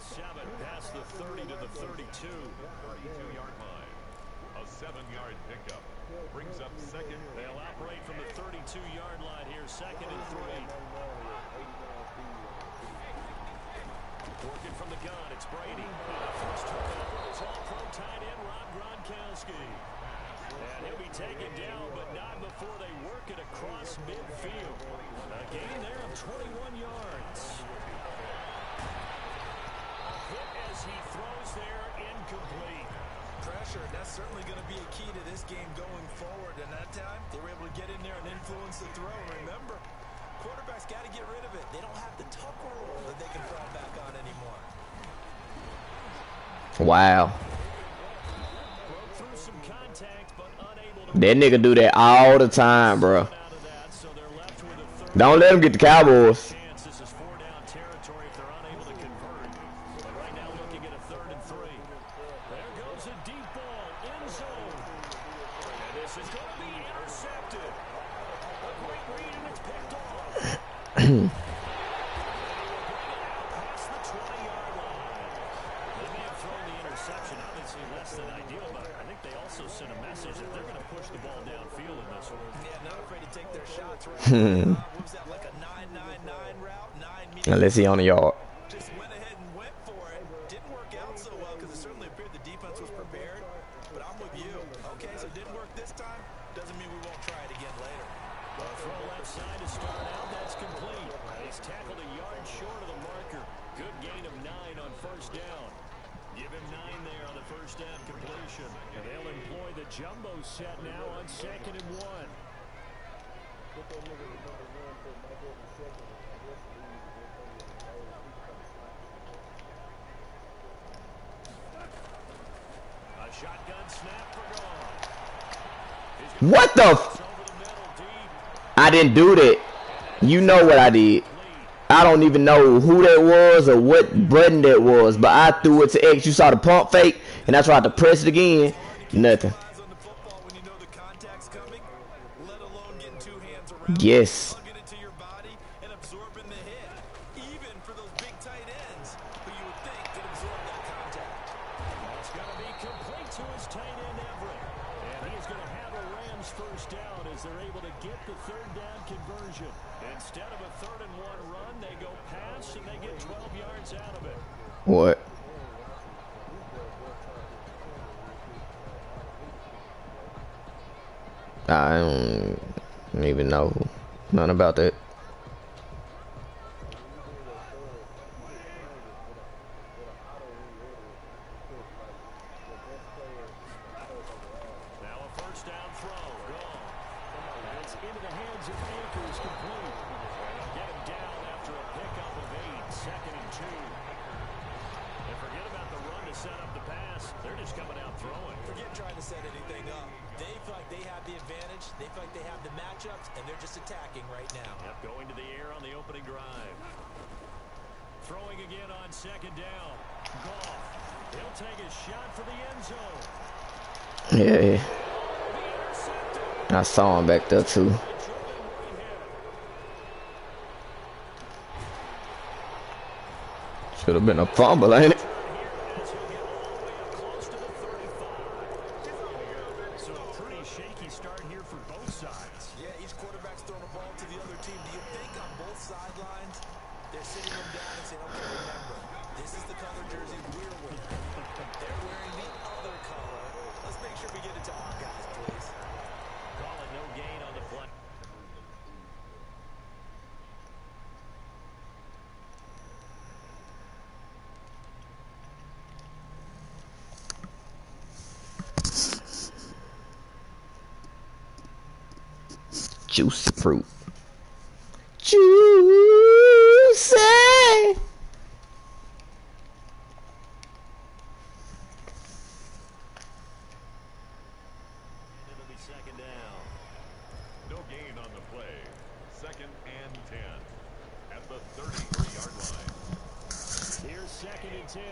7 past the 30 to the 32. 32-yard line. A 7-yard pickup. Brings up second. They'll operate from the 32-yard line here, 2nd and 3. Working from the gun, it's Brady. First turnover is all-pro tight end Rob Gronkowski. And he'll be taken down, but not before they work it across midfield. A gain there of 21 yards. A hit as he throws there, incomplete. Pressure, that's certainly going to be a key to this game going forward. And that time, they were able to get in there and influence the throw. Remember, quarterbacks got to get rid of it. They don't have the tucker roll that they can fall back on anymore. Wow. Broke through some contact, but unable to... That nigga do that all the time, bro. Don't let him get the Cowboys. This is 4-down territory if they're unable to convert. But right now looking at a 3rd and 3. There goes a deep ball, end zone. And this is going to be intercepted. A great read and it's picked off. Past the 20-yard line. They may have thrown the interception, obviously less than ideal, but I think they also sent a message that they're going to push the ball downfield in this one. Yeah, not afraid to take their shots right now. What was that, like a 9-9-9 route? 9 meaning... Unless he on the yard. Just went ahead and went for it. Didn't work out so well because it certainly appeared the defense was prepared. But I'm with you. Okay, so it didn't work this time. Doesn't mean we won't try it again later. Well, throw left side to start out. That's complete. He's tackled a yard short of the marker. Good gain of 9 on 1st down. Give him 9 there on the 1st down completion. And they'll employ the jumbo set now on 2nd and 1. A shotgun snap for Gone. What the f... I didn't do that. You know what I did. I don't even know who that was or what button that was, but I threw it to X. You saw the pump fake, and I tried to press it again. Nothing. Yes. What? I don't even know nothing about that. Now a 1st down throw. Gone. It's into the hands of Akers, complete. Get him down after a pickup of 8. 2nd and 2. And forget about the run to set up the pass. They're just coming out throwing. Forget trying to set anything up. They feel like they have the advantage. They feel like they have the matchups, and they're just attacking right now. Yep, going to the air on the opening drive. Throwing again on 2nd down. Goff. He'll take a shot for the end zone. Yeah. I saw him back there too. Should have been a fumble, ain't it? So a pretty shaky start here for both sides. Yeah, each quarterback's throwing a ball to the other team. Do you think on both sidelines they're sitting them down and saying, okay, remember, this is the color jersey we're wearing. They're wearing the other color. Let's make sure we get it to our guys, please. Call it no gain on the play. Juicy fruit. Juicy. It'll be 2nd down. No gain on the play. 2nd and 10. At the 33-yard line. Here's 2nd and 10.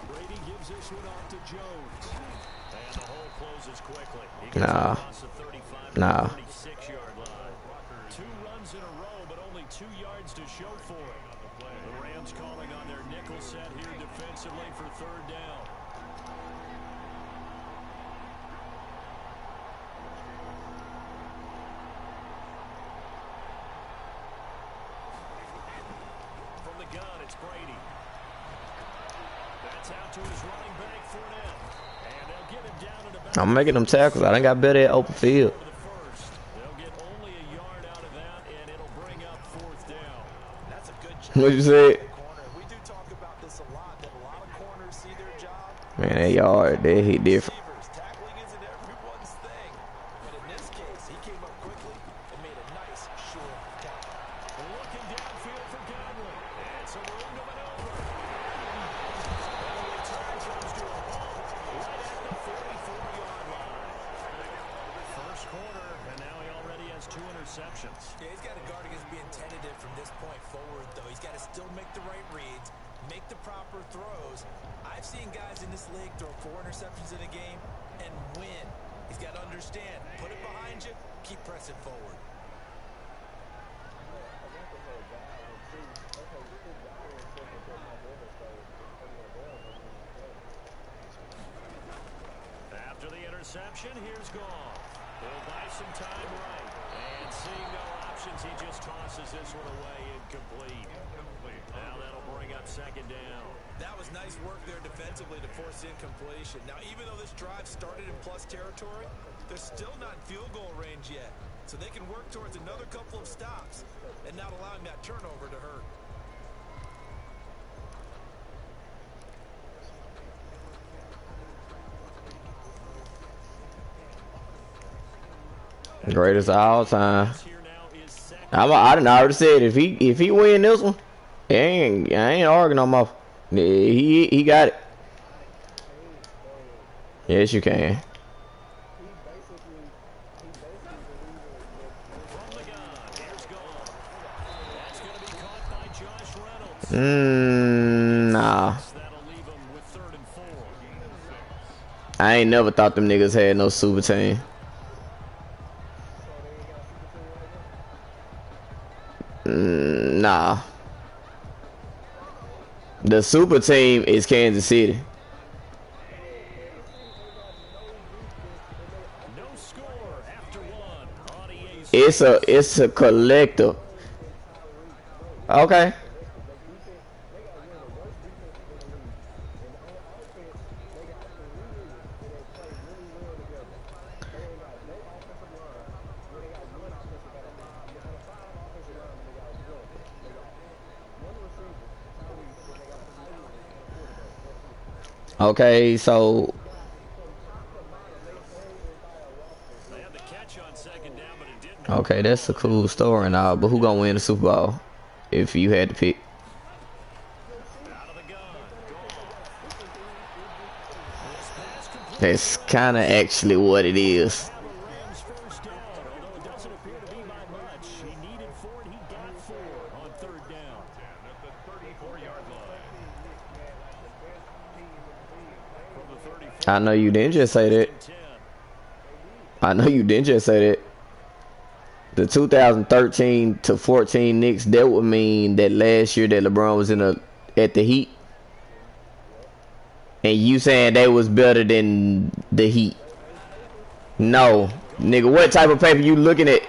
Brady gives this one off to Jones. And the hole closes quickly. He gets Nah. across the 35 to Nah. 36-yard line. 2 runs in a row, but only 2 yards to show for it. The Rams calling on their nickel set here defensively for 3rd down. From the gun, it's Brady. That's out to his running back, Fournette. And they'll get him down at about... I'm making them tackles. I done got better at open field. They'll get only a yard out of that, and it'll bring up 4th down. That's a good job. What you say? We do talk about this a lot, that a lot of corners see their job. Man, they yard, they hit different. Tackling isn't everyone's thing. But in this case, he came up quickly and made a nice, short tackle. Looking downfield for Godwin. And some room to maneuver. First quarter, and now he already has 2 interceptions. Yeah, he's got to guard against being tentative from this point forward, though. He's got to still make the right reads, make the proper throws. I've seen guys in this league throw 4 interceptions in a game and win. He's got to understand, put it behind you, keep pressing forward. After the interception, here's Goff. He'll buy some time right. And seeing no options, he just tosses this one away incomplete. Now that'll bring up 2nd down. That was nice work there defensively to force incompletion. Now, even though this drive started in plus territory, they're still not in field goal range yet. So they can work towards another couple of stops and not allowing that turnover to hurt. Greatest of all time. I done already said if he win this one, I ain't arguing no more. He got it. Yes, you can. Nah. I ain't never thought them niggas had no super team. Nah. The super team is Kansas City. No score after 1 on EA. It's a collective. Okay. Okay, so They had the catch on 2nd down, but it didn't. okay, that's a cool story and all, but who gonna win the Super Bowl if you had to pick? Out of the gun. This pass complete. That's kind of actually what it is. Rams 1st down, although it doesn't appear to be by much. He needed 4 and he got 4 on 3rd down. At the 34-yard line. From the 34. I know you didn't just say that. 10. I know you didn't just say that. The 2013 to 14 Knicks, that would mean that last year that LeBron was at the Heat. And you saying they was better than the Heat. No. Nigga, what type of paper you looking at?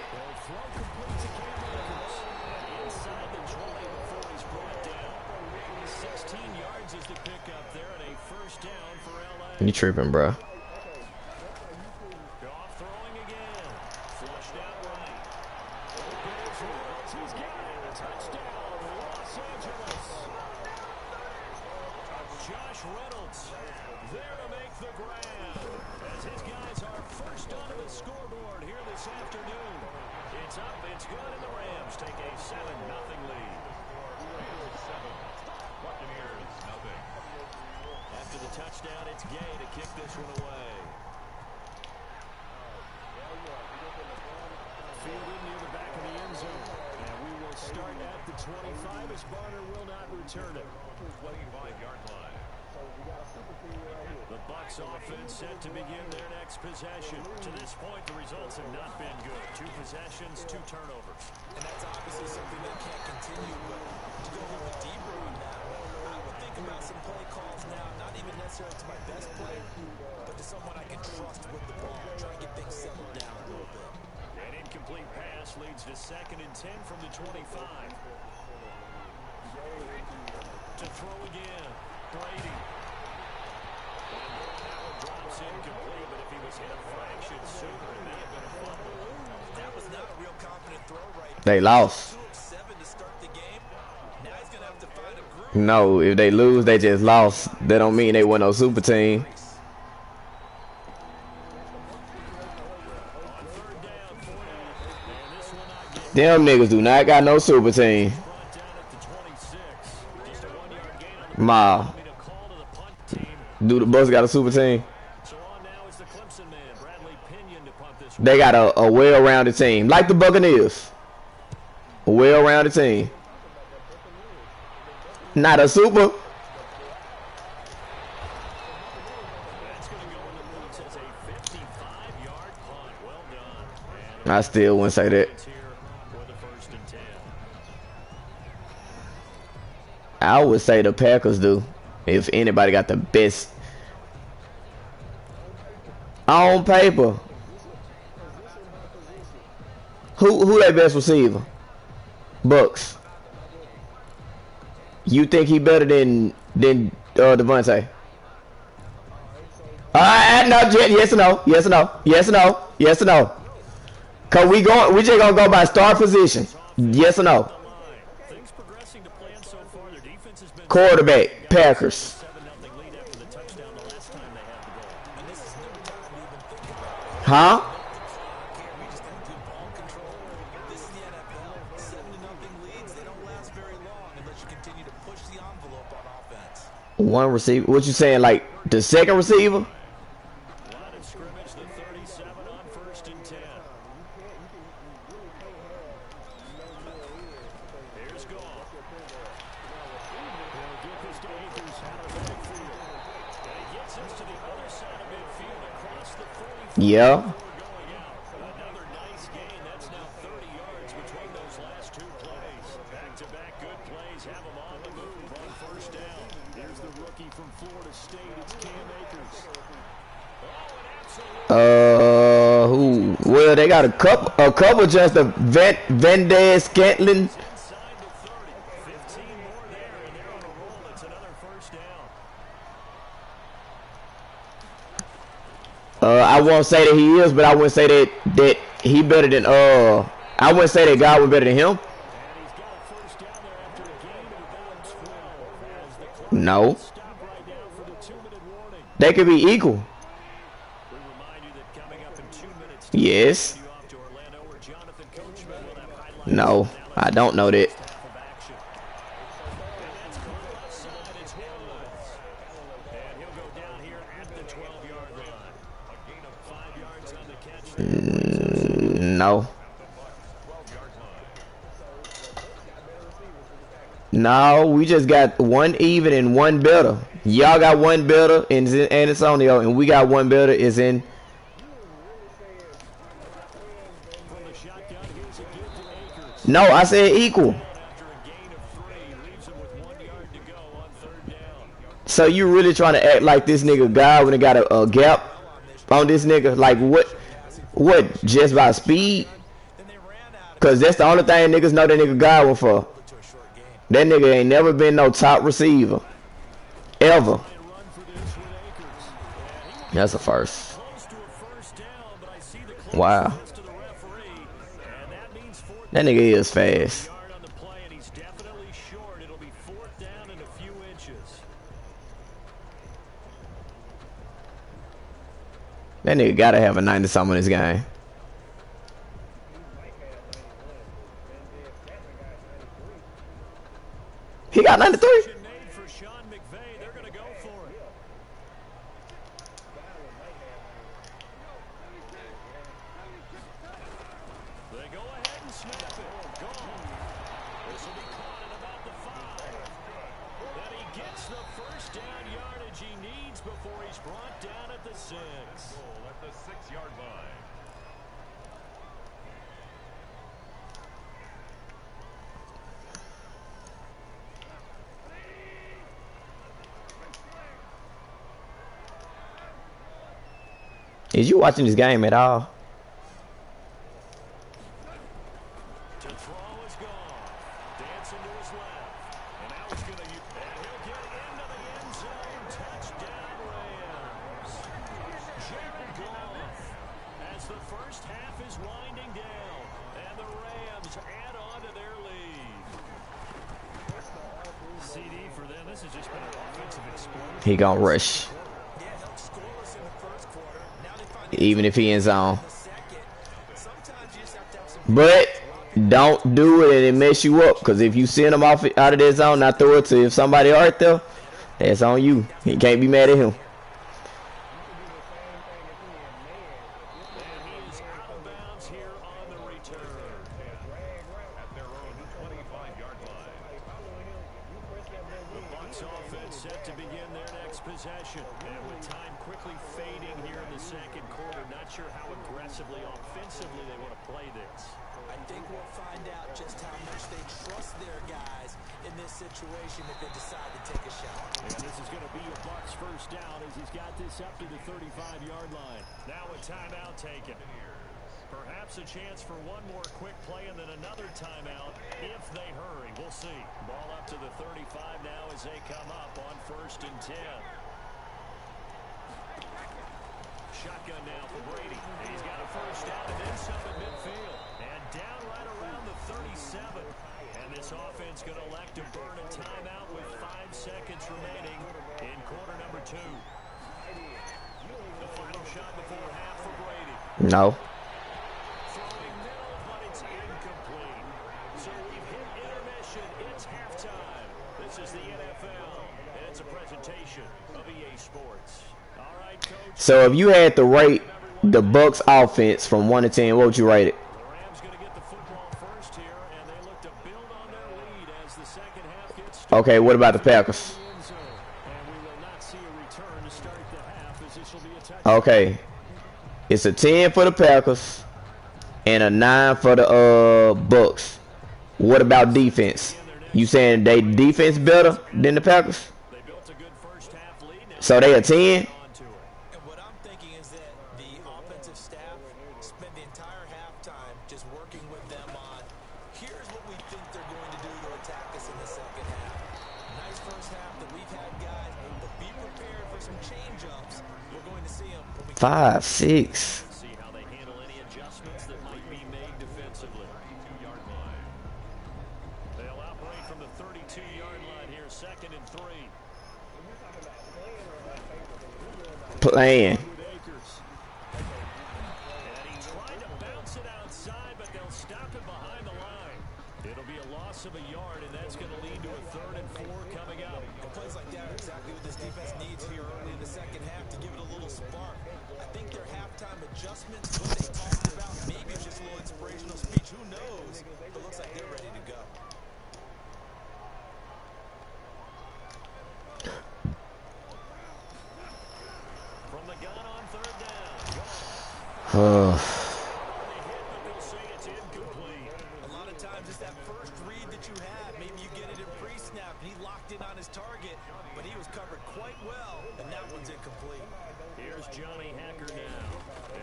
Inside the 20 before he's brought down. 16 yards is the pickup there and a 1st down for LA. You tripping, bro. Goff throwing again. Flushed out right. Goes Reynolds. He's got it. Touchdown, Los Angeles. Josh Reynolds there to make the grab. As his guys are first onto the scoreboard here this afternoon. It's up, it's good, and the Rams take a 7-0 lead. Buccaneers, nothing. After the touchdown, it's Gay to kick this one away. Fielded near the back of the end zone. And we will start at the 25 as Barner will not return it. 25-yard line. The Bucks offense set to begin their next possession. To this point, the results have not been good. 2 possessions, 2 turnovers. And that's obviously something that can't continue, but to go a little bit deeper on that, I would think about some play calls now, not even necessarily to my best player, but to someone I can trust with the ball, try to get things settled down a little bit. An incomplete pass leads to 2nd and 10 from the 25. To throw again, Brady. Drops incomplete, but if he was hit a fraction sooner, it may have been a fumble. That was not a real confident throw right there. They lost. 2 of 7 to start the game. Now he's going to have to find a groove. No, if they lose, they just lost. That don't mean they won no super team. Them niggas do not got no super team. Ma. Do the Bucks got a super team? They got a well-rounded team. Like the Buccaneers. A well-rounded team. Not a super. I still wouldn't say that. I would say the Packers do. If anybody got the best on paper. Who their best receiver? Bucks. You think he better than Devontae? No, yes or no? Yes or no? Yes or no? Yes or no? Cause we just gonna go by star position. Yes or no? Quarterback, Packers. Huh? One receiver. What you saying? Like the second receiver? Yeah. Another nice gain. That's now 30 yards between those last 2 plays. Back-to-back good plays have them on the move on 1st down. Here's the rookie from Florida State. It's Cam Akers. Who? Well, they got a couple just a Vendez Scantlin. Inside the 30. 15 more there, and they're on a roll. It's another 1st down. I won't say that he is, but I wouldn't say that he better than I wouldn't say that Godwin better than him. And he's got a 1st down there after a gain of about 12. As the clock No. stop right now for the 2-minute warning. They could be equal. We remind you that coming up in 2 minutes, Yes. you off to Orlando, where Jonathan Coachman will have highlights No, I don't know that. of action. And that's caught outside. It's Woods. And he'll go down here at the 12-yard line. A gain of 5 yards on the catch. No. No, we just got one even and one better. Y'all got one better in Antonio, and we got one better is in. From the shotgun, here's a give to Akers. No, I said equal. After a gain of 3, leaves him with 1 yard to go on 3rd down. So you really trying to act like this nigga Godwin got a gap on this nigga? Like what? What? Just by speed? Cause that's the only thing niggas know that nigga Godwin for. That nigga ain't never been no top receiver. Ever. And run for this with Akers. That's a first. Close to a 1st down, but I see the close Wow. pass to the referee. And that means 4th That nigga is fast. yard on the play, and he's definitely short. It'll be 4th down and a few inches. That nigga gotta have a 90-something in this game. He got 93. Made for Sean McVay. They're going to go for it. They go ahead and snap it. Gone. This will be caught at about the 5. And he gets the 1st down yardage he needs before he's brought down at the 6. Goal at the 6-yard line. Is you watching this game at all? To throw is gone. Dancing to his left. And now he's going to use, and he'll get into the end zone. Touchdown, Rams. Jared Goff. As the first half is winding down. And the Rams add on to their lead. CD for them, this has just been an offensive explosion. He gonna rush. Even if he in zone. But don't do it and it mess you up. Because if you send him out of that zone, not throw it to if somebody right there, that's on you. He can't be mad at him. A chance for one more quick play and then another timeout if they hurry. We'll see. Ball up to the 35 now as they come up on 1st and 10. Shotgun now for Brady. He's got a first down and then some at midfield. And down right around the 37. And this offense going to elect to burn a timeout with 5 seconds remaining in quarter number 2. The final shot before half for Brady. No. So if you had to rate the Bucs offense from 1 to 10, what would you rate it? Okay, what about the Packers? Okay, it's a 10 for the Packers and a 9 for the Bucs. What about defense? You saying they defense better than the Packers? So they a 10? Five, six. See how they handle any adjustments that might be made defensively. 2-yard line. They'll operate from the 32-yard line here, 2nd and 3. Playing. And he tried to bounce it outside, but they'll stop it behind the line. It'll be a loss of a yard, and that's going to lead to a 3rd and 4 coming up. Plays like that are exactly what this defense needs here early in the second half to give it a little spark. I think their halftime adjustments, what they talked about, maybe it's just a little inspirational speech. Who knows? It looks like they're ready to go. From the gun on 3rd down. A lot of times it's that first read that you have. Maybe you get it in pre-snap, and he locked in on his target, but he was covered quite well, and that one's incomplete. Here's Johnny Hacker now.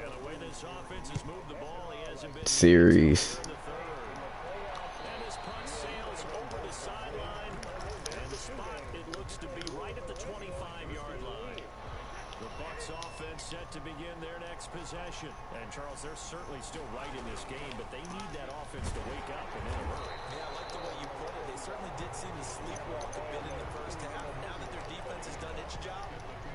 And the way this offense has moved the ball, he hasn't been Series. And his punt sails over the sideline. And the spot, it looks to be right at the 25-yard line. The Bucs offense set to begin their next possession. And Charles, they're certainly still right in this game, but they need that offense to wake up and in a hurry. Yeah, I like the way you put it. They certainly did seem to sleepwalk a bit in the first half. Now that their defense has done its job,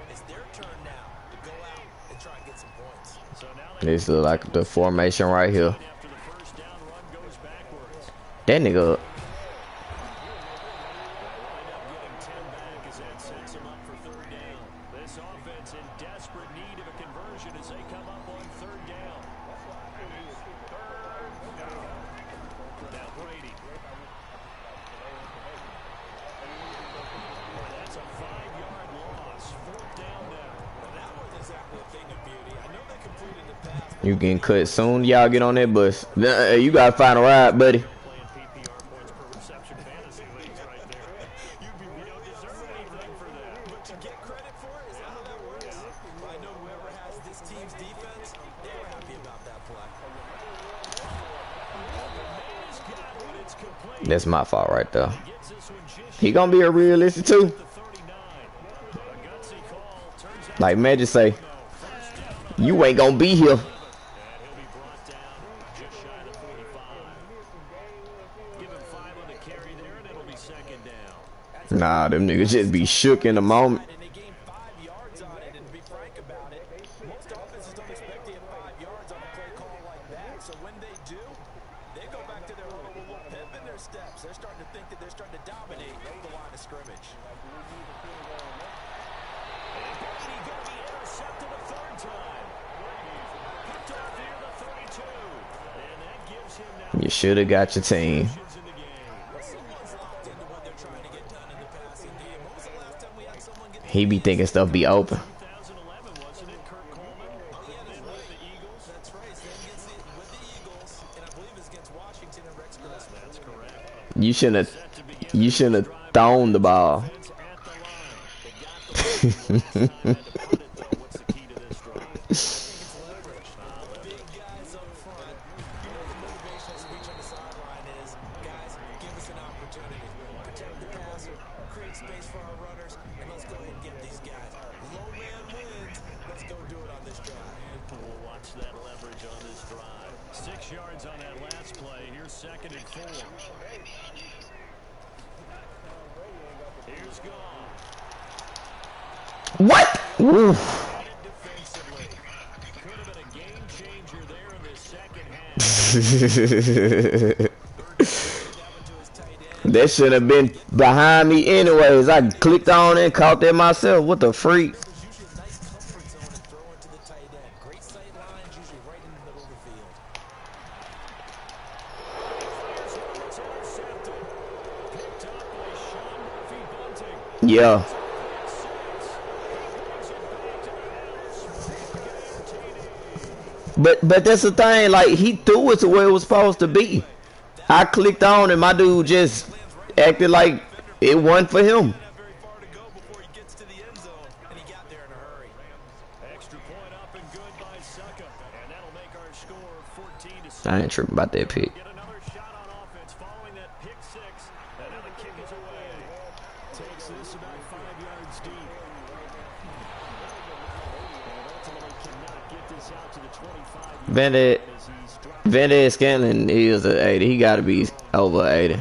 it's their turn now to go out and try and get some points. So now This is like the formation right here. after the first down run goes backwards. That nigga. This offense in desperate need of a conversion as they come up on 3rd down. Now Brady. That's a 5-yard loss. You getting cut soon? Y'all get on that bus. You gotta find a ride, buddy. Playing PPR points per reception fantasy leagues right there. You don't deserve anything for that. But to get credit for it, is that how that works? I know whoever has this team's defense, they were happy about that play. That's my fault right there. He gonna be a realistic too. Like Magic say, you ain't gonna be here. Nah, them niggas just be shook in the moment. And they gained 5 yards on it, and to be frank about it, most offenses don't expect to get 5 yards on a play call like that. So when they do, they go back to their little pep in their steps. They're starting to think that they're starting to dominate the line of scrimmage. You should have got your team. He be thinking stuff be open. You shouldn't have thrown the ball. What? Oof. That should have been behind me anyways. I clicked on it and caught that myself. What the freak? Yeah. But that's the thing, like he threw it to where it was supposed to be. I clicked on and my dude just acted like it wasn't for him. I ain't tripping about that pick. Van Scanlon is an 80. He gotta be over 80.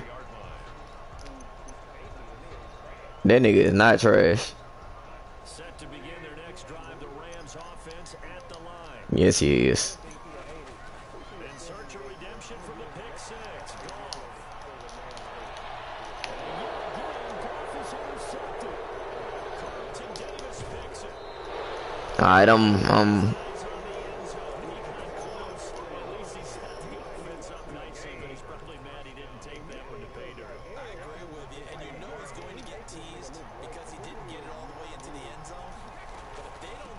That nigga is not trash. Set to begin their next drive, the Rams offense at the line. Yes, he is. In search of redemption from the pick six. All right, I'm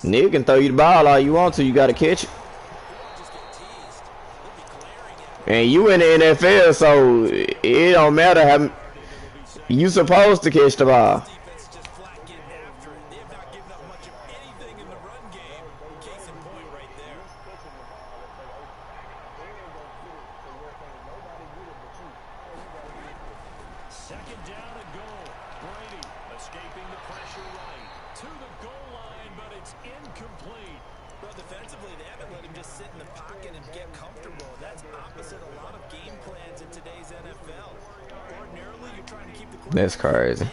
Nigga can throw you the ball all you want to. You gotta catch it. And you in the NFL, so it don't matter how you supposed to catch the ball. Second down and goal. Brady escaping the pressure right to the goal line, but it's incomplete. Well, defensively, they haven't let him just sit in the pocket and get comfortable. That's opposite a lot of game plans in today's NFL. Ordinarily, you're trying to keep the quarterback. That's crazy.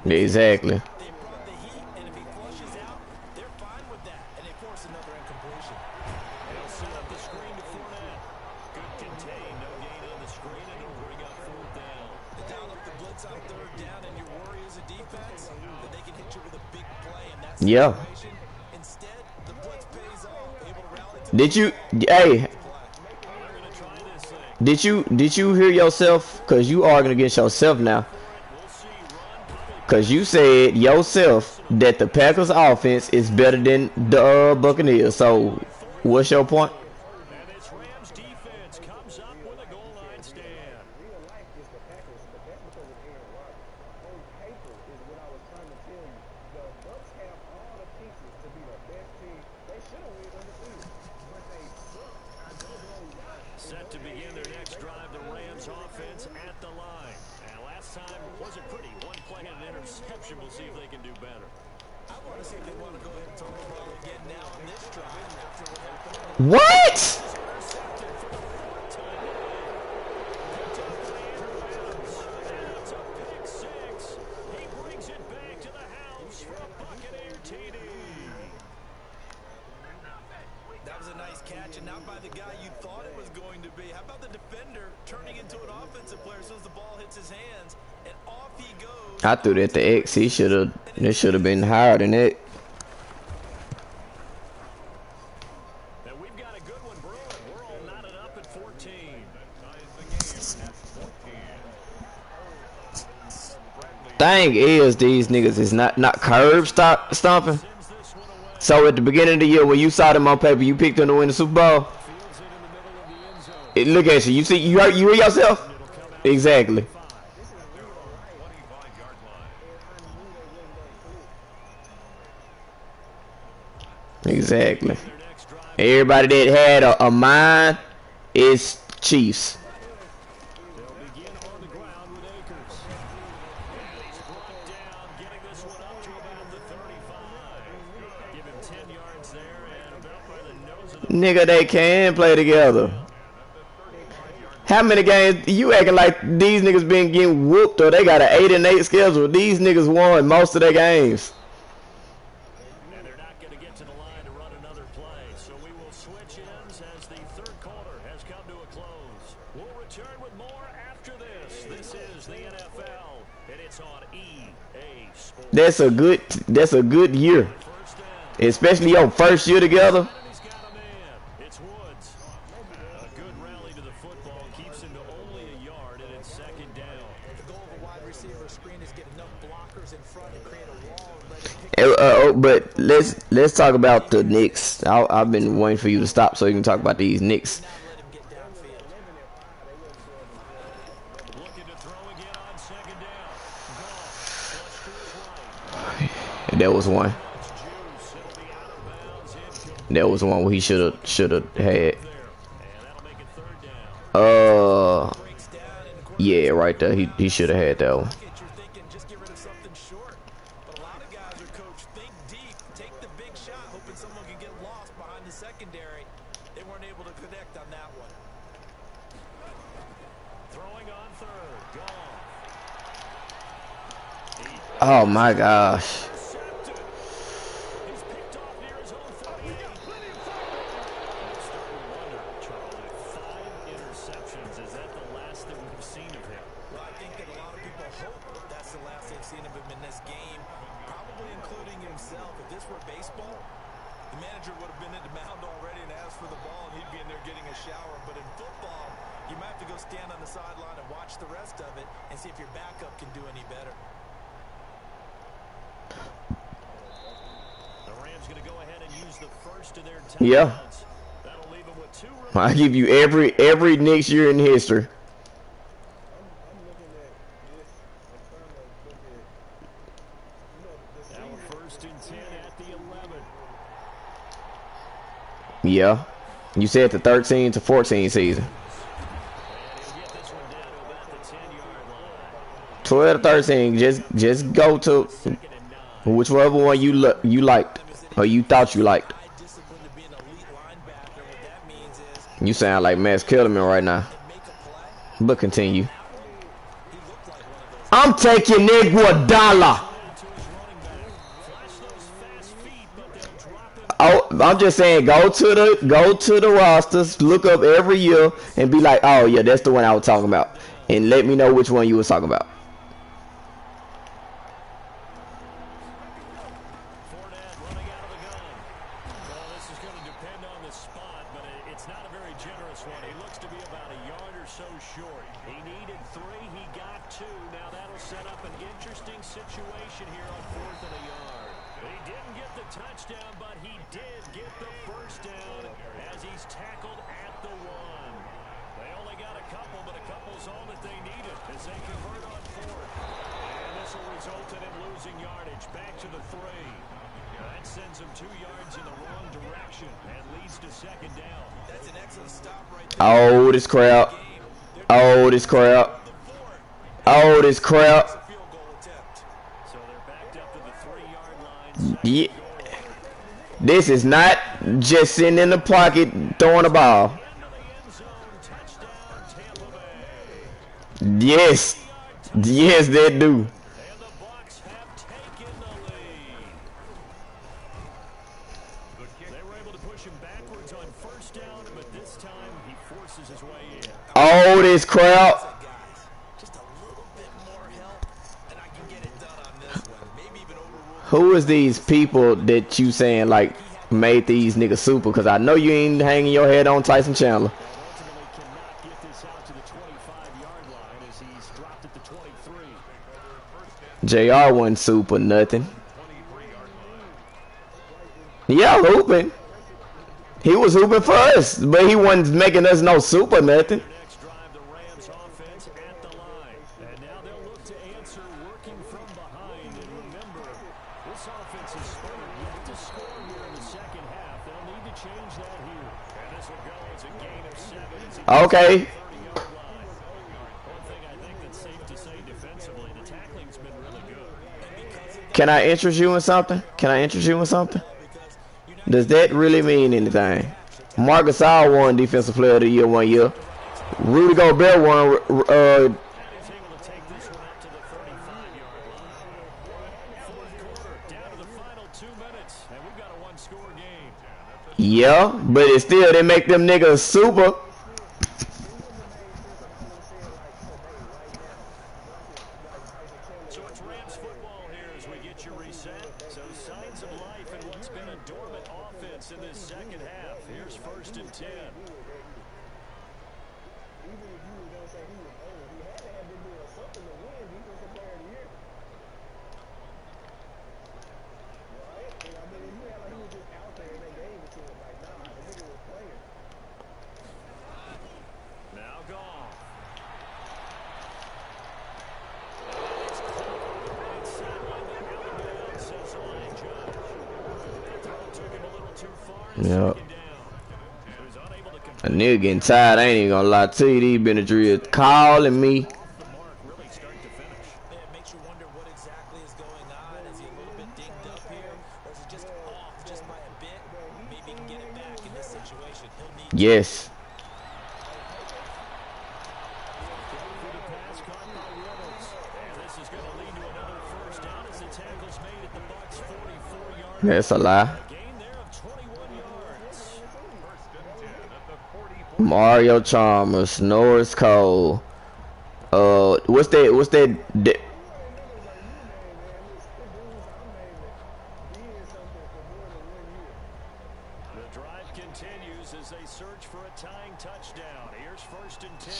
Exactly. They brought the heat, and if he flushes out, they're fine with that, and they force another incompletion. They'll set up the screen to Fournette. Good contain, no gain on the screen, and it'll bring up fourth down. They dial up the blitz on third down, and your worry as a defense that they can hit you with a big play in that situation. Instead, the blitz pays off, able to rally to Did you? Hey. Did you hear yourself? Cause you arguing against yourself now. Cause you said yourself that the Packers offense is better than the Buccaneers. So, what's your point? to begin their next drive. The Rams offense at the line. And last time wasn't pretty. One play and an interception. We'll see if they can do better. I want to see if they want to go ahead and throw the ball again now on this drive after what happened. What? That's a pick six. He brings it back to the house for a Buccaneer TD. That was a nice catch, and not by the guy you thought it was going to be. How about the defender turning into an offensive player as soon as the ball hits his hands, and off he goes. I threw that to X. He should have. This should have been higher than that. And we've got a good one brewing. We're all knotted up at 14. Thing is, these niggas is not curb stomping. So at the beginning of the year, when you saw them on paper, you picked them to win the Super Bowl. Look at you. You see, you hear yourself? Exactly. Exactly. Everybody that had a mind is Chiefs. They'll begin on the ground with Akers. He's brought down, getting this one up to about the 35. Give him 10 yards there and about by the nose of the... Nigga, they can play together. How many games you acting like these niggas been getting whooped or they got an 8-8 schedule? These niggas won most of their games. And they're not going to get to the line to run another play. So we will switch ends as the third quarter has come to a close. We'll return with more after this. This is the NFL, and it's on EA Sports. That's a good year. First down. Especially your first year together. And he's got a man. It's Woods. A good rally to the football keeps him to only a yard, and it's second down. The goal of a wide receiver screen is get enough blockers in front and create a wall and let him pick. But let's talk about the Knicks. I've been waiting for you to stop so you can talk about these Knicks. Not let him get downfield. Looking to throw again on second down. Goff flush to his right. That was one. It's Juice. It'll be out of bounds. Incomplete That was one where he should have had. there. And that'll make it third down. Breaks down and the Yeah, right there. He should have had that one. you're thinking just get rid of something short. But a lot of guys are coached, think deep, take the big shot, hoping someone can get lost behind the secondary. They weren't able to connect on that one. Throwing on third. Goff. Oh my gosh. Intercepted. He's picked off near his own 38. Starting to wonder, Charlie, 5 interceptions. Is that the last that we've seen of him? Well, I think that a lot of people hope that's the last they've seen of him in this game, probably including himself. If this were baseball, the manager would have been at the mound already and asked for the ball, and he'd be in there getting a shower. But in football, you might have to go stand on the sideline and watch the rest of it and see if your backup can do any better. The Rams going to go ahead and use the first of their timeouts. Yeah. That'll leave them with 2 I give you every next year in history. Now first and 10 at the 11. Yeah. You said the 13 to 14 season. And he'll get this one down to about the 10-yard line. 12 to 13. Just go to Second and 9. whichever one you liked or you thought you liked. High discipline to be an elite linebacker. What that means is You sound like Max Kellerman right now. make a play. But continue. He looked like one of those. I'm taking Iguodala. To his running back. Flash those fast feet, but they'll drop him. Oh, I'm just saying, go to the rosters, look up every year, and be like, oh yeah, that's the one I was talking about, and let me know which one you was talking about. Fournette running out of the gun. Well, this is going to depend on the spot, but it's not a very generous one. He looks to be about a yard or so short. He needed 3. He got 2. Now that'll set up an interesting situation here on 4th and a yard. He didn't get the touchdown, but he did get the first down as he's tackled at the 1. They only got a couple, but a couple's all that they needed as they convert on 4th. And this will result in him losing yardage back to the 3. That sends him 2 yards in the wrong direction and leads to second down. That's an excellent stop right there. Oh, this crowd. Oh, this crowd. Oh, this crowd. It's a field goal attempt. So they're backed up to the 3-yard line. Yeah. This is not just sitting in the pocket throwing the ball. Into the end zone. Touchdown, Tampa Bay. Yes. Yes, they do. And the Bucs have taken the lead. They were able to push him backwards on first down, but this time he forces his way in. Oh, this crowd. Guys, just a little bit more help, and I can get it done on this one. Maybe even overrule. Who is these people that you saying like made these niggas super? Because I know you ain't hanging your head on Tyson Chandler. Ultimately cannot get this out to the 25-yard line as he's dropped at the 23. JR wasn't super nothing. Yeah, hooping. He was hooping for us, but he wasn't making us no super nothing. Next drive, the Rams offense at the line. And now they'll look to answer working from behind. And remember, this offense is spurred yet to score here in the second half. They'll need to change that here. And this will go as a gain of 7. As he Okay. gets to the 30-yard line. One thing I think that's safe to say defensively, the tackling's been really good. Can I interest you in something? Can I interest you in something? Does that really mean anything? Marcus Gasol won Defensive Player of the Year 1 year. Rudy Gobert won. He's able to take this one out to the 35-yard line. Fourth quarter, down to the final 2 minutes, and we've got a 1-score game. Yeah, but it's still they make them niggas super. So it's Rams football here as we get you reset. So signs of life in what's been a dormant offense in this second half. Here's 1st and 10. Now gone. Yeah. A nigga getting tired. I ain't even gonna lie to you. These Benadryl calling me. It makes you wonder what exactly is going on. Is he a little bit dinged up here, or is he just off just by a bit? Maybe he can get it back in this situation. He'll need Yes. That's a lie. Mario Chalmers, Norris Cole. What's that? What's that?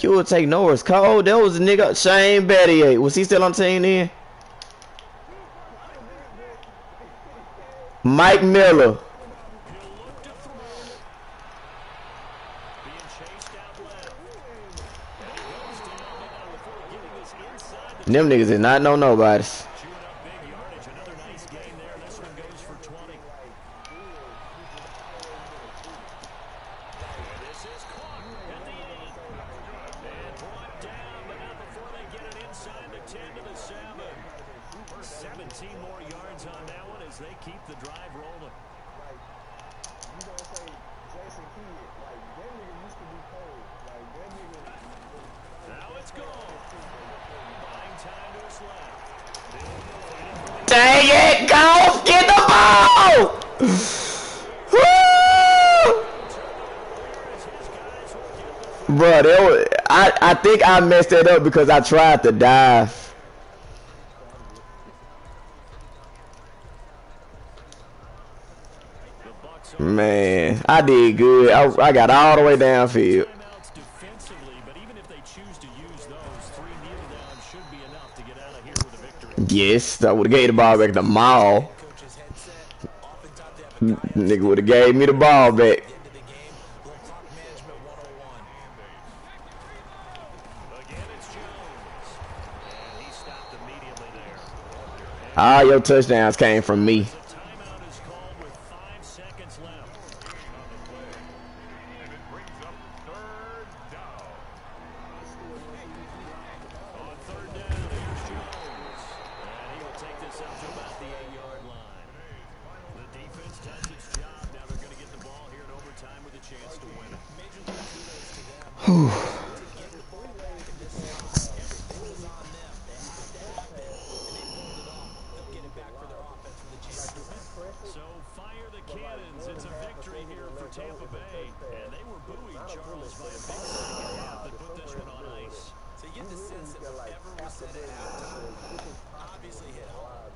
You would take Norris Cole. That was a nigga Shane Battier. Was he still on the team then? Mike Miller. Them niggas did not know nobody. Dang it, Golf, get the ball! Bro, that was, I think I messed that up because I tried to dive. Man, I did good. I got all the way downfield. Yes, I would have gave the ball back to Maul. Nigga would have gave me the ball back. All your touchdowns came from me. to get the ball back in this spot. Everything was on them. They had to have it, and they pulled it off. They'll get it back for their offense with a chance to win. So fire the cannons. It's a victory here for Tampa Bay. And they were buoyed, Charles, by a big second half that put this one on ice. So you get the sense that whatever was said at halftime obviously hit home.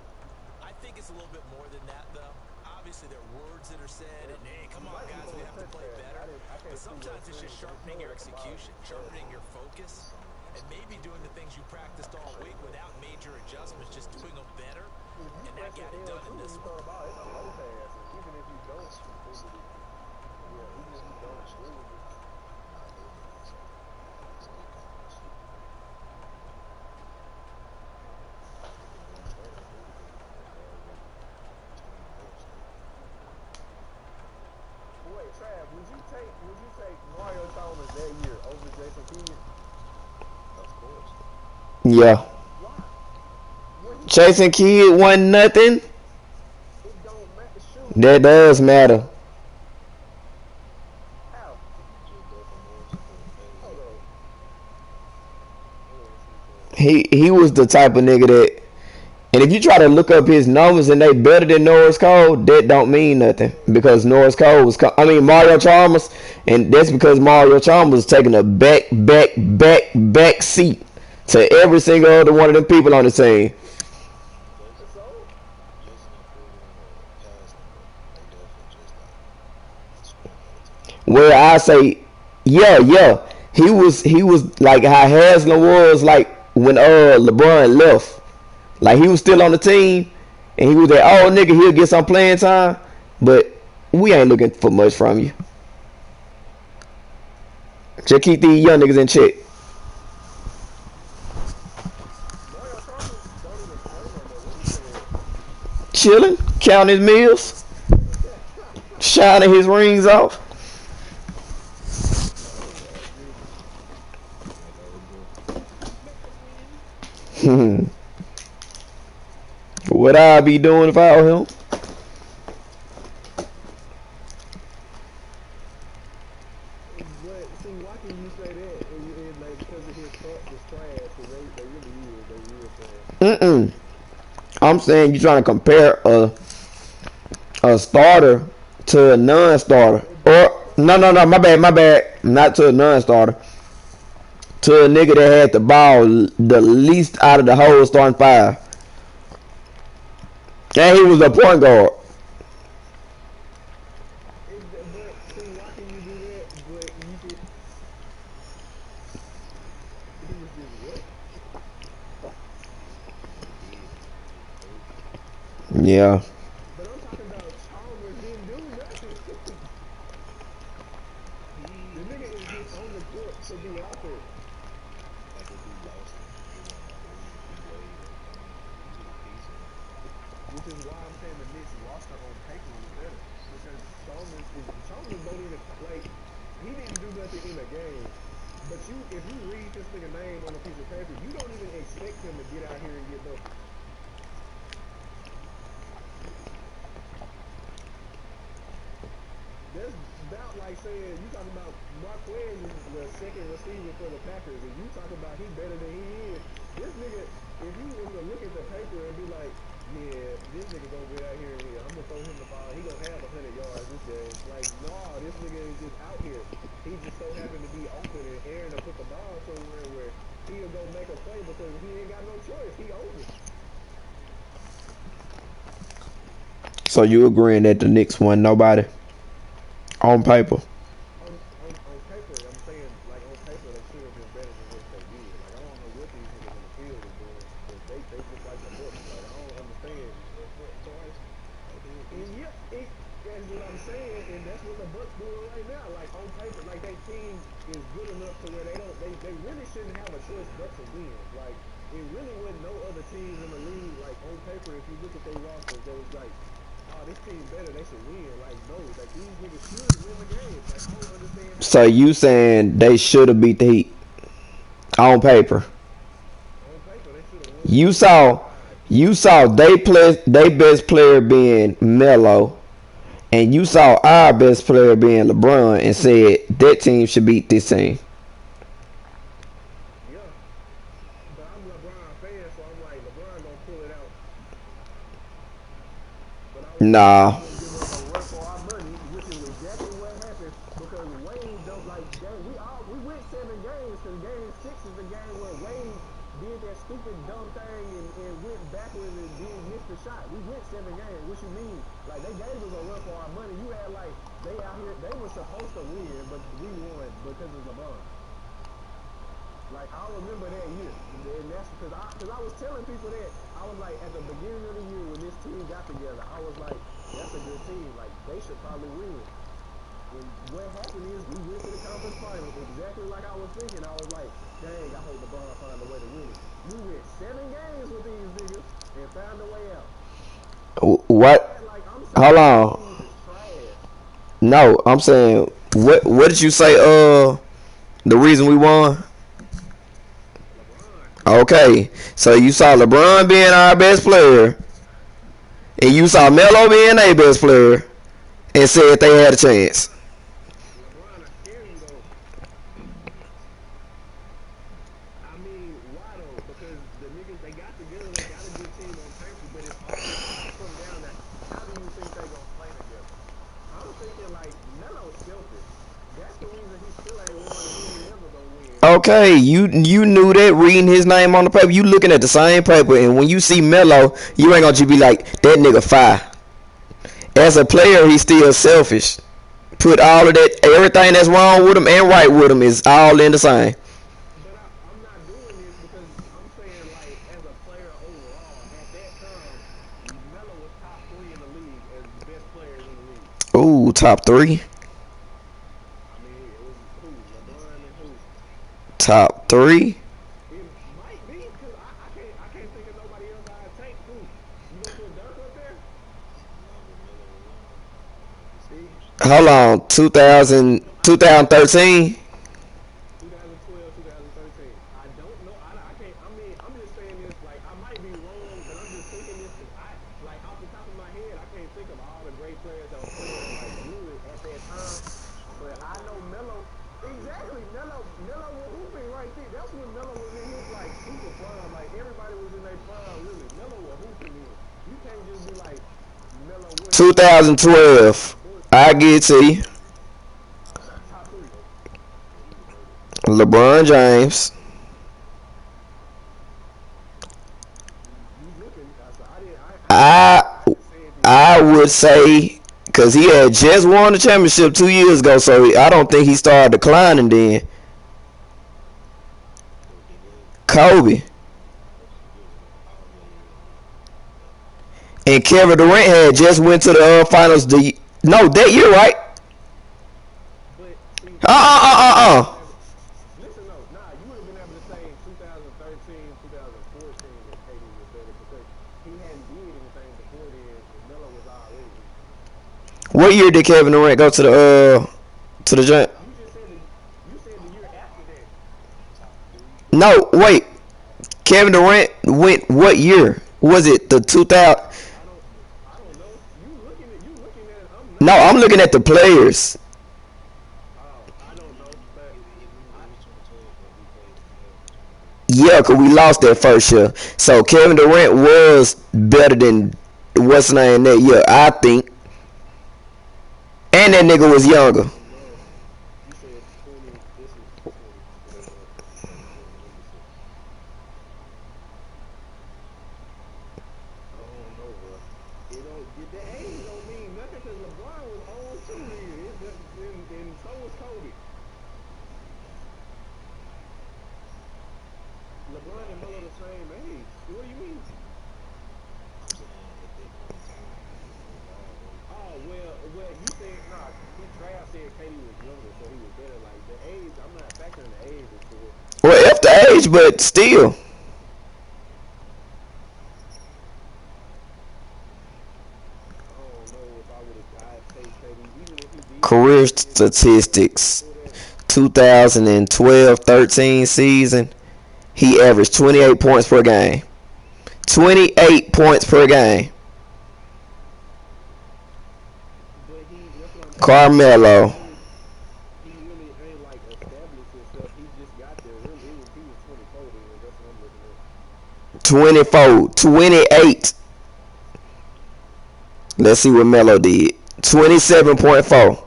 I think it's a little bit more than that, though. Obviously, there are words that are said, and hey, come on, guys, we have to play better. But sometimes it's just sharpening your execution, sharpening your focus, and maybe doing the things you practiced all week without major adjustments, just doing them better. And that got it done in this one. Trav, would you take Mario Chalmers that year over Jason Kidd? Of course. Yeah. Jason Kidd wasn't nothing. It don't matter. Shoot. That does matter. How? He was the type of nigga that, and if you try to look up his numbers and they better than Norris Cole, that don't mean nothing because Norris Cole was, Mario Chalmers, and that's because Mario Chalmers was taking a back seat to every single other one of them people on the team. Where I say, yeah, he was like how Haslam was like when LeBron left. Like, he was still on the team, and he was there, oh, nigga, he'll get some playing time, but we ain't looking for much from you. Just keep these young niggas in check. Chilling, counting his meals, shining his rings off. What I be doing if I were him? But see, why can you say that? And like because of his talk was trash, because they really is, I'm saying you trying to compare a starter to a non-starter, or no, my bad, not to a non-starter, to a nigga that had the ball the least out of the whole starting five. And he was a point guard. Yeah. But I'm talking about Chalmers didn't do nothing. The nigga is just on the court to be out there. Which is why I'm saying the Knicks roster on paper was better. Because Chalmers don't even, like, he didn't do nothing in the game. But if you read this nigga name on a piece of paper, you don't even expect him to get out here and get buckets. That's about like saying, you talking about Marquez is the second receiver for the Packers, and you talking about he better than he is. This nigga, if you was to look at the paper and be like, yeah, this nigga gonna get out here and I'm gonna throw him the ball, he gonna have 100 yards this game. Like, nah, this nigga is just out here. He just so happened to be open and Aaron to put the ball somewhere where he'll go make a play because he ain't got no choice. He open. So you agreeing that the Knicks won nobody? On paper. On paper, I'm saying, like, on paper, they should have been better than what they did. Like, I don't know what these niggas in the field are doing, but they just like the Bucks. Like, I don't understand. And yeah, that's what I'm saying, and that's what the Bucks doing right now. Like, on paper, like, their team is good enough to where they really shouldn't have a choice but to win. Like, it really wasn't no other teams in the league, like, on paper, if you look at their rosters, that was like, oh, this team better, they should win. Like, no, like, these niggas should win the game. Like, I don't understand. So you saying they should have beat the Heat on paper? On paper, they should have won. You saw they best player being Melo, and you saw our best player being LeBron, and said that team should beat this team. LeBron gonna pull it out. But I was thinking he Nah. was gonna give us a run for our money, which is exactly what happened because Wade don't like game. We went 7 games because game 6 is the game where Wade did that stupid dumb thing and went backwards and did miss the shot. We went 7 games. What you mean? Like they gave us a run for our money. You had like they out here they were supposed to win, but we won because of LeBron. Like I remember that year, and that's because I was telling people that I was like at the beginning of the year when this team got together, I was like, that's a good team. Like they should probably win. And what happened is we went to the conference final exactly like I was thinking. I was like, dang, I hope LeBron find a way to win it. We went 7 games with these niggas and found a way out. What? Like I'm Hold saying, this on. team is trash. No, I'm saying what did you say? The reason we won. LeBron. Okay, so you saw LeBron being our best player, and you saw Melo being their best player, and said they had a chance. LeBron will scare you though. I mean, why though? Because the niggas they got together, they got a good team on paper, but it all comes down to how do you think they gonna play together? I'm thinking like Melo's selfish. That's the reason he still ain't won, and he ain't never gonna win. Okay, you knew that reading his name on the paper. You looking at the same paper, and when you see Melo, you ain't gonna just be like that nigga fire. As a player, he's still selfish. Put all of that, everything that's wrong with him and right with him is all in the same. But I'm not doing this because I'm saying like as a player overall, at that time, Melo was top 3 in the league as best players in the league. Ooh, top three. I mean, it was who? LeBron and who? Top three. It might be because I can't think of nobody else I'd take. Who? You gonna put Dirk up there? See, Hold on, 2000, 2013. 2012, 2013. I don't know. I can't. I mean, I'm just saying this. Like, I might be wrong, but I'm just thinking this because like, off the top of my head, I can't think of all the great players that were playing like good at that time. But I know Melo. Exactly, Melo was hooping right there. That's when Melo was in his like super prime. Like everybody was in their prime, really. Melo was hooping in. You can't just be like Melo went and did all this shit off the 2012. court. I get to you. Top 3. LeBron James. You looking? I didn't. I I didn't say it to you. I would say because he had just won the championship 2 years ago, so I don't think he started declining then. Kobe and Kevin Durant had just went to the finals. No, that year, right? But see, Uh uh uh you would uh have uh. been able. Listen though, nah, you would have been able to say in 2013, 2014 that KD was better because he hadn't did anything before then, and Melo was already here. What year did Kevin Durant go to the joint? You said the year after that. No, wait. Kevin Durant went what year? Was it the 2000? I don't I don't know. You looking at it. I'm No, not. I'm looking at the players. Oh, I don't know, but I Yeah, because we lost that first year. So Kevin Durant was better than what's his name that year, I think. And that nigga was younger. no. You said 20. This is 20. Let me see. I don't know, bro. It don't get the age don't mean nothing because LeBron was old too here. It just, and so was Kobe. LeBron and Melo the same age. What do you mean? Oh well, you said nah. He Trav said Katie was younger, so he was better. Like the age, I'm not factoring the age into it. Well, after age, but still. I don't know if I would have. I'd take Katie, even if he did have Career like 10 10 games statistics. before that. 2012-13 season, he averaged 28 points per game. 28 points per game. But that's what I'm saying. Carmelo. He really ain't like established himself. He just got there. Really, he was 24 then. That's what I'm looking at. 24, 28. Let's see what Melo did. 27.4.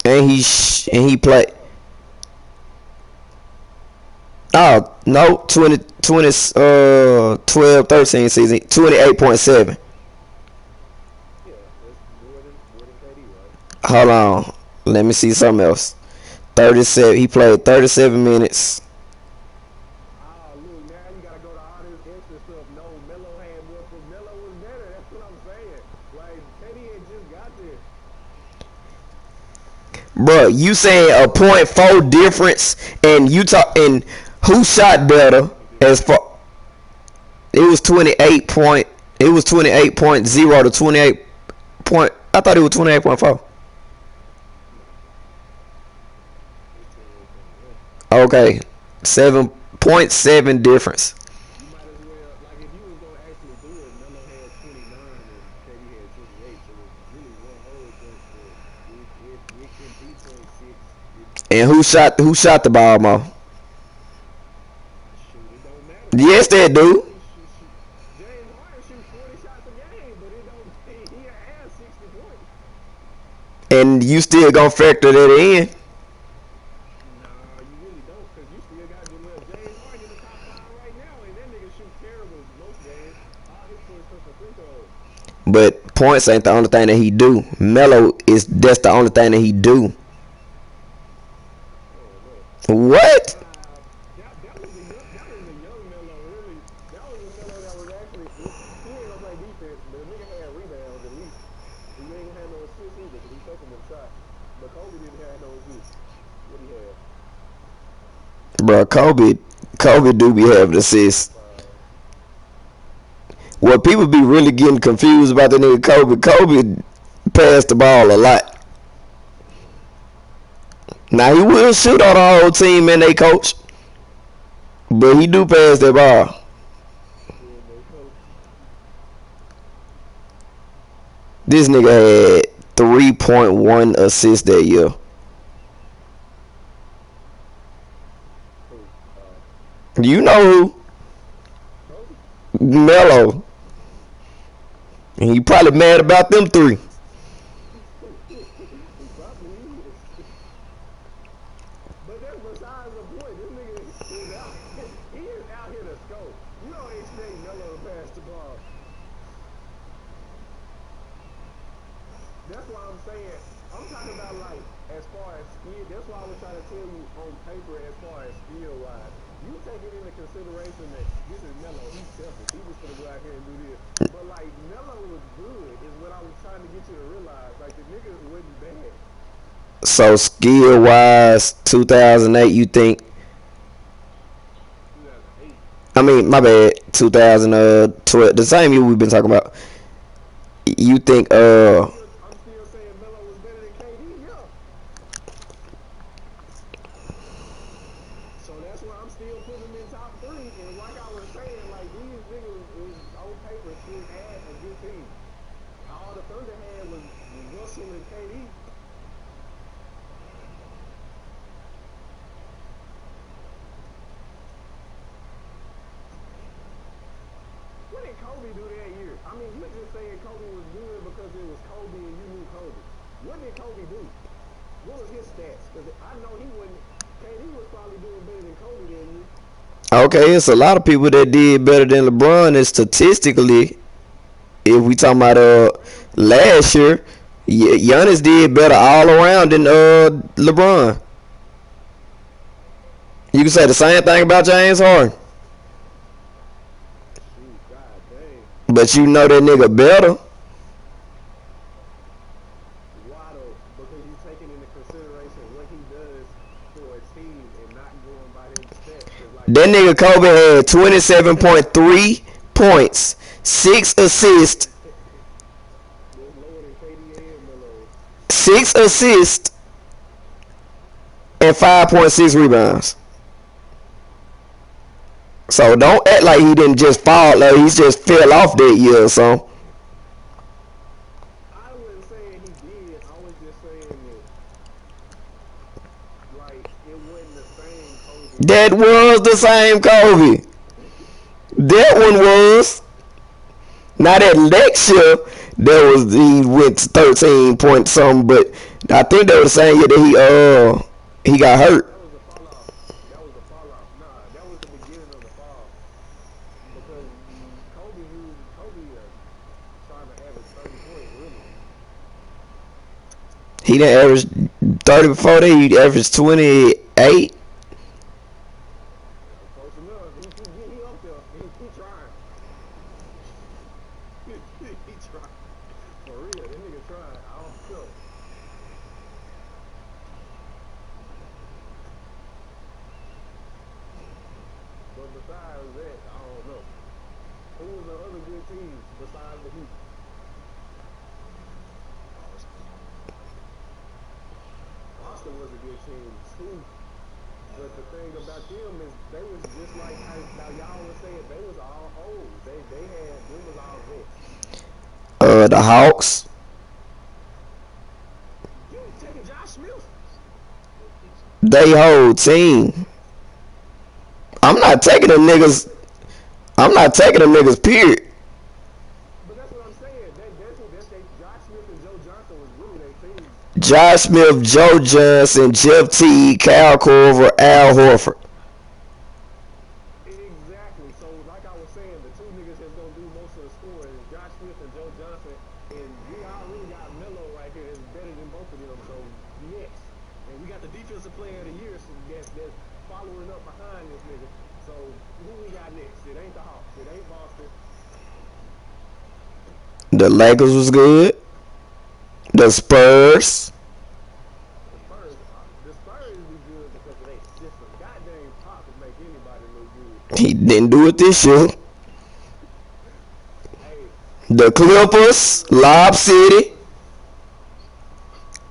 And he played. Oh, no, 12, 13 season, 28.7. Yeah, that's more than KD, right? Hold on. Let me see something else. 37. He played 37 minutes. Ah, look, now you gotta go to all this extra stuff. No, Melo had more, but Melo was better. That's what I'm saying. Like, KD had just got there. Bro, you saying a .4 difference, and you talk, and who shot better as far? It was 28 point. It was 28.0 to 28 point. I thought it was 28.4. It's 28.1. Okay, 7.7 difference. You might as well, like, if you was gonna actually do it, Melo had 29 and KD had 28, so it was really one whole point, but it can be .6. And who shot the ball more? Shoot, it don't matter. Yes, that dude. James Harden shoot 40 shots a game, but it don't. He has 60 points. And you still gonna factor that in? Nah, you really don't, cause you still got James Harden in the top 5 right now, and that nigga shoot terrible most games. All his points come from free throws. But points ain't the only thing that he do. Melo that's the only thing that he do. Oh no. What? That was a young Melo, really. That was a Melo that was actually he ain't gonna play defense, but the nigga had rebounds at least. He ain't gonna have no assists either, cause he taking them shots. But Kobe didn't have no assists. What he had? Bro, Kobe do be having assists. What people be really getting confused about the nigga Kobe passed the ball a lot. Now he will shoot on the whole team and they coach, but he do pass that ball. Yeah, they coach. This nigga had 3.1 assists that year. Who? You know Kobe? who? Melo. And he probably mad about them 3. He probably is. But that's besides the point. This nigga is out. He is out here to score. You don't expect Melo to pass the ball. That's why I'm saying, I'm talking about like as far as skill. That's why I was trying to tell you on paper as far as skill wise. You take it into consideration that this is Melo. He's selfish. He was gonna go out here and do this. But like Melo was good is what I was trying to get you to realize. Like the nigga wasn't bad. So skill wise, 2008, you think? 2008. I mean, my bad. 2012, the same year we've been talking about. You think? I'm still saying Melo was better than KD. Yeah. So that's why I'm still putting him in top 3. And like I was saying, like these niggas is on paper should have a good team. All the Thunder had was Russell and KD. What did Kobe do that year? I mean, you just saying Kobe was good because it was Kobe and you knew Kobe. What did Kobe do? What was his stats? Because I know he wasn't. KD was probably doing better than Kobe that year. Okay, it's a lot of people that did better than LeBron. And statistically, if we talking about last year, Giannis did better all around than LeBron. You can say the same thing about James Harden, Shoot, god dang. but you know that nigga better. Why though? Because you taking into consideration what he does for a team and not going by them stats. 'Cause like That nigga Kobe had 27.3 points, 6 assists, that's lower than KD and Melo. 6 assists, and 5.6 rebounds. So don't act like he didn't just fall. Like he just fell off that year or something. I wasn't saying he did. I was just saying that like it wasn't the same Kobe. That was the same Kobe. That one was. Now that next year, he went to 13 point something, but I think they were the same year that he got hurt. That was the fall off. That was the fall off. Nah, that was the beginning of the fall. Because Kobe started to average 30 points, really. He didn't average 30 before that. He averaged 28. Close enough. He up there. He trying. He trying. For real, that nigga trying. I don't know. But besides that, I don't know. Who was the other good teams besides the Heat? Boston was a good team too. But the thing about them is they was just like how y'all was saying, they was all old. Them was all vets. The Hawks. You taking Josh Smith? They whole team. I'm not taking them niggas. Period. But that's what I'm saying. That's Josh Smith and Joe Johnson was really their team. Josh Smith, Joe Johnson, Jeff Teague, Kyle Korver, Al Horford. Exactly. So like I was saying, the two niggas that's gonna do most of the scoring is Josh Smith and Joe Johnson, and we already got Melo right here that's better than both of them. So yes, and we got the defensive player of the year that's following up behind this nigga. So who we got next? It ain't the Hawks. It ain't Boston. The Lakers was good. The Spurs. The Spurs be good because of their system. Goddamn Pop would make anybody look good. He didn't do it this year. Hey, The Clippers, Lob City.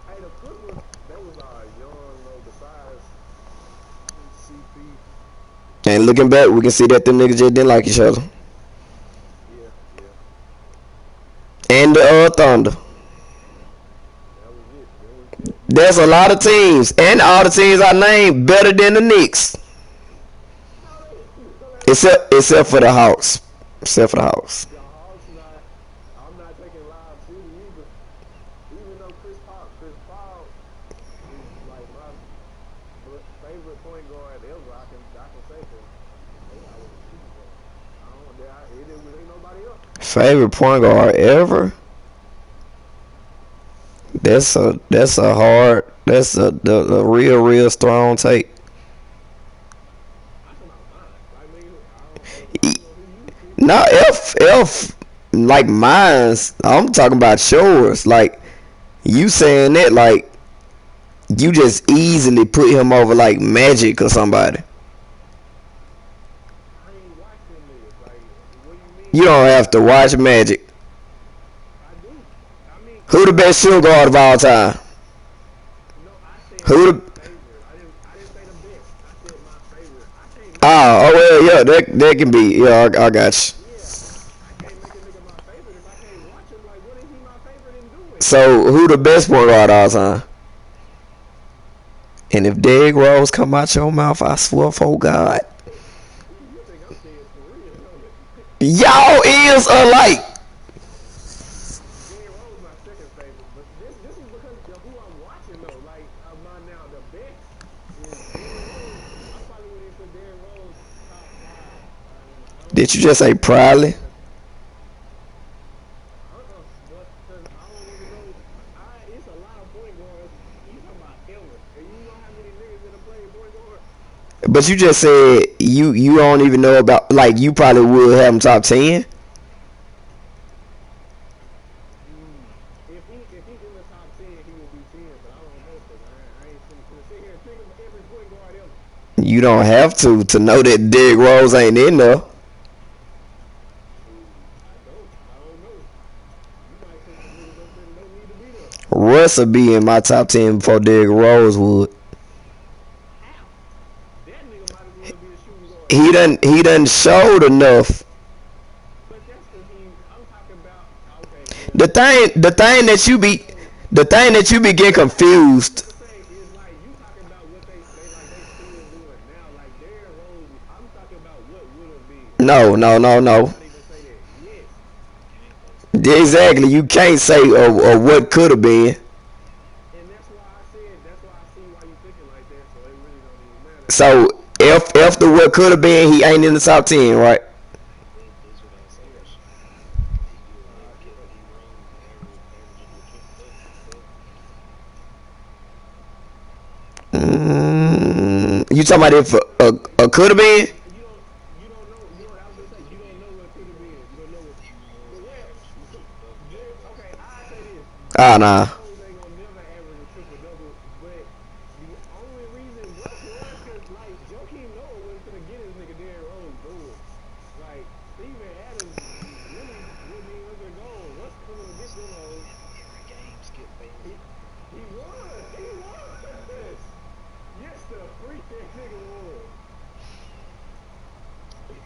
the Clippers, they was young though. Besides CP, And looking back, we can see that them niggas just didn't like each other. yeah. And the Thunder. That was it. There's a lot of teams, and all the teams I named better than the Knicks, except for the Hawks. Except for the Hawks. The Hawks I'm not taking Live City either. Even though Chris Paul is like my favorite point guard ever, I can say that. It ain't nobody else. Favorite point guard ever? That's a real strong take. Not F like mine's. I'm talking about yours. Like you saying that like you just easily put him over like Magic or somebody. I ain't watching this. Like, what do you mean? You don't have to watch Magic. I do. I mean, Who the best shooting guard of all time? no, I said Who the my favorite. I didn't say the best. I said my favorite. I can't oh well yeah that can be yeah I got you. I can't make a nigga my favorite if I can't watch him. Like, what is he my favorite in doing? So who the best point guard of all time? And if Derrick Rose come out your mouth, I swear for God, You think I'm saying for real, don't you? y'all is alike. Derrick Rose my second favorite, but this is because of who I'm watching though. Like, now the best is Derrick Rose. I probably would put Derrick Rose top 5. Did you just say probably? But cause I don't even know. It's a lot of point guards. You talking about ever, and you know how many niggas that have played point guard? But you just said you don't even know about like you probably would have him top 10. If he's in the top 10, he would be 10. But I don't know because I ain't finna sit here and think of every point guard ever. You don't have to know that Derrick Rose ain't in there. I don't know. You might put some niggas up there that don't need to be there. Russ would be in my top 10 before Derrick Rose would. How? That nigga might as well be a shooting guard. He done showed enough. But that's because I'm talking about, okay. The thing that you be getting confused. Say is like, you talking about what they still doing now. Like, Derrick No, no, no, You no. cannot even say that. Yes. Exactly. You can't say or what could have been. And that's why I see why you thinking like that, so it really don't even matter. So if after what could have been, he ain't in the top 10, right? Yeah. You know, You talking about if a could have been? you don't know, I was gonna say, you don't know what could have been. You don't know what, but okay, I say this. Ah, Derrick nah. Rose ain't gonna never average a triple double, but the only reason Russ was, cause like Joakim Noah wasn't gonna get his nigga Derrick Rose doing. Like Steven Adams really wasn't even gonna go. Russ coming to get them hoes. He was. Yes, the freak that nigga was.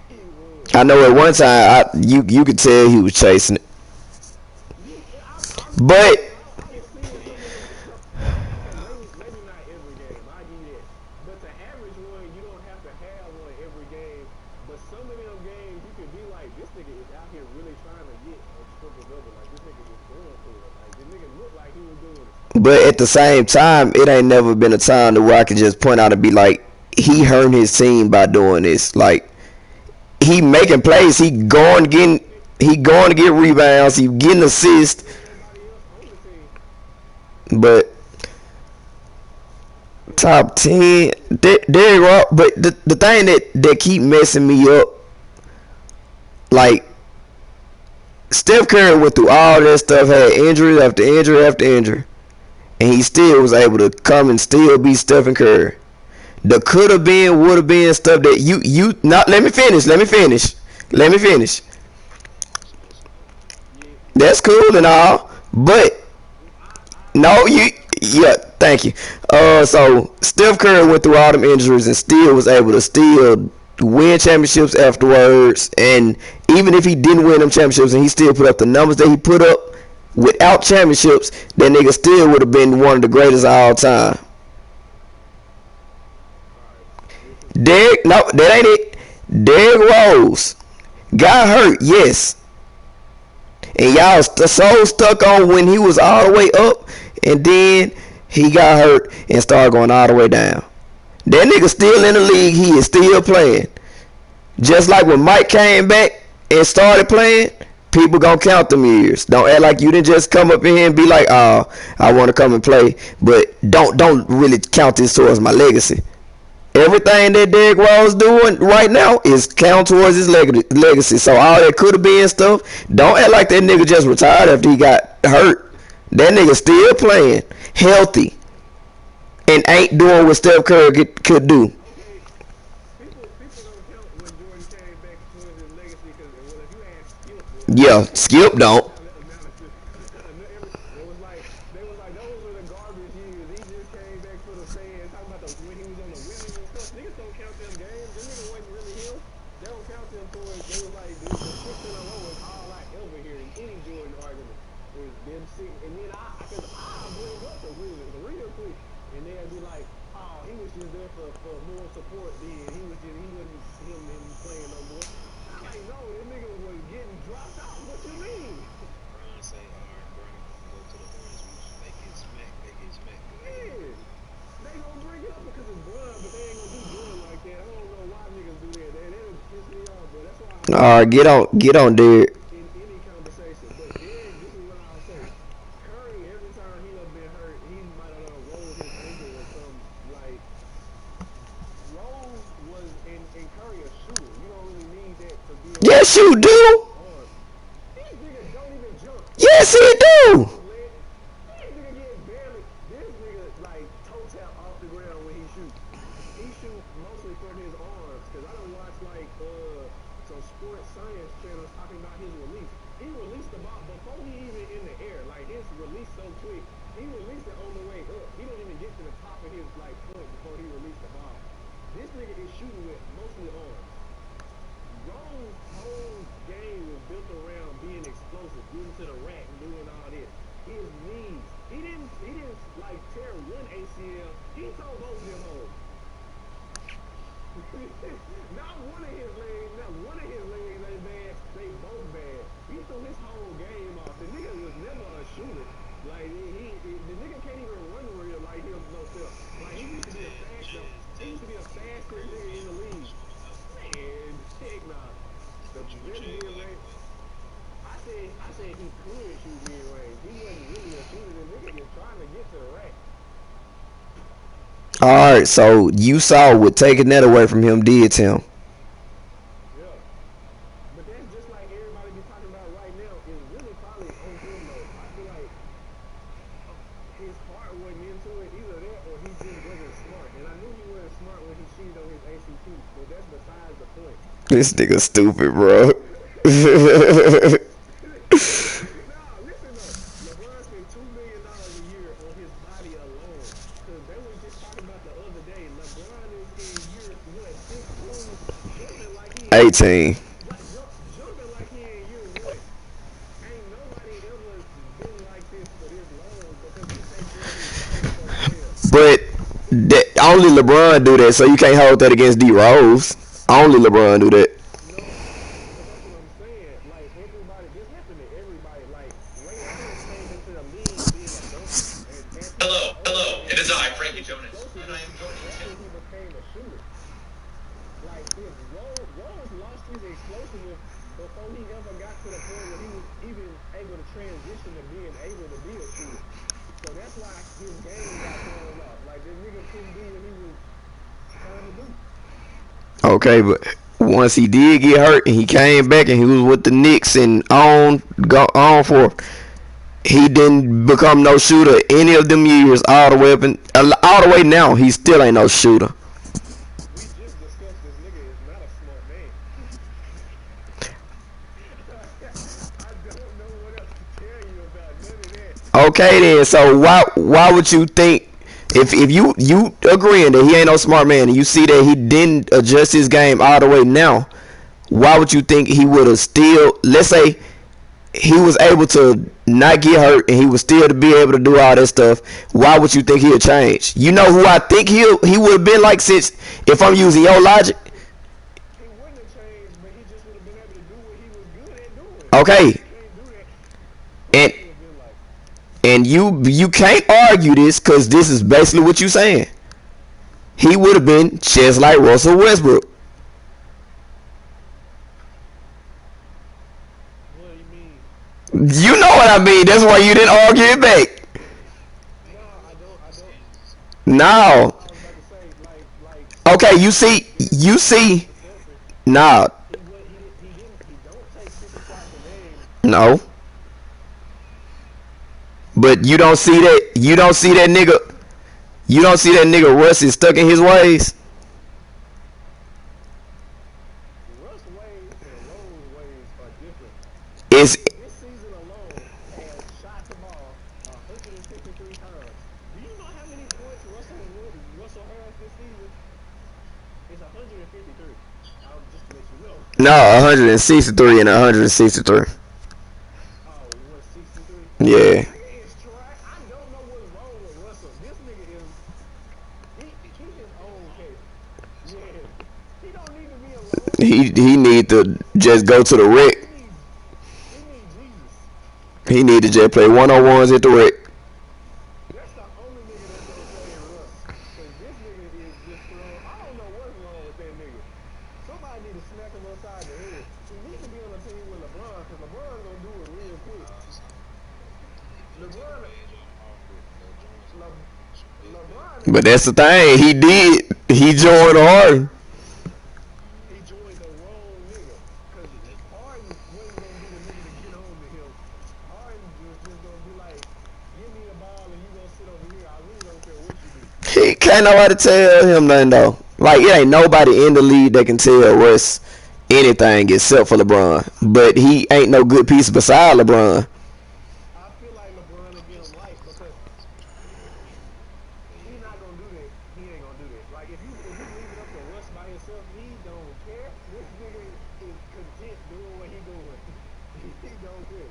He was. I know at one time you could tell he was chasing it, but I was seeing some of them. Okay, maybe not every game. I give you that. But the average one, you don't have to have one every game. But some of them games, you can be like, this nigga is out here really trying to get a triple double. Like this nigga is going for it. Like this nigga looked like he was doing it. but at the same time, it ain't never been a time to where I can just point out and be like, he hurt his team by doing this. Like he making plays, he going to get rebounds, he getting assists, Everybody else on the team. but top 10, Derrick Rose. But the thing that keep messing me up, like Steph Curry went through all that stuff, had injury after injury after injury, and he still was able to come and still be Stephen Curry. The could have been, would have been stuff that you not. Let me finish. Yeah, That's cool and all, but no, yeah, thank you. So Steph Curry went through all them injuries and still was able to still win championships afterwards. And even if he didn't win them championships and he still put up the numbers that he put up without championships, that nigga still would have been one of the greatest of all time. all right. This is Derrick, no, that ain't it. Derrick Rose got hurt, yes, and y'all so stuck on when he was all the way up, and then he got hurt and started going all the way down. That nigga still in the league. He is still playing. Just like when Mike came back and started playing, people gonna count them years. Don't act like you didn't just come up in here and be like, "Oh, I want to come and play," but don't really count this towards my legacy. Everything that Derrick Rose doing right now is count towards his legacy. So all that could have been stuff. Don't act like that nigga just retired after he got hurt. That nigga still playing, healthy, and ain't doing what Steph Curry could do. okay. People don't count when Jordan came back towards his legacy because well, if you ask Skip, well, Yeah, Skip don't. analysis, they was like those were the garbage years. He just came back for the fans. Talking about when he was on the Wizards and stuff. Niggas don't count them games. Them niggas wasn't really him. They don't count them towards. They was like the 6 in a row is all I ever hear in any Jordan argument. Is them six, and then because I bring up the Wizards real quick, and they'll be like, oh, he was just there for more support. Then he wasn't him playing no more. I'm like, no, this nigga was getting dropped out. What you mean? Yeah. They gonna bring it up because it's Bron, but they ain't gonna do Bron like that. I don't know why niggas do that. That'll piss me off, but that's why I All say right, get on, Derrick. in any conversation. But Derrick, this is what I'll say. Curry, every time he done been hurt, he might have done rolled his ankle or something. Like Rose was and Curry a shooter. You don't really need that to be able to Yes, you hit do. hard. These niggas don't even jump. Yes, he do. This nigga get barely. This nigga like toe tap off the ground when he shoot. He shoot mostly from his arms. Cause I don't watch like some sports science channels talking about his release. He released the ball before he even in the air. Like his release so quick. He released it on the way up. He didn't even get to the top of his like foot before he released the ball. This nigga is shooting with mostly arms. Rome's whole game was built around being explosive, getting to the rack and doing all this. His knees. He didn't like tear one ACL. He told both of them hoes. Not one of his legs just mid-range. I said he could shoot mid-range. He wasn't really a shooter. The nigga is trying to get to the rack. All right, so you saw what taking that away from him did to him. Yeah. But that's just like everybody be talking about right now is really probably on him though. I feel like his heart wasn't into it, either that or he just wasn't smart. And I knew he wasn't smart when he cheated on his ACT, but that's besides the point. This nigga stupid, bro. Nah, listen though. LeBron spent $2 million a year on his body alone. Cause they were just talking about the other day. LeBron is in year what, 16, jumping like he in 18. jumping like he in year one. Ain't nobody ever been like this for this long because he takes care of his body so well. But that, only LeBron do that, so you can't hold that against D Rose. Only LeBron do that. No, but that's what I'm saying. Like everybody, this happened to everybody. Like Ray Allen came into the league being a dunker, and as he got older, It is I, Frankie his Jonas, and I am explosiveness, joining that's you. when he became a shooter. Like his Rose lost his explosiveness before he ever got to the point where he was even able to transition to being able to be a shooter. So that's why his game got thrown off. Like this nigga couldn't do what he was trying to do. Okay, but once he did get hurt and he came back and he was with the Knicks and on for, he didn't become no shooter any of them years all the way up and all the way now. He still ain't no shooter. We just discussed this nigga is not a smart man. I don't know what else to tell you about none of that. Okay then, so why would you think if you agreeing that he ain't no smart man and you see that he didn't adjust his game all the way now, why would you think he would have still, let's say he was able to not get hurt and he was still to be able to do all that stuff, why would you think he'll change? You know who I think he would have been like, since if I'm using your logic? He wouldn't have changed, but he just would have been able to do what he was good at doing. Okay. He can't do that. And He would have been like, and you can't argue this because this is basically what you saying. He would have been just like Russell Westbrook. what do you mean? You know what I mean. That's why you didn't argue it back. No, I don't. No. I was about to say, like. Okay, you see. Nah. He don't take 50 shots a game. No. But you don't see that. You don't see that nigga. You don't see that nigga Russ is stuck in his ways. Russ ways and Rose ways are different. It's This season alone has shot the ball 153 times. Do you know how many points Russell has this season? It's 153. I'll just let you know. no 163 and 163. Oh, 163? Yeah. Nigga is trash. I don't know what's wrong with Russell. This nigga is he his own case. Yeah. He don't need to be alone. He need to just go to the rec. He needs Jesus. He need to just play one-on-ones at the rec. That's the only nigga that's gonna save Russ. Cause this nigga is just throwing. I don't know what's wrong with that nigga. Somebody need to smack him upside the head. He needs to be on a team with LeBron, cause LeBron's gonna do it real quick. LeBron. But that's the thing. He did. He joined Harden. He joined the wrong nigga. Cause Harden wasn't gonna be the nigga to get on to him. Harden was just gonna be like, give me the ball and you gonna sit over here. I really don't care what you do. He can't nobody tell him nothing though. Like it ain't nobody in the league that can tell Russ anything except for LeBron. But he ain't no good piece beside LeBron. I feel like LeBron will get him life because he's not gonna do that. He ain't gonna do that. Like if you leave it up to Russ by himself, he don't care. This nigga is content doing what he doing. He don't care.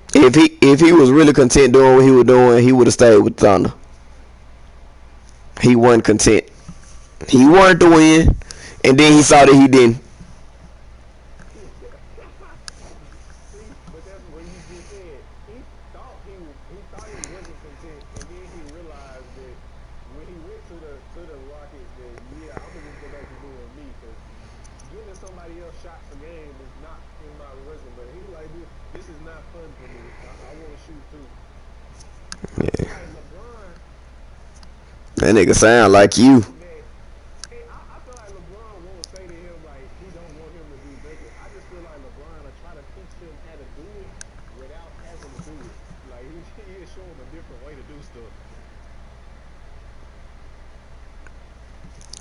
If he was really content doing what he was doing, he would have stayed with Thunder. He wasn't content. He wanted to win, and then he saw that he didn't. See, but that's what you just said. He thought he wasn't content, and then he realized that when he went to the Rockets, that yeah, I'm gonna just go back to doing me, because giving somebody else shots a game is not in my resume. not fun for me. I want to shoot too. I feel Yeah. like LeBron That nigga sound like you. that. And I feel like LeBron won't say to him like he don't want him to do dunking. I just feel like LeBron will try to teach him how to do it without having to do it. Like he'll show him a different way to do stuff.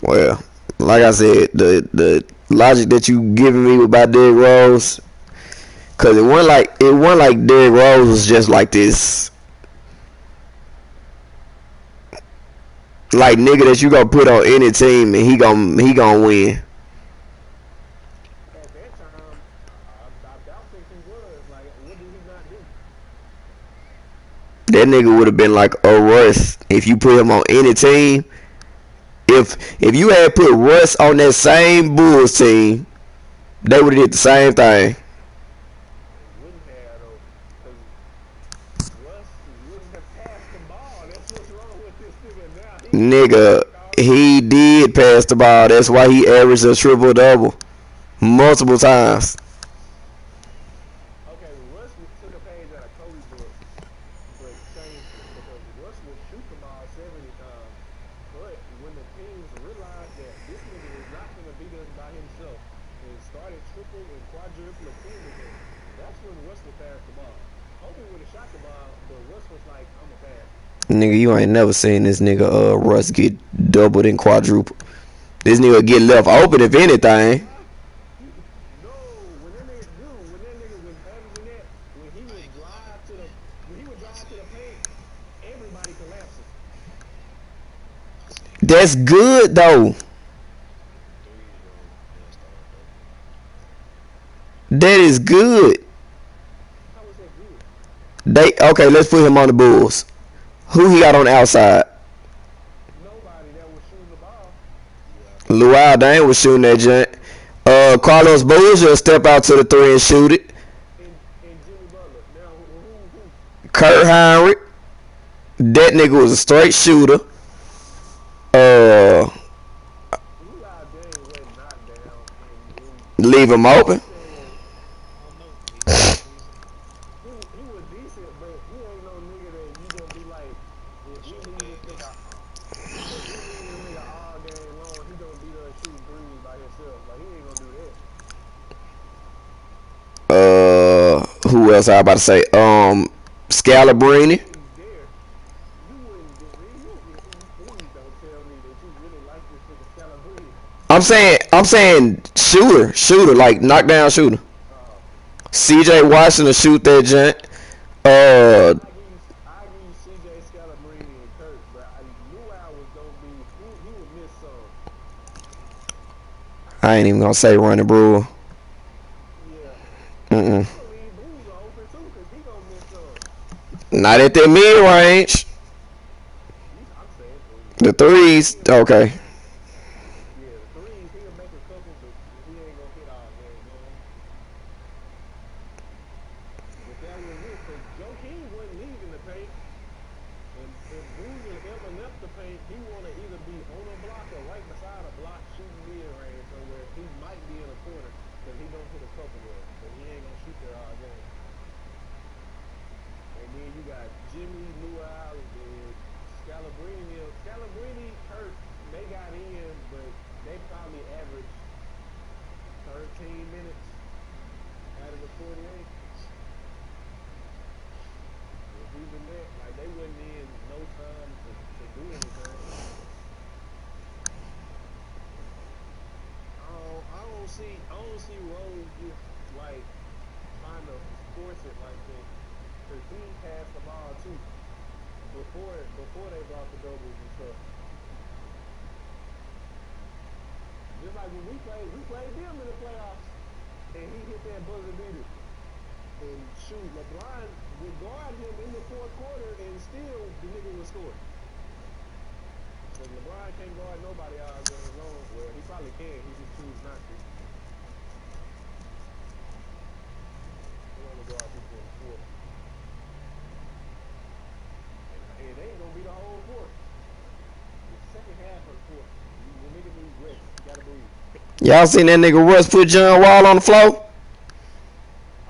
Well, like I said, the logic that you giving me about Derrick Rose, cause it wasn't like Derrick Rose was just like this, like nigga that you gonna put on any team and he gonna win. At that time, I don't think he was. Like, what did he not do? That nigga would have been like a Russ if you put him on any team. If you had put Russ on that same Bulls team, they would have did the same thing. They wouldn't have though, because Russ wouldn't have passed the ball. That's what's wrong with this nigga now. He Nigga, he did pass the ball. That's why he averaged a triple double multiple times. okay. Russ took a page out of Kobe book, but changed it because Russ would shoot the ball 70 times. But when the teams realized that this nigga is not going to beat us by himself and started triple and quadruple teaming him, that's when Russ would pass the ball. Kobe would have shot the ball, but Russ was like, I'm a pass. Nigga, you ain't never seen this nigga Russ get doubled and quadrupled. This nigga get left open if anything. No, when that nigga was averaging that, when he would drive to the paint, everybody collapsing. That's good though. That is good. How was that good? Okay, let's put him on the Bulls. Who he got on the outside? Nobody that was shooting the ball. Luau Dane was shooting that joint. Carlos Boozer step out to the three and shoot it. And Jimmy Butler. Now who? Kurt Heinrich, that nigga was a straight shooter. Lou Dane went knocked down and Leave him open. saying he was decent, but he ain't no nigga that you gonna be like, if we leave this nigga all game long, he gonna be there shooting threes by himself. Like he ain't gonna do that. Who else I about to say? Scalabrini. He's there. You wouldn't get please don't tell me that you really like this nigga Scalabrine. I'm saying shooter, like knockdown shooter. CJ Washington shoot that joint. I give you CJ Scalabrine and Kurt, but I knew I was gonna be he would miss some. I ain't even gonna say Ronnie Brewer. Yeah. Mm-mm. I believe Boozer open too, cause he gonna miss some. Not at that mid range. I'm saying The threes, okay. yeah, the threes, he'll make a couple, but he ain't gonna hit all game, man. But that was it, because Joe King wasn't leaving the paint. And if Boozer ever left the paint, he want to either be on a block or right beside a block shooting mid-range somewhere. He might be in a corner, because he don't hit a couple there. But he ain't going to shoot there all game. And then you got Jimmy, Luau, and Scalabrini. Scalabrini, Kurt, they got in, but they probably averaged 13 minutes out of the 48. If even that, like they wasn't in no time to do anything. I don't see Rose just like trying to force it like that. Cause he passed the ball too before they brought the doubles and stuff. Just like when we played them in the playoffs, and he hit that buzzer beater. And shoot, LeBron would guard him in the fourth quarter, and still the nigga would score. Because LeBron can't guard nobody all game long. Well, he probably can. He just choose not to. He only guard people in the fourth. And it ain't gonna be the whole fourth. The second half of the fourth. The nigga needs rest. You gotta breathe. Y'all seen that nigga Russ put John Wall on the floor?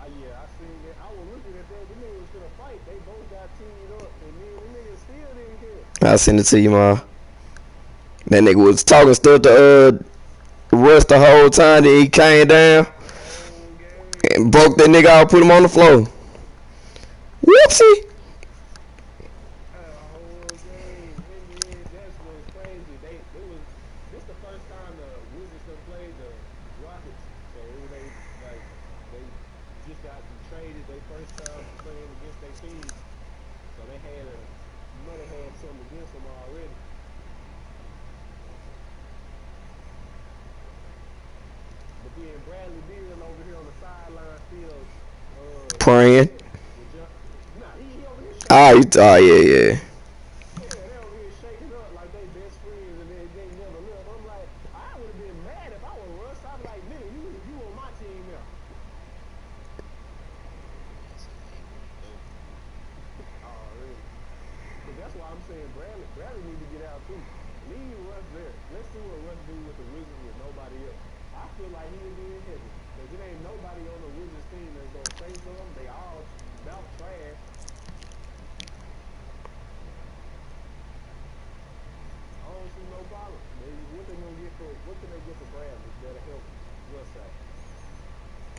Yeah, Yeah, I seen it. I was looking at that. The niggas was gonna fight. They both got teed up, and then the niggas still didn't care. I sent it to you, ma. That nigga was talking stuff to Russ the whole time that he came down The whole game. and broke that nigga out, put him on the floor. Whoopsie. The whole game. And then that's what's crazy. They was this the first time the Wizards have played the Rockets. So they like they just got traded their first time playing against their team. So they might have had something against them already. But then Bradley Beal over here on the sideline still Praying. nah, he over here Oh, yeah, yeah. yeah, they over here shaking up like they best friends and they never left. I'm like, I would have been mad if I was Russ. I'd be like, nigga, you on my team now. Already. But that's why I'm saying Bradley need to get out too. Leave Russ there. Let's see what Russ do with the Wizards with nobody else. I feel like he'll be in heaven. Because it ain't nobody on the Wizards team that's going to say something. They all about trash. I don't see no problem. What can they get for Bradley that'll help Russ out?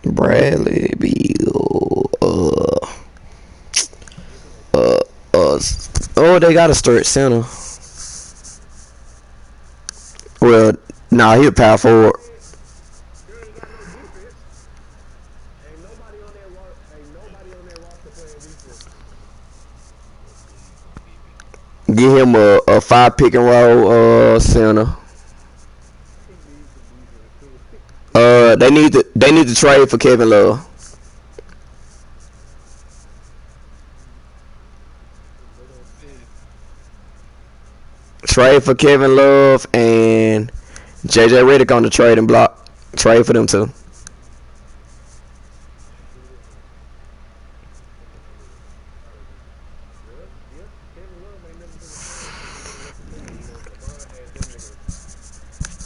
Bradley Beal. Oh, they got a start center. Well, nah, he a power forward. They ain't got no defense. Ain't nobody on that roster playing defense. Get him a 5 pick and roll center. He needs some defense too. They need to trade for Kevin Love. They gonna see. Trade for Kevin Love and JJ Redick on the trading block. Trade for them too. Well, yeah, Kevin Love ain't never been a fan since he went to Cleveland. LeBron had them niggas.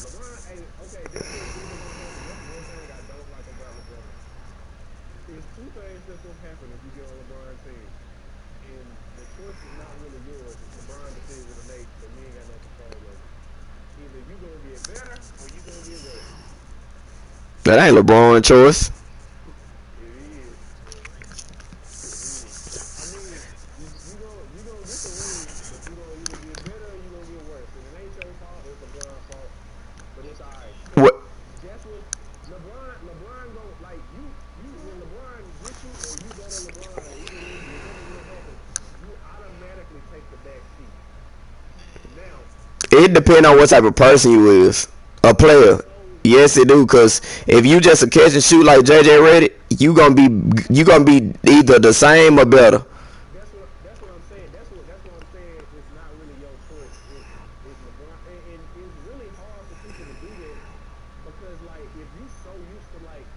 LeBron, hey, okay, this what's really gonna happen. That's one thing I don't like about LeBron. There's two things that's gonna happen if you get on LeBron's team. And the choice is not really yours. It's LeBron's decision to make, but you ain't got no control over it. Either you gonna get better or you gonna get worse. That ain't LeBron's choice. It is. It is. I mean, you gonna get the ring, but you gonna either get better or you gonna get worse. And it ain't your fault, it's LeBron's fault. But it's alright. Because What? that's what LeBron go like you when LeBron gets you or you go to LeBron, either way, whatever will happen, you automatically take the back seat. Now, It depends on what type of person you is. A player. so Yes, it do. Cause if you just a catch and shoot like JJ Redick, you gonna be either the same or better. that's what I'm saying. That's what I'm saying. It's not really your choice. It's LeBron, and it's really hard for people to do that because like if you so used to like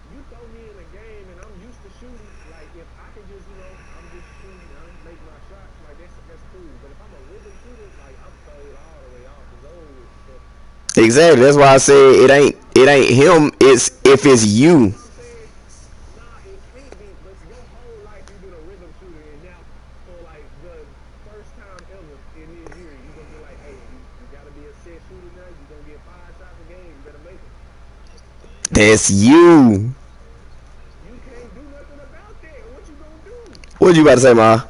you throw me in a game and I'm used to shooting. Like if I can just I'm just shooting, I make my shots. Like that's cool. But if I'm a rhythm shooter, like I'm throwed all the way off. It's over with. So Exactly. That's why I said it ain't him. It's if it's that's you. what I'm saying. Nah, it can't be. But your whole life you've been a rhythm shooter, and now for like the first time ever in this year, you gonna be like, hey, you gotta be a set shooter now. You gonna get 5 shots a game. You better make it. That's you. You can't do nothing about that. What you gonna do? What you about to say, Ma?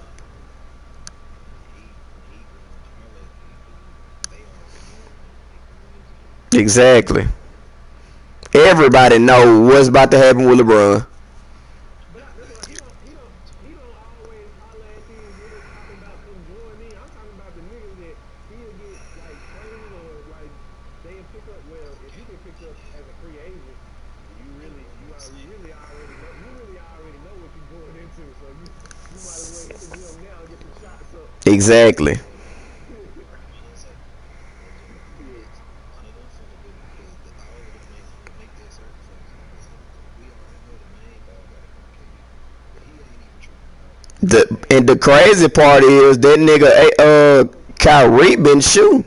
Exactly. Everybody know what's about to happen with LeBron. But that's why he don't always holler at these niggas talking about come join me. I'm talking about the niggas that he'll get like traded or like they'll pick up. Well, if you get picked up as a free agent, you really already know what you're going into. So you might as well hit the gym now and get some shots up. Exactly. Yeah. The crazy part is that nigga Kyrie been shooting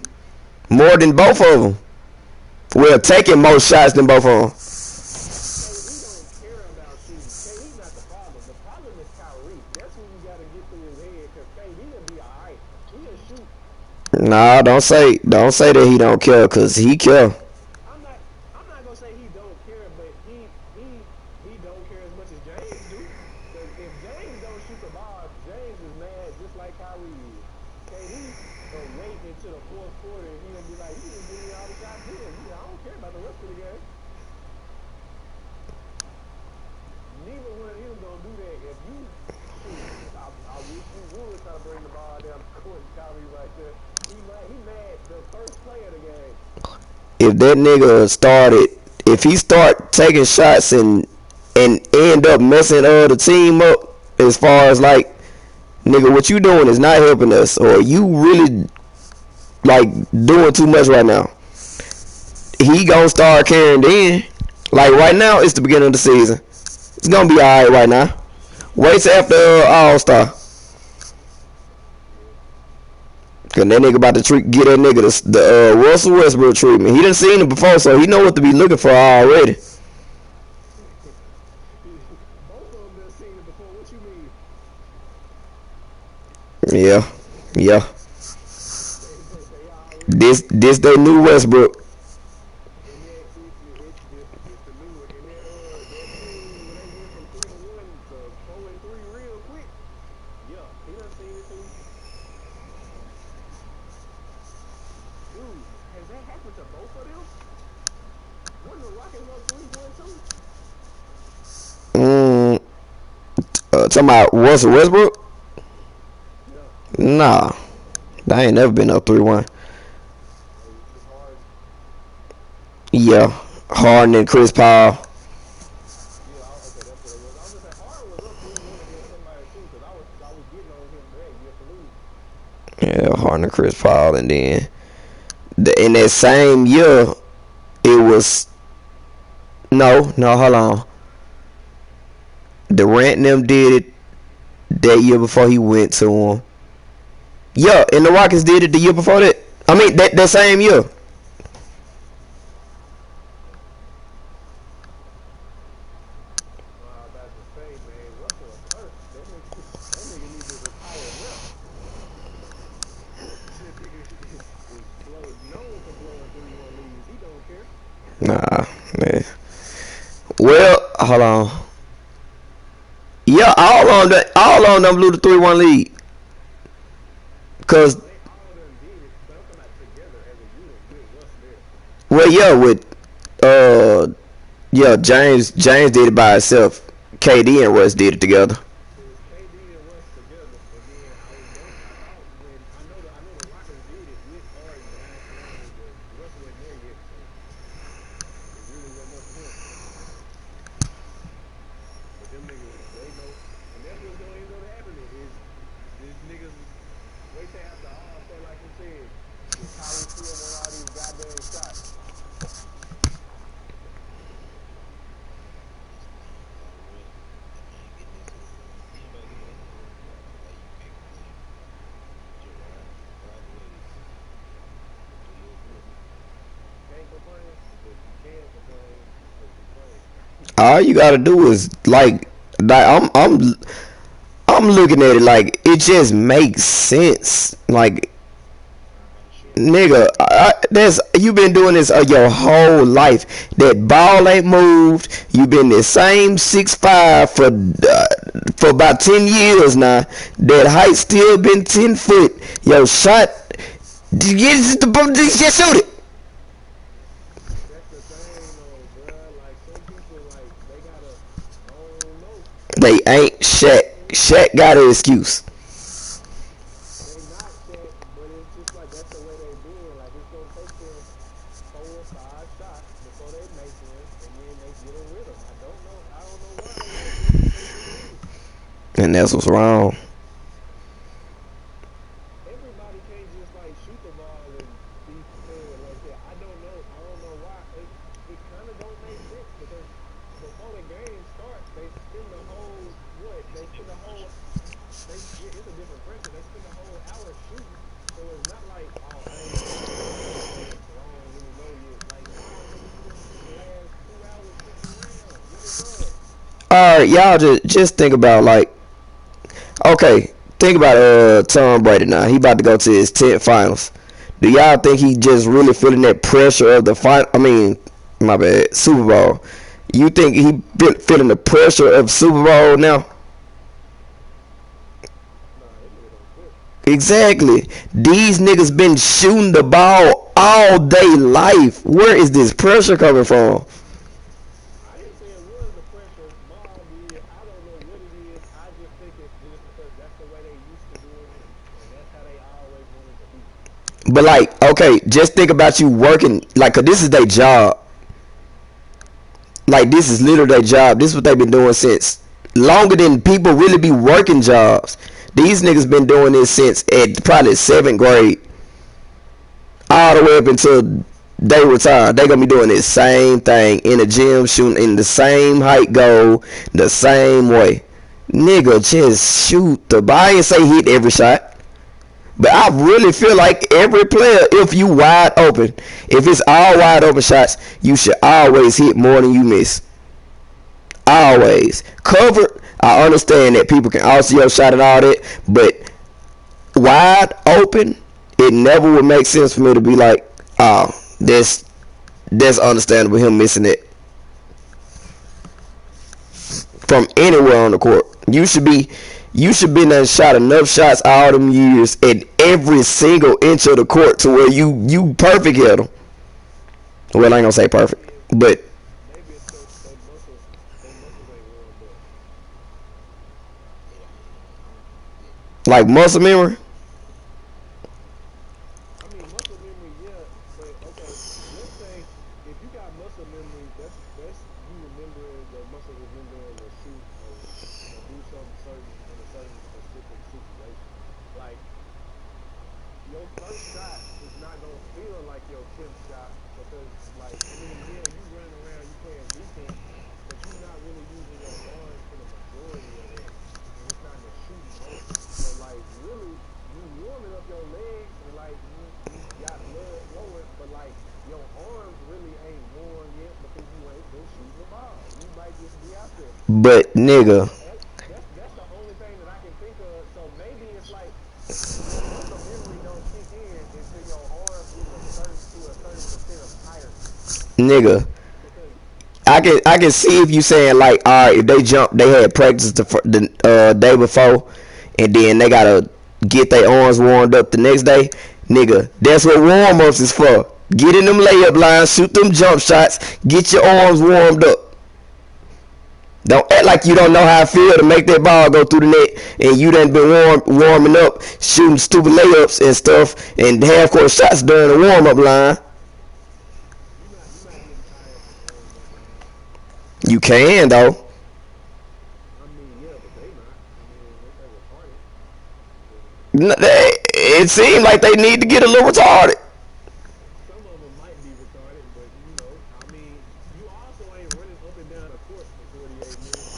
more than both of them. Well, taking more shots than both of them. KD don't care about shooting. KD not the problem. The problem is Kyrie. That's what we got to get through his head because KD will be all right. He'll shoot. Nah, don't say that he don't care, cause he care. I'm not. I'm not gonna say he don't care, but he don't care as much as James do. Because if James don't shoot the ball, James is mad just like Kyrie is. KD will wait until the fourth quarter and he'll be like, "You didn't give me all the shots here. I don't care about the rest of the game." Neither one of them gonna do that. If you shoot, I wish you would try to bring the ball down the court, Kyrie right there. He mad. The first play of the game. If that nigga started, if he start taking shots and end up messing the team up, as far as like, nigga, what you doing is not helping us, or you really like doing too much right now. He gonna start carrying then. Like right now, it's the beginning of the season. It's gonna be alright right now. Wait till after All Star. Cause that nigga about to get that nigga the Russell Westbrook treatment. He done seen it before, so he know what to be looking for already. Both of them done seen it before. What you mean? Yeah, yeah. They already. This their new Westbrook. And then it's the new one. And that team when they went from 3-1 to 4-3 real quick. Yeah, he done seen it too. Dude, has that happened to both of them? Wasn't the Rockets up 3-1 too? Talking about Russell Westbrook? Yeah. Nah, I ain't never been up 3-1. It's hard. Yeah, Harden and Chris Paul. Yeah, okay, that's what it was. I was gonna say Harden was up 3-1 against somebody too, because I was getting on him bad. You have to lose. Yeah, Harden and Chris Paul, and then in that same year, it was no, hold on. Durant and them did it that year before he went to him. Yeah, and the Rockets did it the year before that. I mean that same year. I was about to say, man, Russell a curse. That nigga need to retire now. That nigga is known for blowing 3-1 leads. He don't care. Nah, man. Well, hold on. Yeah, all on them blew the 3-1 lead. Cause They all done did it, but I'm talking about together as a unit with Russ there. well, yeah, yeah, James did it by himself. KD and Russ did it together. It was KD and Russ together, and then I thought when I know the Rockets did it with Harden, but I ain't know Russ wasn't there yet, so it really wasn't up to him. But them niggas, they know, and that's what's gonna end up happening is these niggas wait till after All Star, like you said, if Kyrie still want all these goddamn shots. Can't complain, but you can complain because you playing. All you gotta do is like I'm looking at it like it just makes sense. Like nigga, you been doing this your whole life. That ball ain't moved. You been the same 6'5" for about 10 years now. That height still been 10 foot. Your shot, just shoot it. That's the thing though, bruh. Like some people like they gotta I don't know. They ain't Shaq. Shaq got an excuse. They not Shaq, but it's just like that's the way they been. Like it's gonna take them 4 or 5 shots before they make one, and then they get a rhythm. I don't know why they like this, but they do it. And that's what's wrong. Everybody can't just like shoot the ball and be prepared like that. I don't know why. It kind of don't make sense because before the game starts, they spend the whole what? They spend the whole. It's a different pressure. They spend the whole hour shooting, so it's not like oh I ain't even shooting, so I don't really know yet. Like nah, nigga, you done spent the last 2 hours shooting around. What is up? all right, y'all just think about like, okay, think about Tom Brady now. He about to go to his 10th finals. Do y'all think he just really feeling that pressure of the final? I mean, my bad, Super Bowl. You think he feeling the pressure of Super Bowl now? Exactly. These niggas been shooting the ball all day life. Where is this pressure coming from? I didn't say it was the pressure. Bob did. I don't know what it is. I just think it's just because that's the way they used to doing it, and that's how they always wanted to be. But like, okay, just think about you working, like, 'cause this is their job. Like, this is literally their job. This is what they've been doing since longer than people really be working jobs. These niggas been doing this since at probably 7th grade, all the way up until they retire. They gonna be doing this same thing in the gym, shooting in the same height goal, the same way. Nigga, just shoot the ball. I ain't say hit every shot, but I really feel like every player, if you wide open, if it's all wide open shots, you should always hit more than you miss. Always. Covered, I understand that people can also your shot and all that, but wide open, it never would make sense for me to be like, oh, that's understandable, him missing it from anywhere on the court. You should be done shot enough shots all them years at every single inch of the court to where you perfect at them. Well, I ain't gonna say perfect, but Maybe it's because they muscles ain't warmed up. like muscle memory. I mean, muscle memory, yeah, but okay, let's say if you got muscle memory, that's you remembering the muscle remembering to shoot or do something certain in a certain specific situation. Like your first shot is not gonna feel like your 10th shot because, like, I mean, yeah, you running around, you playing defense, but you're not really using your arms for the majority of it, and it's not in a shooting motion. So, like, really, you warming up your legs and like you got blood flowing, but like your arms really ain't warm yet because you ain't been shooting the ball. You might just be out there. But nigga, That's the only thing that I can think of. So maybe it's like your muscle memory don't kick in until your arms get to a certain percent of tiredness. nigga, Because I can see if you saying like, all right, if they had practice the day before, and then they gotta get their arms warmed up the next day. Nigga, that's what warm ups is for. Get in them layup lines, shoot them jump shots, get your arms warmed up. Don't act like you don't know how I feel to make that ball go through the net, and you done been warming up, shooting stupid layups and stuff, and half court shots during the warm up line. you're not getting tired from the warm up line. You can though. I mean, yeah, but they not. I mean, unless they retarded. It seemed like they need to get a little retarded. Some of them might be retarded, but you know, I mean, you also ain't running up and down the court for 48 minutes.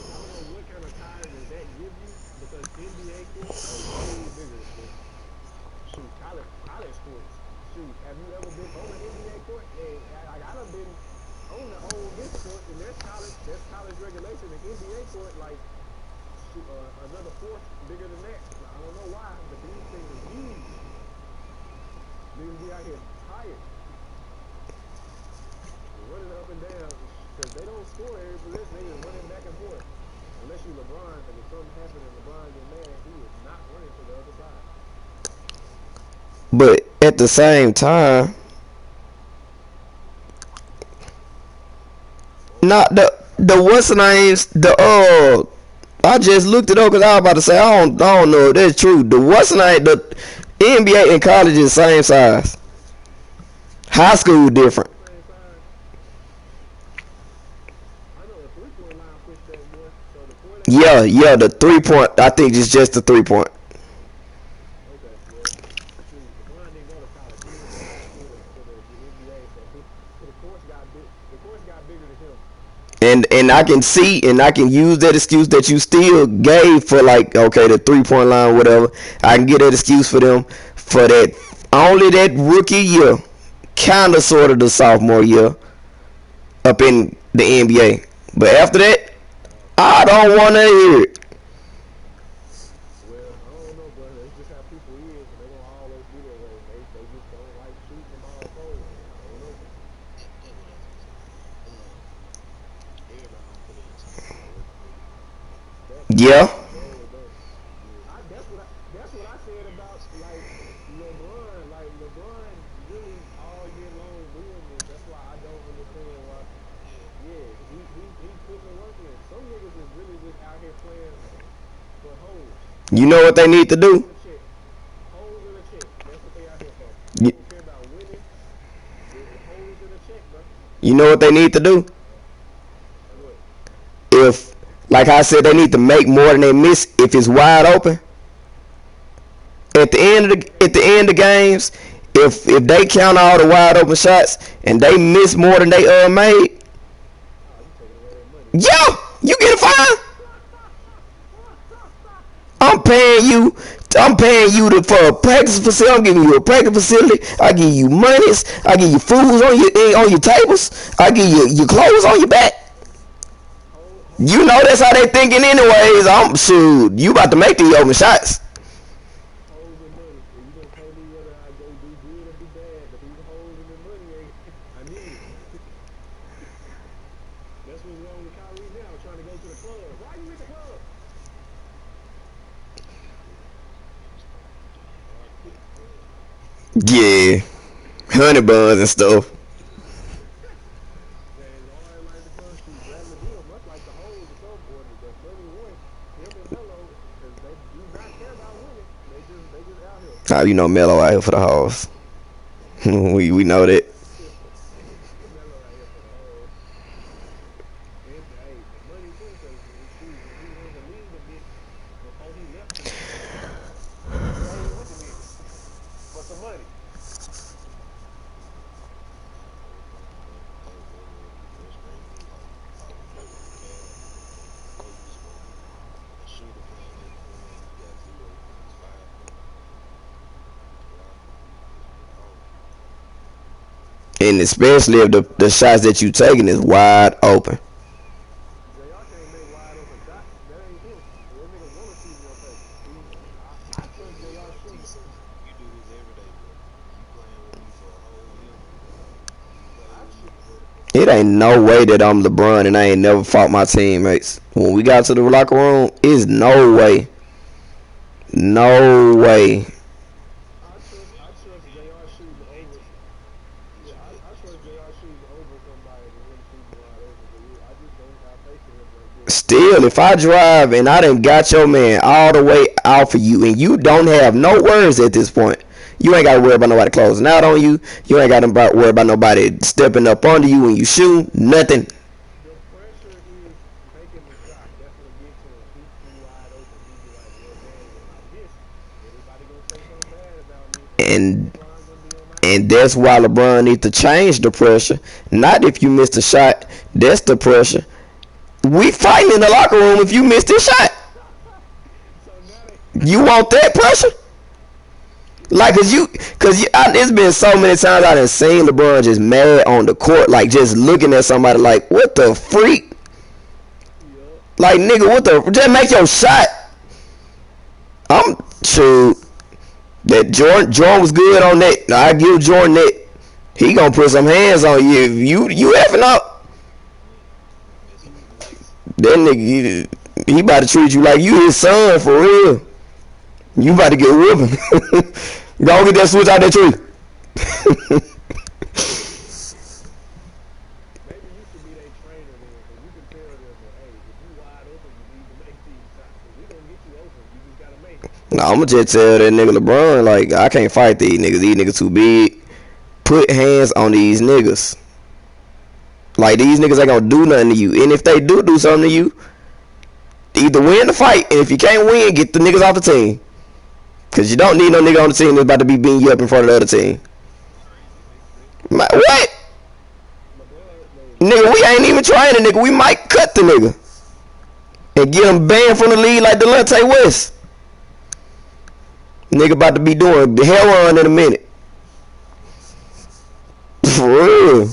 I don't know what kind of tiredness that gives you because NBA courts are way bigger than college courts. Shoot, have you ever been on an NBA court? And I done been on the old this court, and that's college regulation. The NBA court, like another fourth bigger than that. I don't know why, but these things are huge. Niggas be out here tired, running up and down because they don't score every possession. They just running back and forth. Unless you LeBron, because if something happened and LeBron get mad, he is not running to the other side. But at the same time, not the what's the names, I just looked it up because I was about to say I don't know if that's true. The what's the name, the NBA and college is the same size. High school different. Same size. I know the 3-point line pushed that more, so the point. Yeah, the 3-point. I think it's just the 3-point. Okay, well, shoot, LeBron didn't go to college. He went to high school to the NBA, so the course got big. The course got bigger than him. And I can see and I can use that excuse that you still gave for like, okay, the 3-point line, whatever. I can get that excuse for them for that only that rookie year, kinda sort of the sophomore year up in the NBA. But after that, I don't want to hear it. Well, I don't know, but it's just how people is, and they're gonna always be that way. They just don't like shooting them all forward. I don't know. Yeah. That's what I said about like LeBron. Like LeBron really all year long doing this. That's why I don't understand why. Yeah, he putting the work in. Some niggas is really just out here playing for hoes. You know what they need to do? Hoes in a check. That's what they out here for. You, They don't care about winning. Hoes in a check, bro. you know what they need to do? What? If, like I said, they need to make more than they miss if it's wide open. At the end of the games, if they count all the wide open shots and they miss more than they made, yo, you get a fine. I'm paying you for a practice facility. I'm giving you a practice facility. I give you monies. I give you foods on your tables. I give you your clothes on your back. You know that's how they thinking anyways. I'm shoot. You about to make these open shots. Hoes and money. And you gonna pay me whether I go do good or do bad. But these hoes and the money, I need it. That's what's wrong with Kyrie now, trying to go to the club. Why you at the club? Yeah, honey buns and stuff. And all like the club shoot Bradley Beal, much like the hoes or some boy, but money won. Him and Melo, because they do not care about winning. They just out here. How you know Melo out here for the hoes? we know that. Melo out here for the hoes. And hey, the money too, because shoot, when he won the league a bit before he left the league, he with the niggas. For some money. And especially if the shots that you taking is wide open. JR can't make wide open shots. That ain't him. That nigga wanna shoot in your face. I trust JR shooting. You do this every day, bro. You playing with me for a whole year. It ain't no way that I'm LeBron and I ain't never fought my teammates. When we got to the locker room, it's no way. No way. I trust JR shooting over. Yeah, I trust JR shooting over somebody than him shooting wide open. But I just don't got faith in him like this. Still, if I drive and I done got your man all the way out for you and you don't have no words at this point, you ain't got to worry about nobody closing out on you. You ain't got to worry about nobody stepping up under you when you shoot. Nothing. The pressure is making the shot. That's what gets him. He's wide open. He's like, well, man, when I miss, everybody gonna say something bad about me. And LeBron gonna be on my and that's why LeBron needs to change the pressure. Not if you miss the shot. That's the pressure. We fighting in the locker room if you miss this shot. So now they You want that pressure? Like, it's been so many times I done seen LeBron just mad on the court, like just looking at somebody like, what the freak? Like, nigga, what the, just make your shot. I'm sure that Jordan was good on that. I give Jordan that. He gonna put some hands on you if you effing up. That nigga, he about to treat you like you his son for real. You about to get whooping. Go get that switch out that tree. maybe you should be their trainer then, because you can tell them, well, hey, if you wide open, you need to make these shots. We gonna get you open. You just gotta make it. Nah, I'ma just tell that nigga LeBron, like, I can't fight these niggas. These niggas too big. Put hands on these niggas. Like, these niggas ain't gonna do nothing to you. And if they do something to you, either win the fight, and if you can't win, get the niggas off the team. Because you don't need no nigga on the team that's about to be beating you up in front of the other team. What? Nigga, we ain't even trying to, nigga. We might cut the nigga. And get him banned from the league like Delonte West. Nigga about to be doing the heroin in a minute. For real.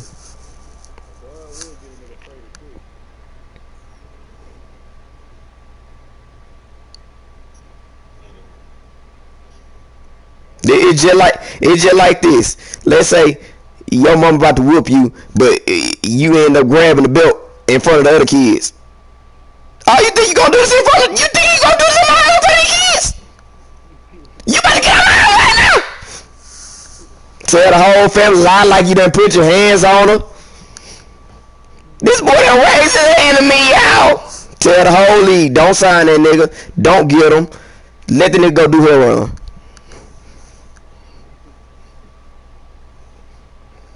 It's just like this. Let's say your mom about to whoop you, but you end up grabbing the belt in front of the other kids. Oh, you think you gonna do this in front of? You think you gonna do this in front of the kids? You better get out right now. Tell the whole family lie like you done put your hands on her. This boy done raised his hand to me, y'all. Tell the whole league, don't sign that nigga. Don't get him. Let the nigga go do her run.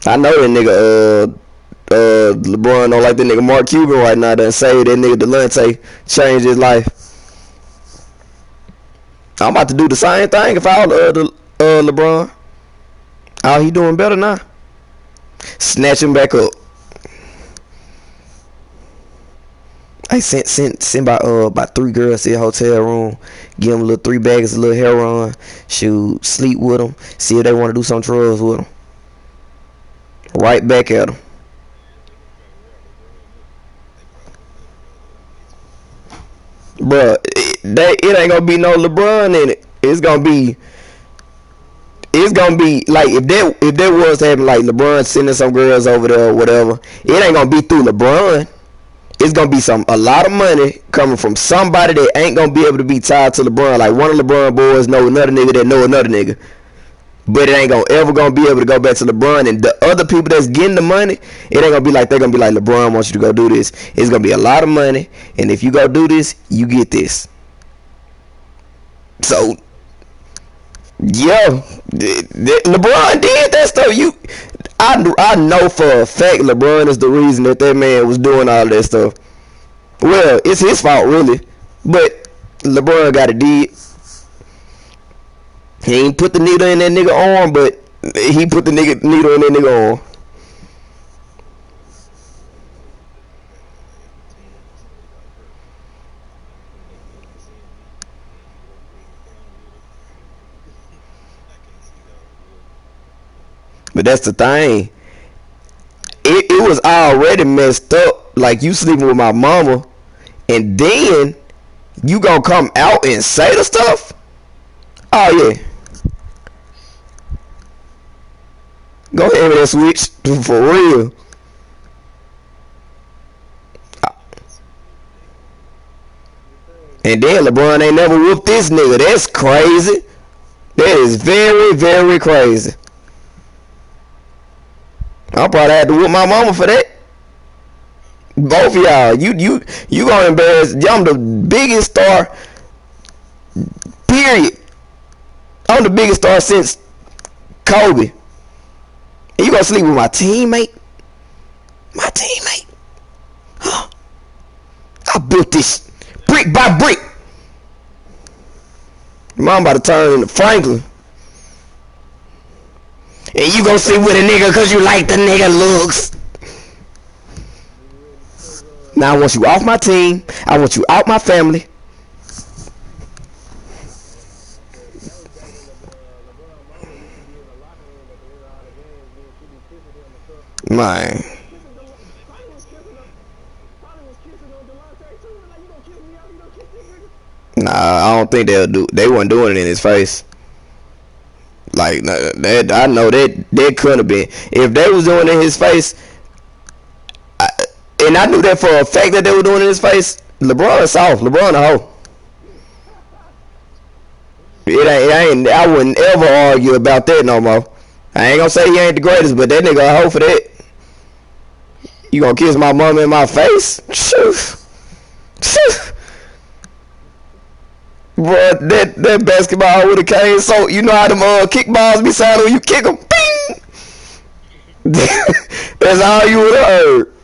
I know that nigga, LeBron don't like that nigga Mark Cuban right now. Done say that nigga Delonte changed his life. I'm about to do the same thing if I was LeBron. Oh, he doing better now. Snatch him back up. I sent by 3 girls to the hotel room. Give them a little 3 bags, a little heroin. Shoot, sleep with them. See if they want to do some drugs with them. Right back at them. Bruh, it ain't gonna be no LeBron in it. It's gonna be like if that was happening, like LeBron sending some girls over there or whatever. It ain't gonna be through LeBron. It's gonna be a lot of money coming from somebody that ain't gonna be able to be tied to LeBron. Like one of LeBron boys know another nigga that know another nigga. But it ain't ever gonna be able to go back to LeBron, and the other people that's getting the money, it ain't gonna be like they're gonna be like, LeBron wants you to go do this. It's gonna be a lot of money, and if you go do this, you get this. So yeah, LeBron did that stuff. I know for a fact LeBron is the reason that man was doing all that stuff. Well, it's his fault really, but LeBron got it did. He ain't put the needle in that nigga arm, but he put the needle in that nigga arm. But that's the thing. It was already messed up. Like you sleeping with my mama, and then you gonna come out and say the stuff? Oh yeah. Go ahead with that switch for real. And then LeBron ain't never whooped this nigga. That's crazy. That is very, very crazy. I probably had to whoop my mama for that. Both of y'all. You gonna embarrass. I'm the biggest star. Period. I'm the biggest star since Kobe. And you gonna sleep with my teammate? My teammate. I built this brick by brick. Mom about to turn into Franklin. And you gonna sleep with a nigga cause you like the nigga looks. Now I want you off my team. I want you out my family. Man. Nah, I don't think they'll do. They weren't doing it in his face. Like that, I know that couldn't have been. If they was doing it in his face, and I knew that for a fact that they were doing it in his face. LeBron is soft. LeBron a hoe. It ain't. I wouldn't ever argue about that no more. I ain't gonna say he ain't the greatest, but that nigga a hoe for that. You gonna kiss my mom in my face? Shoot. Bro, that basketball would have came so, you know how them kickballs be sounding when you kick them? Bing! That's all you would have heard.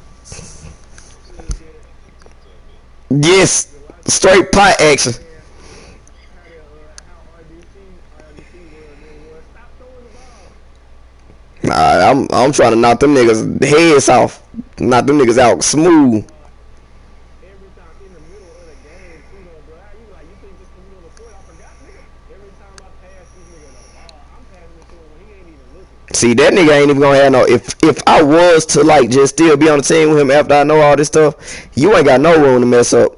Yes, straight pot action. Nah, I'm trying to knock them niggas heads off. Knock them niggas out smooth. See, that nigga ain't even gonna have no. If I was to like just still be on the team with him after I know all this stuff, you ain't got no room to mess up.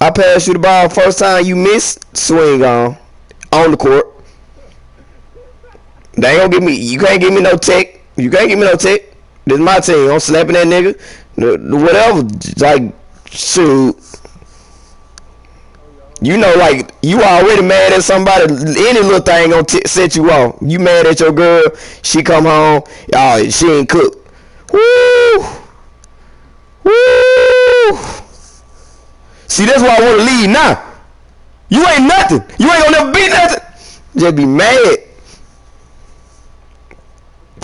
I pass you the ball first time you miss, swing on the court. They ain't gonna give me. You can't give me no tech. You can't give me no tech. This is my team. I'm slapping that nigga. Whatever. Like, shoot. You know, like, you already mad at somebody. Any little thing gonna set you off. You mad at your girl. She come home. Oh, she ain't cooked. Woo. Woo. See, that's why I want to leave now. You ain't nothing. You ain't gonna never be nothing. Just be mad.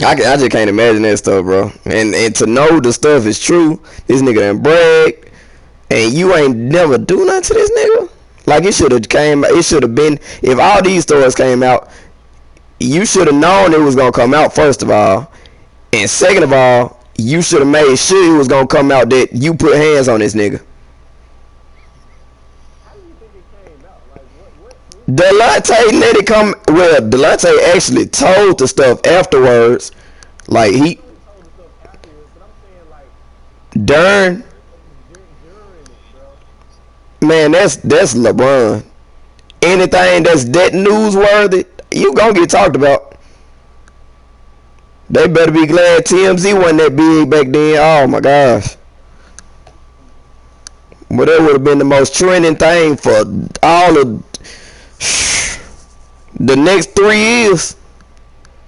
I just can't imagine that stuff, bro. And to know the stuff is true, this nigga done bragged, and you ain't never do nothing to this nigga. Like, it should have been, if all these stories came out, you should have known it was gonna come out, first of all, and second of all, you should have made sure it was gonna come out that you put hands on this nigga. How do you think it came out? Like, what? Delonte let it come. Well, Delonte actually told the stuff afterwards. Like, he Told the stuff afterwards, but I'm saying, like, Dern, during it, bro. man, that's LeBron. Anything that's that newsworthy, you gonna get talked about. They better be glad TMZ wasn't that big back then. Oh my gosh. But that would have been the most trending thing for all of the next 3 years.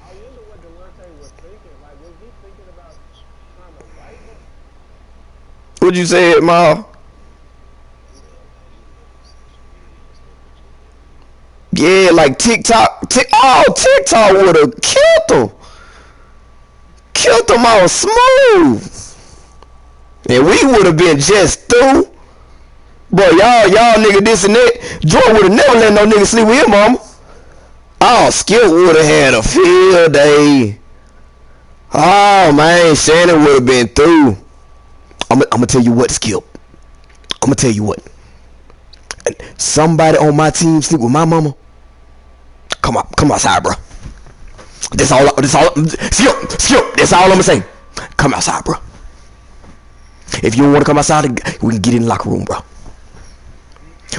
I wonder what Delonte was thinking. Like, was he thinking about trying to wipe him? What you said, Ma? Yeah, like TikTok. TikTok would have killed him. Killed him all smooth. And we would have been just through. Boy, y'all nigga this and that. Jordan would have never let no nigga sleep with his mama. Oh, Skip would have had a field day. Oh, man, Shannon would have been through. I'm gonna tell you what, Skip. I'm gonna tell you what. Somebody on my team sleep with my mama. Come outside, bro. Skip, that's all I'm gonna say. Come outside, bro. If you don't want to come outside, we can get in the locker room, bro.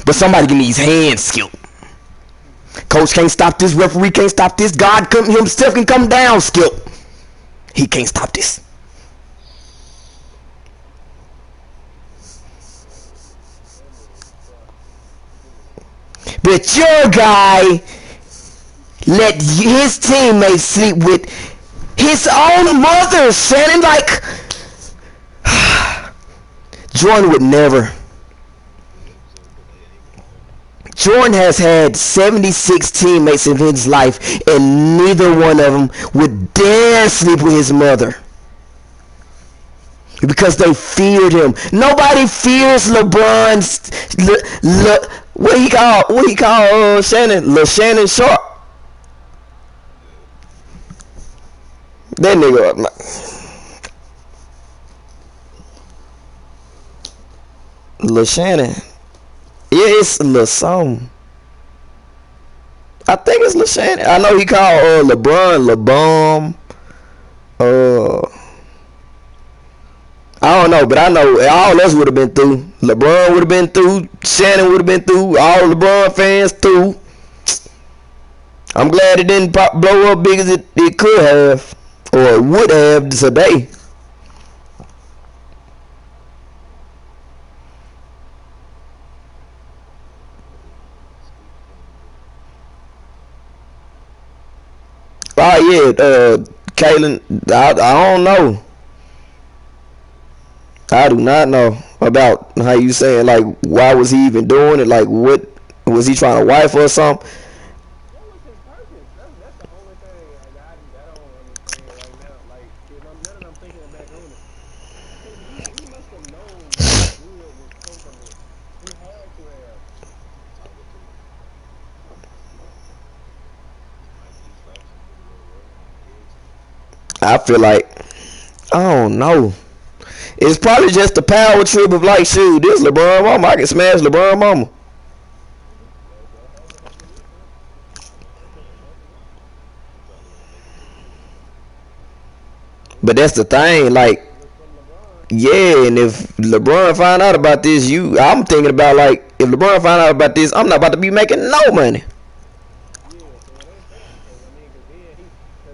But somebody give me his hands, Skip. Coach can't stop this. Referee can't stop this. God himself can come down, Skip. He can't stop this. But your guy let his teammates sleep with his own mother, Shannon. Like, Jordan would never. Jordan has had 76 teammates in his life, and neither one of them would dare sleep with his mother. Because they feared him. Nobody fears LeBron's what he call Shannon? Lil Shannon Sharp. That nigga. Lil Shannon. Yeah, it's Lil something. I think it's Lil Shannon. I know he called LeBron LeBom. I don't know, but I know all us would have been through. LeBron would have been through. Shannon would have been through. All LeBron fans through. I'm glad it didn't blow up big as it could have or would have today. Oh yeah, Kaylin, I don't know. I do not know about how you saying, like, why was he even doing it? Like, what was he trying to wife or something? What was his purpose? That's the only thing I don't understand right now. Like, now that I'm thinking back on it, he must have known that good would come from it. He had to have. I feel like, I don't know. It's probably just the power trip of, like, shoot, this LeBron mama. I can smash LeBron mama. But that's the thing, like, yeah, and if LeBron find out about this, I'm thinking about, like, if LeBron find out about this, I'm not about to be making no money. Yeah, so it ain't that. Because, I mean, because then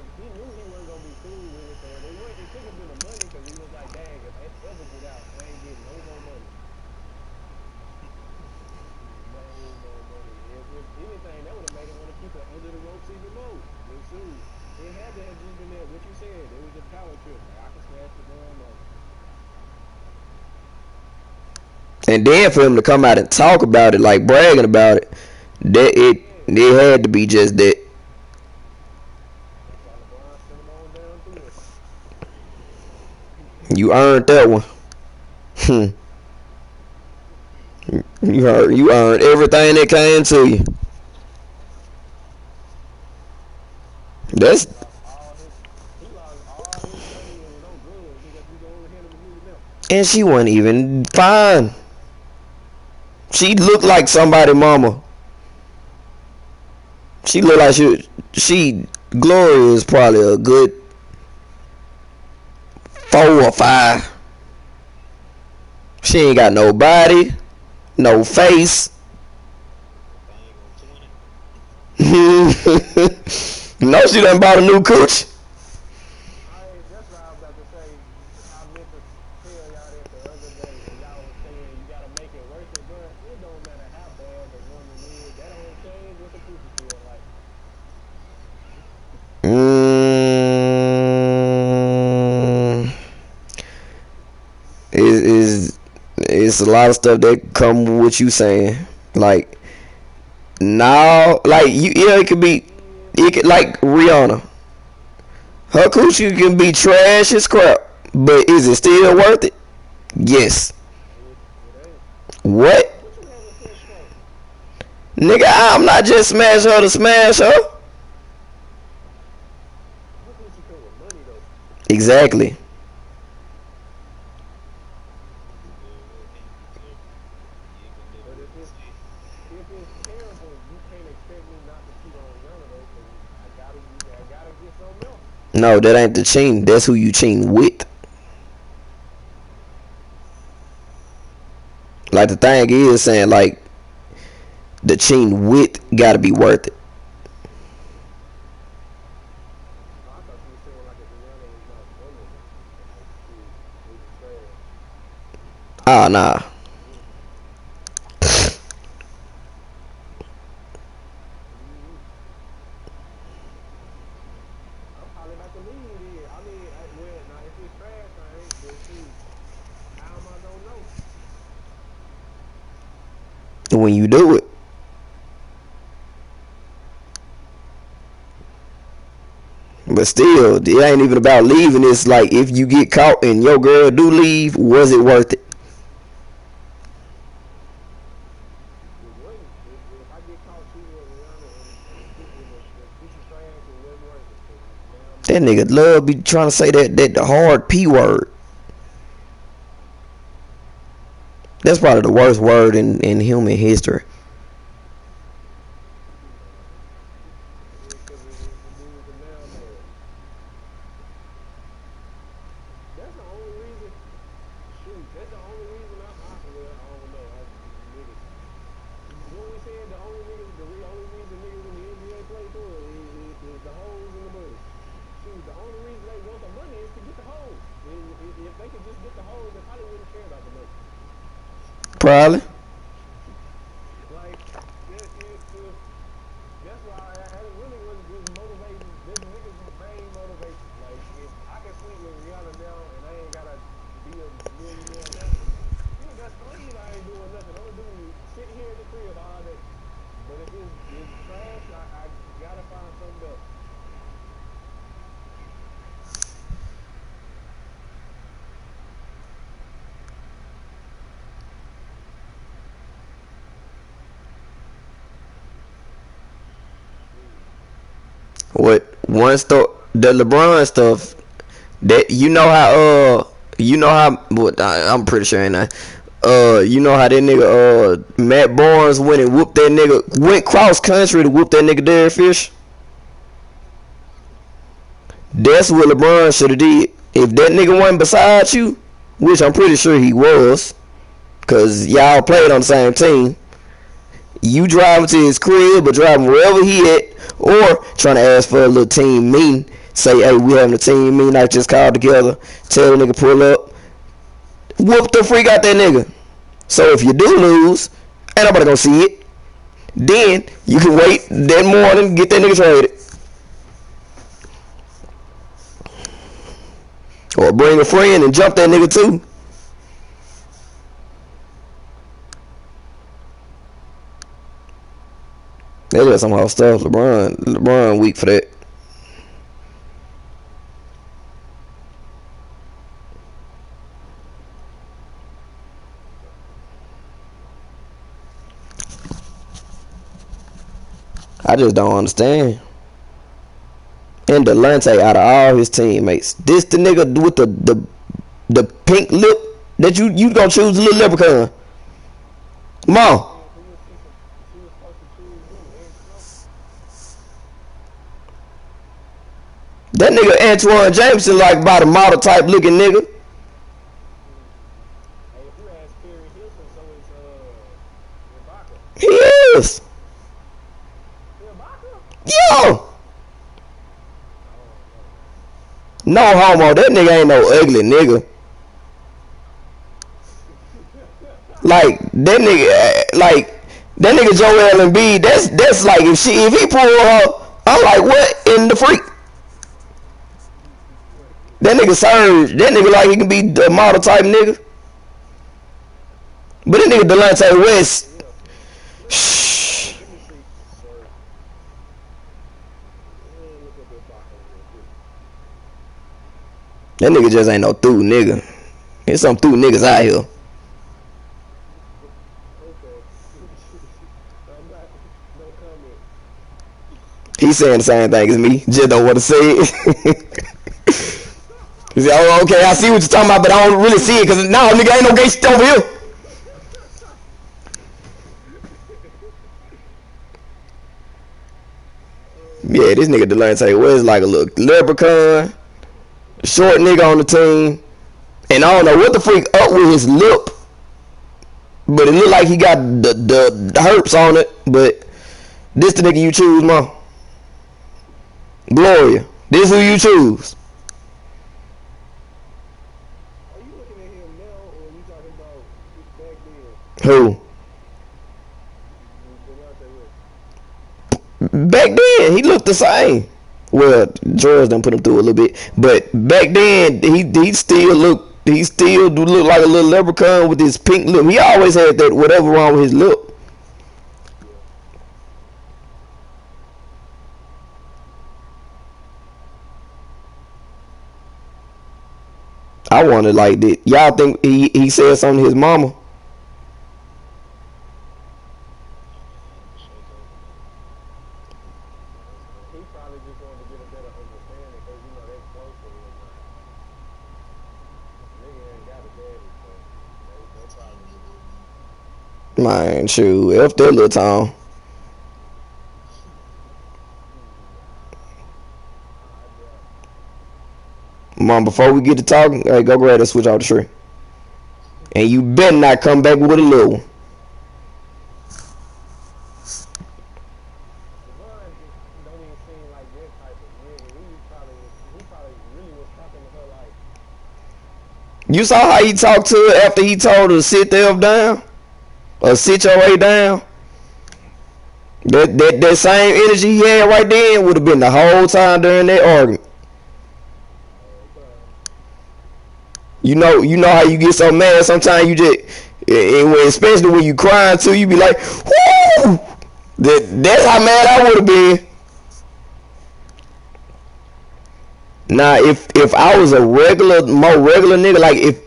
Shoot, it had to have just been that. What you said, it was a power trip. Like, I can smash the damn up. And then for him to come out and talk about it, like bragging about it, that it had to be just that. That's why LeBron sent him on down through it. You earned that one. You earned everything that came to you. That's He lost all his money and was on drugs. Because we only hand him a million now. and she wasn't even fine. She looked like somebody mama. She looked like she Gloria is probably a good 4 or 5. She ain't got no body, no face. No, she done bought a new cooch. That's what I was about to say. I meant to tell y'all that the other day when y'all was saying you gotta make it worth it, but it don't matter how bad the woman is. That don't change what the pussy feel like. It's a lot of stuff that come with what you saying. Like now, like it could be, like Rihanna. Her coochie can be trash as crap, but is it still worth it? Yes. What? What you having sex for? Nigga, I'm not just smash her to smash her. Her pussy come with money though. Exactly. But if it's terrible, you can't expect me not to cheat on Rihanna though, because I gotta get something else. No, that ain't the cheating. That's who you cheating with. Like the thing is saying like the cheating with gotta be worth it. I thought you were saying like if Rihanna was not woman, like she was trash. Ah, nah. I'm probably about to leave here. I mean, well, now if it's trash, I ain't. But shoot, how am I gonna know? When you do it. But still, it ain't even about leaving. It's like if you get caught and your girl do leave, was it worth it? It wasn't. If I get caught cheating with Rihanna and the pussy trash, it wasn't worth it. 'Cause now That nigga love be trying to say that hard P word. That's probably the worst word in human history. because it's the dudes are now married. That's the only reason. Shoot, that's the only reason well, I don't know. Niggas. What we said, the only reason niggas in the NBA play for it is the hoes and the money. Shoot, the only reason they want the money is to get the hoes. If they could just get the hoes, they probably wouldn't care about the money. Probably. Like, that's why I really was motivating. This niggas main motivation. Like, if I can sleep with Rihanna now and I ain't gotta be a millionaire now, that's clean. I ain't doing nothing. I'm gonna do sit here in the crib all day. But if it's trash, I gotta find something else. What one stuff, the LeBron stuff, that I'm pretty sure ain't I. You know how that nigga Matt Barnes went and whooped that nigga, went cross country to whoop that nigga Derek Fisher. That's what LeBron should have did. If that nigga wasn't beside you, which I'm pretty sure he was, cause y'all played on the same team. You driving to his crib or driving wherever he at, or trying to ask for a little team meeting. Say, hey, we having a team meeting. I just called together. Tell the nigga pull up. Whoop the freak out that nigga. So if you do lose, ain't nobody gonna see it. Then you can wait that morning, get that nigga traded. Or bring a friend and jump that nigga too. They just somehow stuff. LeBron weak for that. I just don't understand. And Delonte, out of all his teammates, this the nigga with the pink lip that you gonna choose the little leprechaun. Come on. That nigga Antoine Jameson like about a model type looking nigga. He is. Yo. No homo. That nigga ain't no ugly nigga. Like that nigga Joel Embiid. That's like if he pull her, I'm like, what in the freak? That nigga Serge. That nigga like he can be the model type nigga. But that nigga Delonte West. Shh. That nigga just ain't no through nigga. There's some through niggas out here. He's saying the same thing as me. Just don't want to say it. He said, oh, okay, I see what you're talking about, but I don't really see it because now nigga ain't no gay shit over here. Yeah, this nigga Delonte West like a little leprechaun, short nigga on the team, and I don't know what the freak up with his lip, but it look like he got the herpes on it. But this the nigga you choose, ma. Gloria, this who you choose. Are you looking at him now, or are you talking about back then? Who? Back then, he looked the same. Well, George done put him through a little bit, but back then he still do look like a little leprechaun with his pink lip. He always had that whatever wrong with his lip. I wanted like that. Y'all think he said something to his mama? Man, shoot, F that little town. Mom, before we get to talking, hey, go grab that switch out the tree. And you better not come back with a little one. You saw how he talked to her after he told her to sit there down? Or sit your way down? That same energy he had right then would have been the whole time during that argument. You know how you get so mad sometimes you just, especially when you crying too, you be like, whoo! That's how mad I would have been. Now, if I was a more regular nigga, like if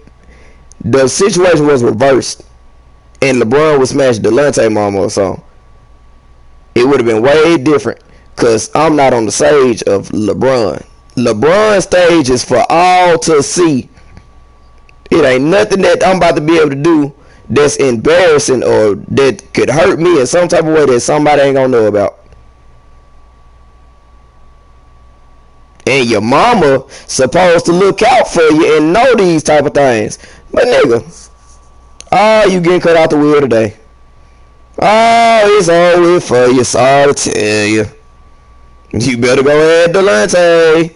the situation was reversed and LeBron would smash Delonte mama or something, it would have been way different. Cause I'm not on the stage of LeBron. LeBron's stage is for all to see. It ain't nothing that I'm about to be able to do that's embarrassing or that could hurt me in some type of way that somebody ain't gonna know about. And your mama supposed to look out for you and know these type of things. But nigga, oh, you getting cut out the wheel today. Oh, it's over for you, sorry to tell you. You better go ahead, Delonte.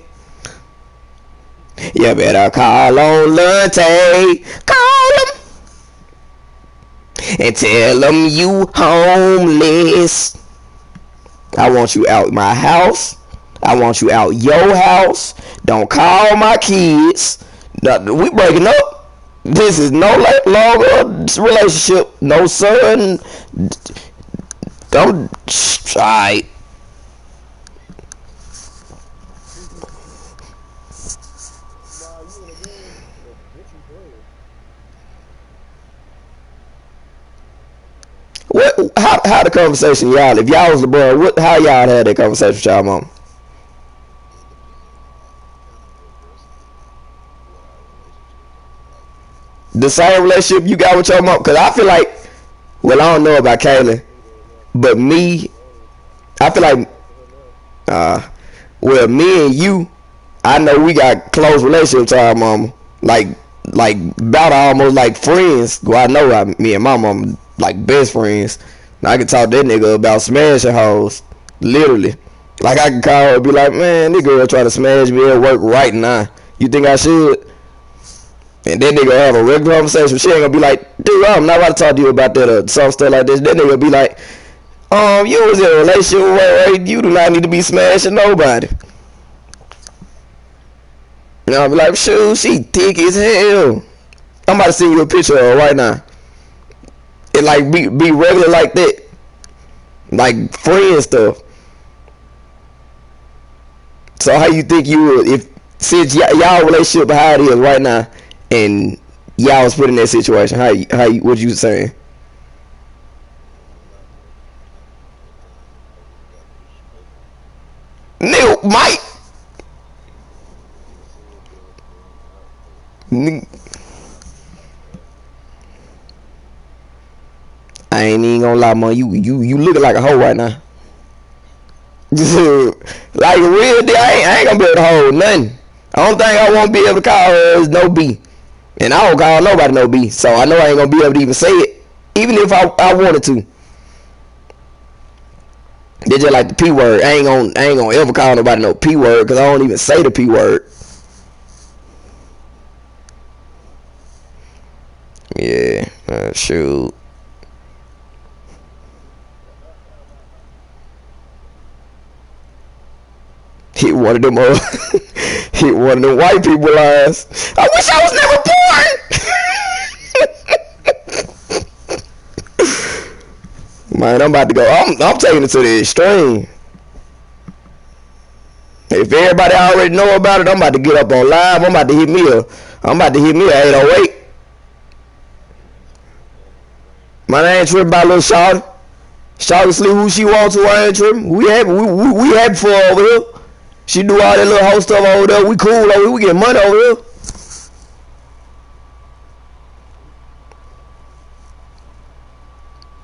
You better call on Delonte. Call him. And tell him you homeless. I want you out my house. I want you out your house. Don't call my kids. Now, we breaking up. This is no longer relationship. No son. Don't. Alright. Nah, you in a game, but what you playing? What? How the conversation, y'all? If y'all was LeBron, how y'all had that conversation with y'all mom? The same relationship you got with your mom? Cause I feel like, well, I don't know about Kaylin, but me, I feel like, well, me and you, I know we got close relationship to our mama, like about almost like friends. Well, I know me and my mama like best friends. Now, I can talk to that nigga about smashing hoes, literally. Like I can call her and be like, man, this girl try to smash me at work right now. You think I should? And that nigga have a regular conversation. She ain't gonna be like, dude, I'm not about to talk to you about that or some stuff like this. That nigga be like, you was in a relationship where you do not need to be smashing nobody. And I'll be like, shoot, she thick as hell. I'm about to send you a picture of her right now. It like be regular like that. Like friend stuff. So how you think you would, if since y'all relationship how it is right now and y'all was put in that situation, how you what you saying? Nigga, Mike. I ain't even gonna lie, man. You looking like a hoe right now. Like real deal, I ain't gonna be able to hold nothing. The only thing I won't be able to call her is no B. And I don't call nobody no B. So I know I ain't gonna be able to even say it. Even if I wanted to. They just like the P word. I ain't gonna ever call nobody no P word because I don't even say the P word. Yeah, shoot. Hit one of them hit one of them white people lines. I wish I was never born. Man, I'm about to go. I'm taking it to the extreme. If everybody already know about it, I'm about to get up on live. I'm about to hit me a 808. Man, I ain't tripping about little Shawty. Shawty sleep who she wants to. I ain't tripping. We happy for her over here. She do all that little whole stuff over there. We cool over here. We get money over here.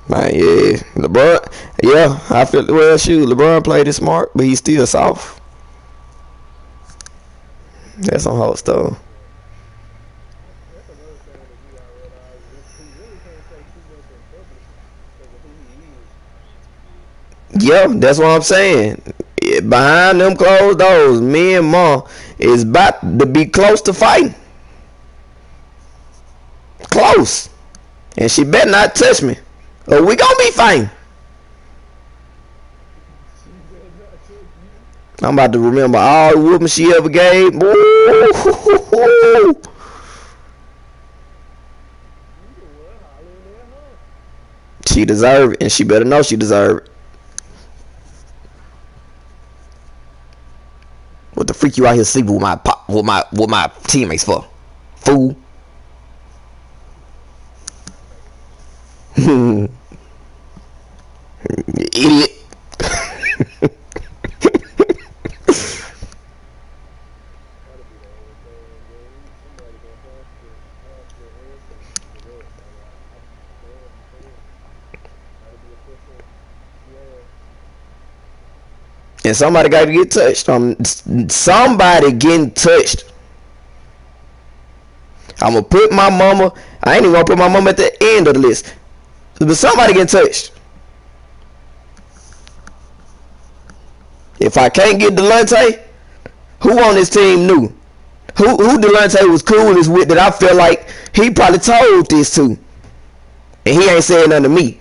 Man, yeah. LeBron, yeah. I feel, well, shoot, LeBron played it smart, but he's still soft. That's some whole stuff. That's another thing that you gotta realize. He really can't say too much in public because of who he is. Yeah, that's what I'm saying. Behind them closed doors, me and Ma is about to be close to fighting. Close. And she better not touch me. Or we gonna be fighting. I'm about to remember all the whooping she ever gave. Ooh. She deserve it, and she better know she deserve it. What the freak you out here sleeping with my teammates for? Fool. Idiot. And somebody got to get touched. Somebody getting touched. I'm gonna put my mama. I ain't even gonna put my mama at the end of the list. But somebody getting touched. If I can't get Delonte, who on this team knew? Who Delonte was coolest with that I feel like he probably told this to, and he ain't saying nothing to me.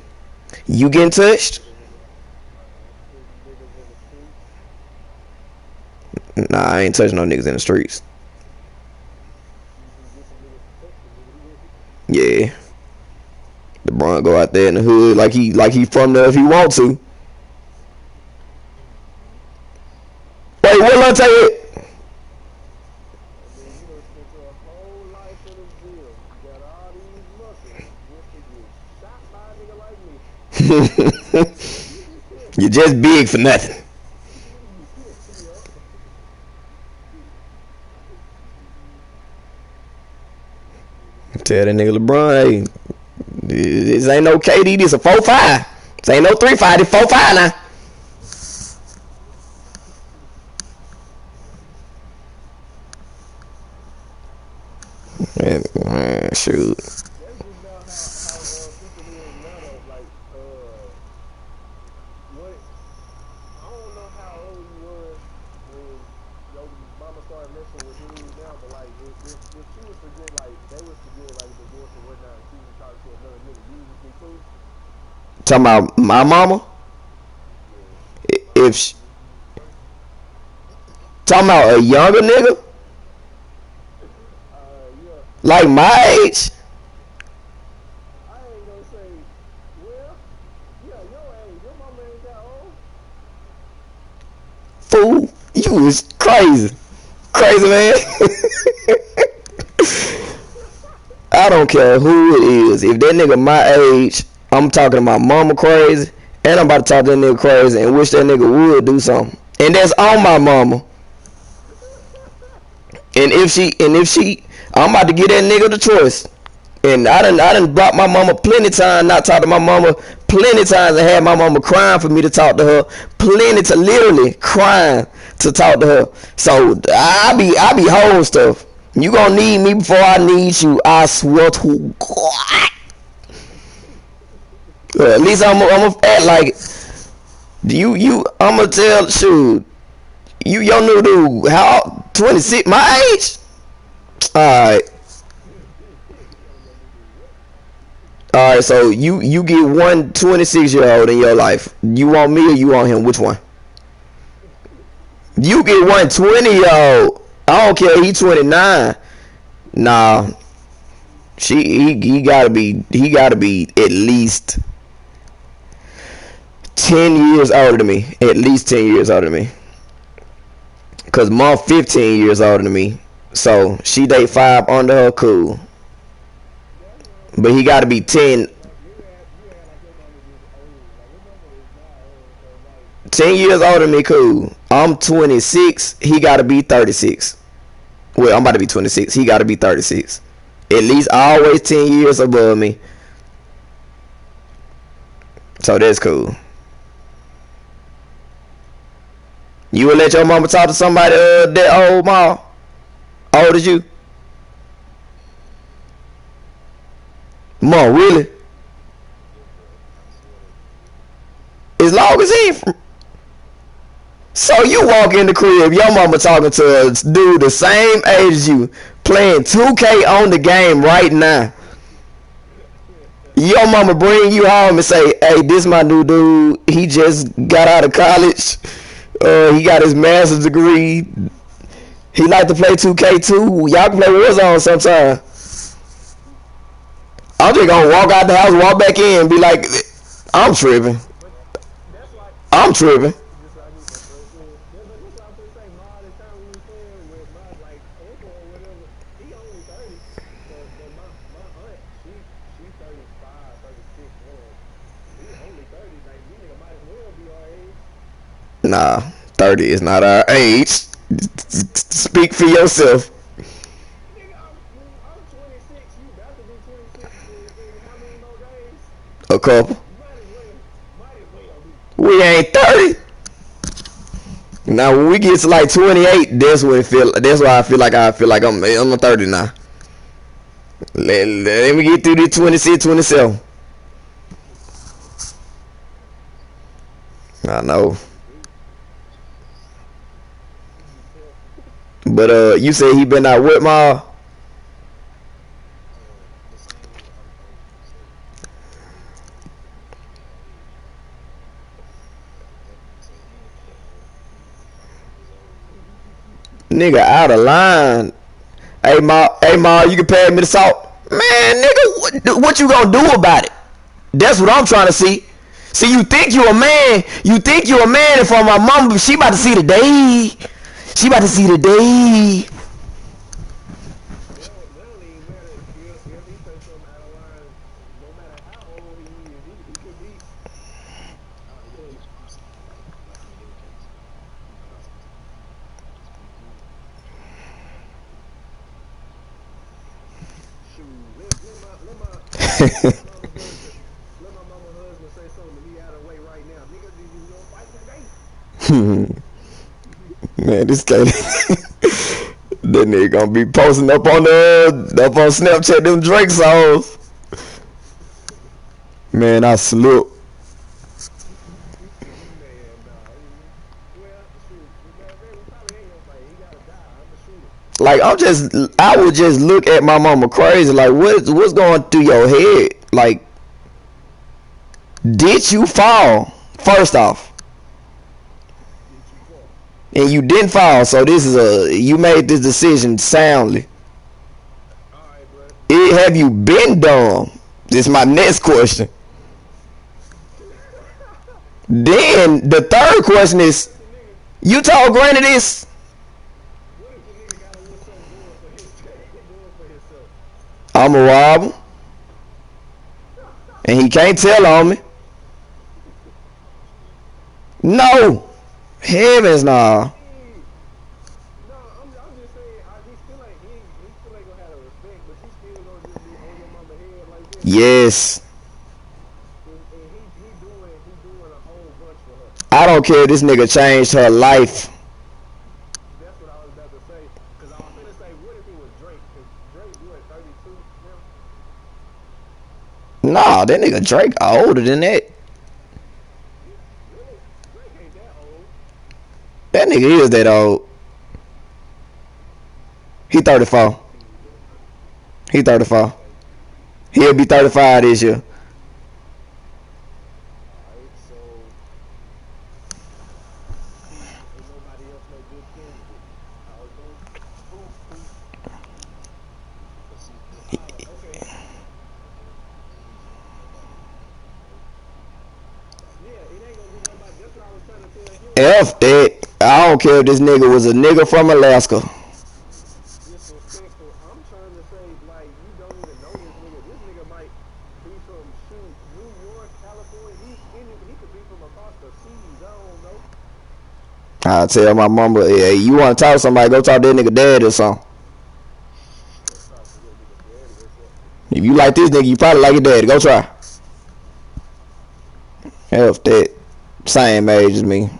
You getting touched? Nah, I ain't touching no niggas in the streets. LeBron go out there in the hood like he from there if he want to. Wait, what I tell you? You're just big for nothing. Tell that nigga LeBron, hey, this ain't no KD, this a 4-5. This ain't no 3-5, this 4-5 now. Man, shoot. Talking about my mama? If she, talking about a younger nigga? Like my age? I ain't gonna say, well, yeah, your age, your mama ain't that old. Fool, you was crazy. Crazy, man. I don't care who it is. If that nigga my age, I'm talking to my mama crazy, and I'm about to talk to that nigga crazy and wish that nigga would do something. And that's on my mama. And if she, I'm about to give that nigga the choice. And I done blocked my mama plenty times, not talk to my mama plenty times, and had my mama crying for me to talk to her. Literally crying to talk to her. So I be holding stuff. You gonna need me before I need you. I swear to God. At least I'm gonna act like you. I'm gonna tell shoot. Your new dude, how 26? My age? Alright. Alright, so you get one 26-year-old in your life. You want me or you want him? Which one? You get one 20-year-old. I don't care, he 29. Nah. He gotta be at least 10 years older than me. At least 10 years older than me. Cause mom 15 years older than me. So she date 5 under her, cool. But he gotta be 10 years older than me, cool. I'm 26, he gotta be 36. Well, I'm about to be 26, he gotta be 36. At least always 10 years above me. So that's cool. You would let your mama talk to somebody that old, ma? Old as you? Ma, really? As long as he from... So you walk in the crib, your mama talking to a dude the same age as you, playing 2K on the game right now. Your mama bring you home and say, hey, this my new dude. He just got out of college. He got his master's degree. He like to play 2K too. Y'all can play Warzone sometime. I'm just gonna walk out the house, walk back in, and be like, I'm tripping. I'm tripping. Nah, 30 is not our age. Speak for yourself. A couple. We ain't 30. Now when we get to like 28, that's when it feel. That's why I feel like I'm a 30 now. Let me get through this 26, 27. I know. But you said he been out with ma. Nigga out of line. Hey ma, you can pay me the salt. Man, nigga, what you gonna do about it? That's what I'm trying to see. See, you think you a man. You think you a man in front of my mama, but she about to see the day. She about to see the day. That don't even matter if he say something out of line. No matter how old he is, he could be. Yeah, I'm saying like in your case, you know, it's pretty cool. Shoot, let my mama husband say something and he out of the way right now. Nigga, did you gonna fight today? Man, this guy. That nigga gonna be posting up on Snapchat them Drake songs. Man, I salute. Man, nah. Well, shoot, we probably ain't gonna fight. He gotta die. I'm a shooter. Like I would just look at my mama crazy. Like what's going through your head? Like, did you fall? First off, Did you fall? and you didn't fall. So you made this decision soundly. All right, bro. Have you been dumb? This is my next question. Then the third question is, you told Granny this. What if the nigga got a little something going for himself? I'm a robber, and he can't tell on me. No, heavens nah. No, I'm just saying, he still ain't gonna have the respect, but you still gonna just be on your mama head like that. Yes, And he doing a whole bunch for her. I don't care if this nigga changed her life. That's what I was about to say. Cause I was gonna say, what if it was Drake? Cause Drake, you at 32 now? Nah, that nigga Drake older than that. Really? Drake ain't that old. That nigga is that old. He 34. He 34. He'll be 35 this year. Alright, so ain't nobody else no good candidate. I was going, who? But see, Okay. Yeah, it ain't gonna be nobody. That's what I was trying to tell him. F that. I don't care if this nigga was a nigga from Alaska. Disrespectful. I'm trying to say, like, you don't even know this nigga. This nigga might be from New York, California. He could be from across the seas. I don't know. I tell my mama, hey, you want to talk to somebody, go talk to that nigga dad or something. Go talk to that nigga daddy or something. If you like this nigga, you probably like your daddy. Go try. F that. Same age as me.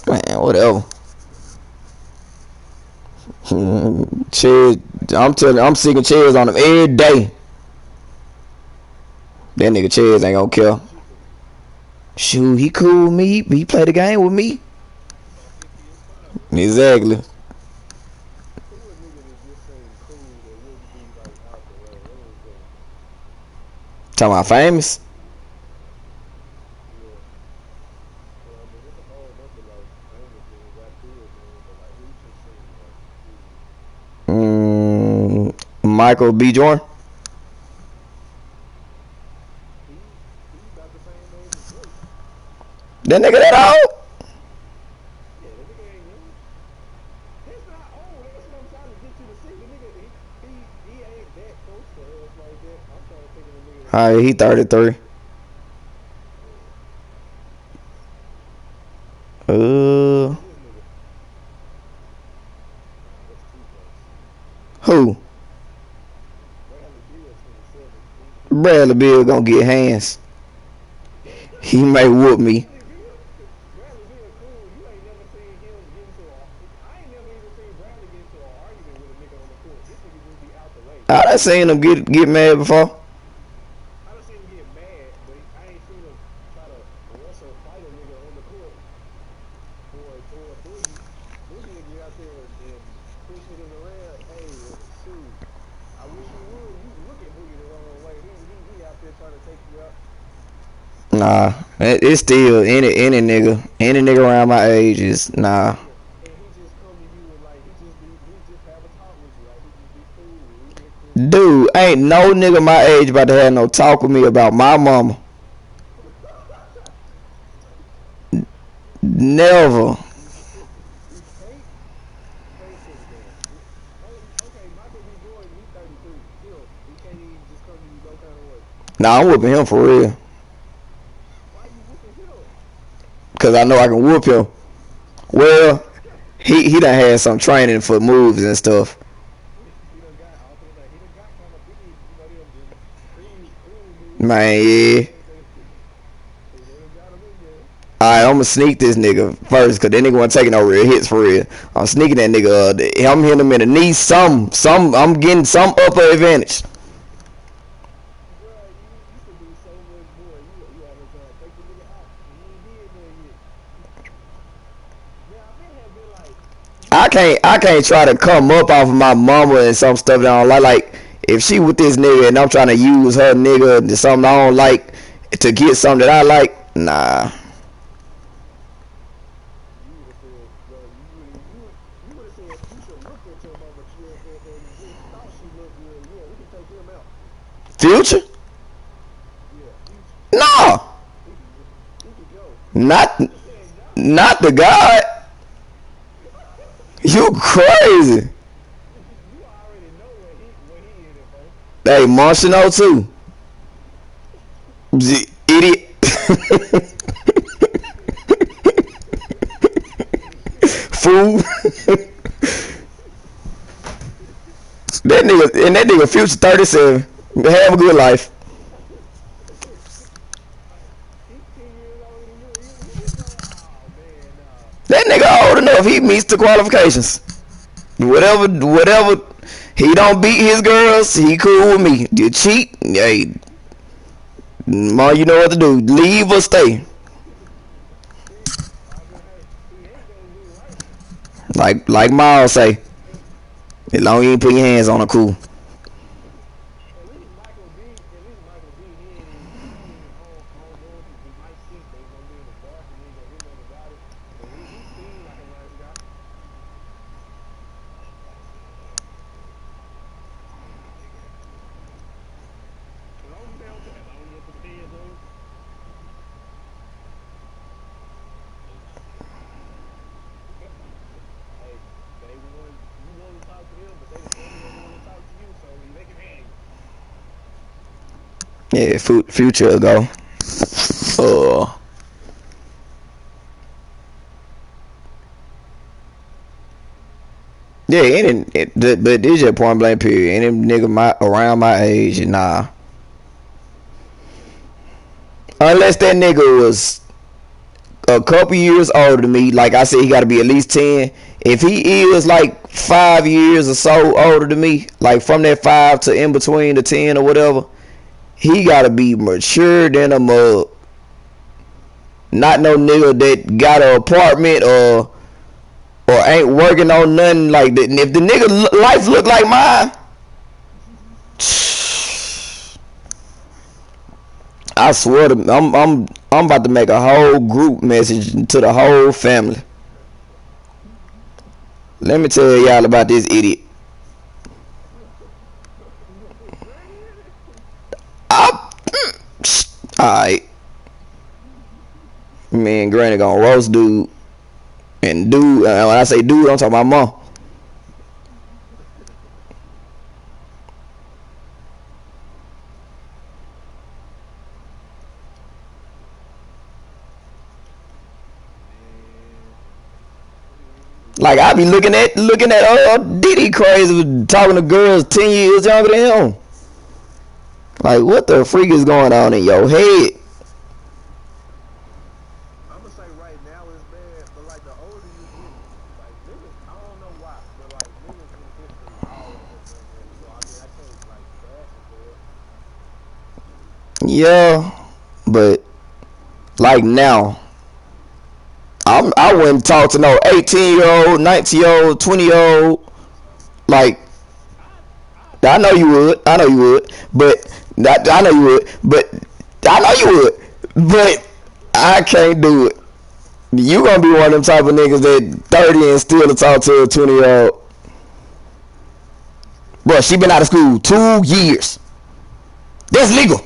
Man, whatever. Cheers. I'm seeking cheers on him every day. That nigga Cheers ain't gonna kill. Shoot, he cool with me. He play the game with me. Exactly. Who a nigga that just saying cool that wouldn't be, like, out the way? What is that? Talking about famous. Yeah. Well, I mean, it's a whole bunch of, like, famous niggas got kids, man. But, like, who just saying, like, Michael B. Jordan. he's about the same age as Drake. That nigga that old? Yeah, that nigga ain't young. He's not old. That's what I'm trying to get you to see. The nigga, he ain't that close to us like that. I'm trying to think of the nigga that. Alright, he 33. This nigga. Nah, that's too close. Who? Bradley Beal 27. Bradley Bill gonna get hands. He may whoop me. Bradley Beal cool. You ain't never seen him get into a. I ain't never even seen Bradley get into an argument with a nigga on the court. This nigga just be out the way. I done seen him get mad before. I done seen him get mad, but I ain't seen him try to wrestle fight a nigga on the court or a boogie. Boogie would get out there and push niggas around. Hey, shoot. I wish you would. You look at Boogie the wrong way. He out there trying to take you out. Nah, it's still any nigga around my age is nah. And he just come to you and like he just have a talk with you. Like he just be cool. He just Dude, Ain't no nigga my age about to have no talk with me about my mama. Never. Okay, Michael B. Jordan, he's 33. Still, he can't even just come to you no kind of way. Nah, I'm whooping him for real. Why you whooping him? Cause I know I can whoop him. Well, he done had some training for moves and stuff. He done got, I was gonna say, he done got kind of big, you know, them cool moves. Man, yeah. They done got him in there. Alright, I'm gonna sneak this nigga first, cause that nigga wasn't taking no real hits for real. I'm sneaking that nigga. I'm hitting him in the knee. I'm getting some upper advantage. Bro, you could do so much more. You always take the nigga out. And you ain't did nothing yet. Man, I may have been like, I can't try to come up off of my mama and some stuff that I don't like. Like if she with this nigga and I'm trying to use her nigga to something I don't like to get something that I like, nah. you would have said, you should look at your mama and just thought she looked good. Yeah, we can take him out. Future? Yeah, No. he could go. Not the God. You crazy. You already know what he in it, bro. Hey, Marshall too. Idiot. Fool. that nigga Future 37. Have a good life. 15 years older than you. You just like, oh, man, nah. That nigga old enough. He meets the qualifications. Whatever. He don't beat his girls. He cool with me. You cheat, hey, Ma, you know what to do. Leave or stay. Like Miles say, as long as you ain't put your hands on her, cool. At least Michael B, he ain't on loyalty. He might cheat, but he's gonna be in the dark and he ain't gonna hear nothing about it. But he seems like a nice guy. As long as they don't care, as long as they put the feds on him. Hey, you want to talk to them, but they don't want to talk to you, so they can hang. Yeah, Future will go. Yeah, but this just point blank period. Any nigga around my age, nah. Unless that nigga was a couple years older than me, like I said, he got to be at least 10. If he is like 5 years or so older than me, like from that 5 to in between the 10 or whatever, he got to be mature than a mug. Not no nigga that got an apartment or ain't working on nothing like that. And if the nigga life look like mine, I swear to I'm about to make a whole group message to the whole family. Let me tell y'all about this idiot. Alright. Me and Granny gonna roast dude. And dude, when I say dude, I'm talking about mom. Like I be looking at Diddy crazy talking to girls 10 years younger than him. Like what the freak is going on in your head? I'm gonna say right now it's bad, but like the older you get, like niggas, I don't know why, but like niggas in history always have done that. So I mean, I can't like bash it for it. Yeah, but like now, I wouldn't talk to no 18-year-old, 19-year-old, 20-year-old. Like I know you would, but I know you would, but I can't do it. You gonna be one of them type of niggas that 30 and still to talk to a 20-year-old. Bro, she been out of school 2 years. That's legal.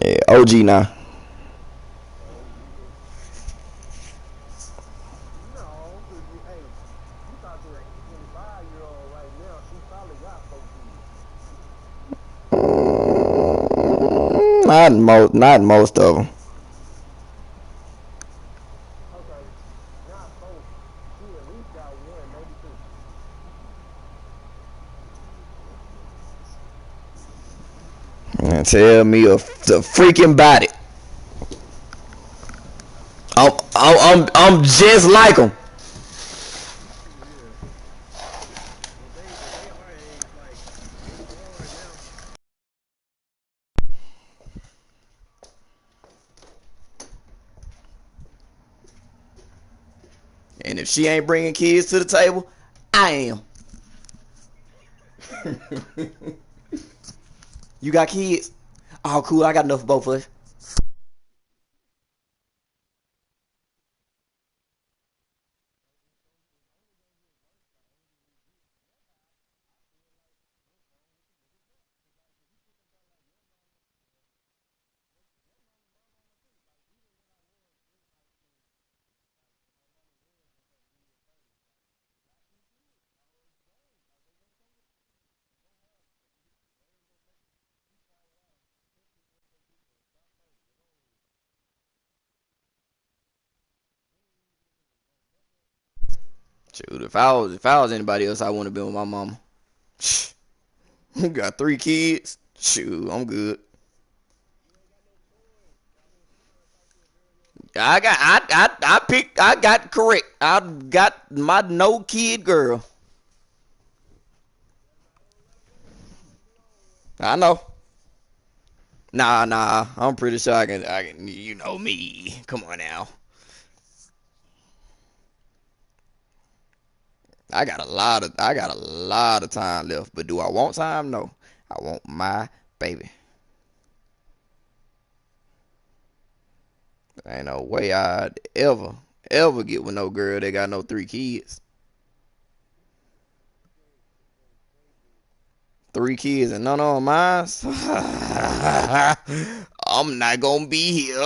Yeah, OG now. No, because hey, you talk to a 25-year-old right now, she probably got 4 kids. Not most of them. Okay, not 4. She at least got 1, maybe 2. And tell me the freaking body. I'm just like them. Yeah. If they our age, like, it's hard now. And if she ain't bringing kids to the table, I am. You got kids? Oh, cool. I got enough for both of us. Shoot, if I was anybody else, I wouldn't have been with my mama. You got 3 kids. Shoot, I'm good. I got correct. I got my no kid girl. I know. Nah. I'm pretty sure I can. You know me. Come on now. I got a lot of time left. But do I want time? No. I want my baby. Ain't no way I'd ever get with no girl that got no 3 kids. 3 kids and none of them mine. I'm not gonna be here.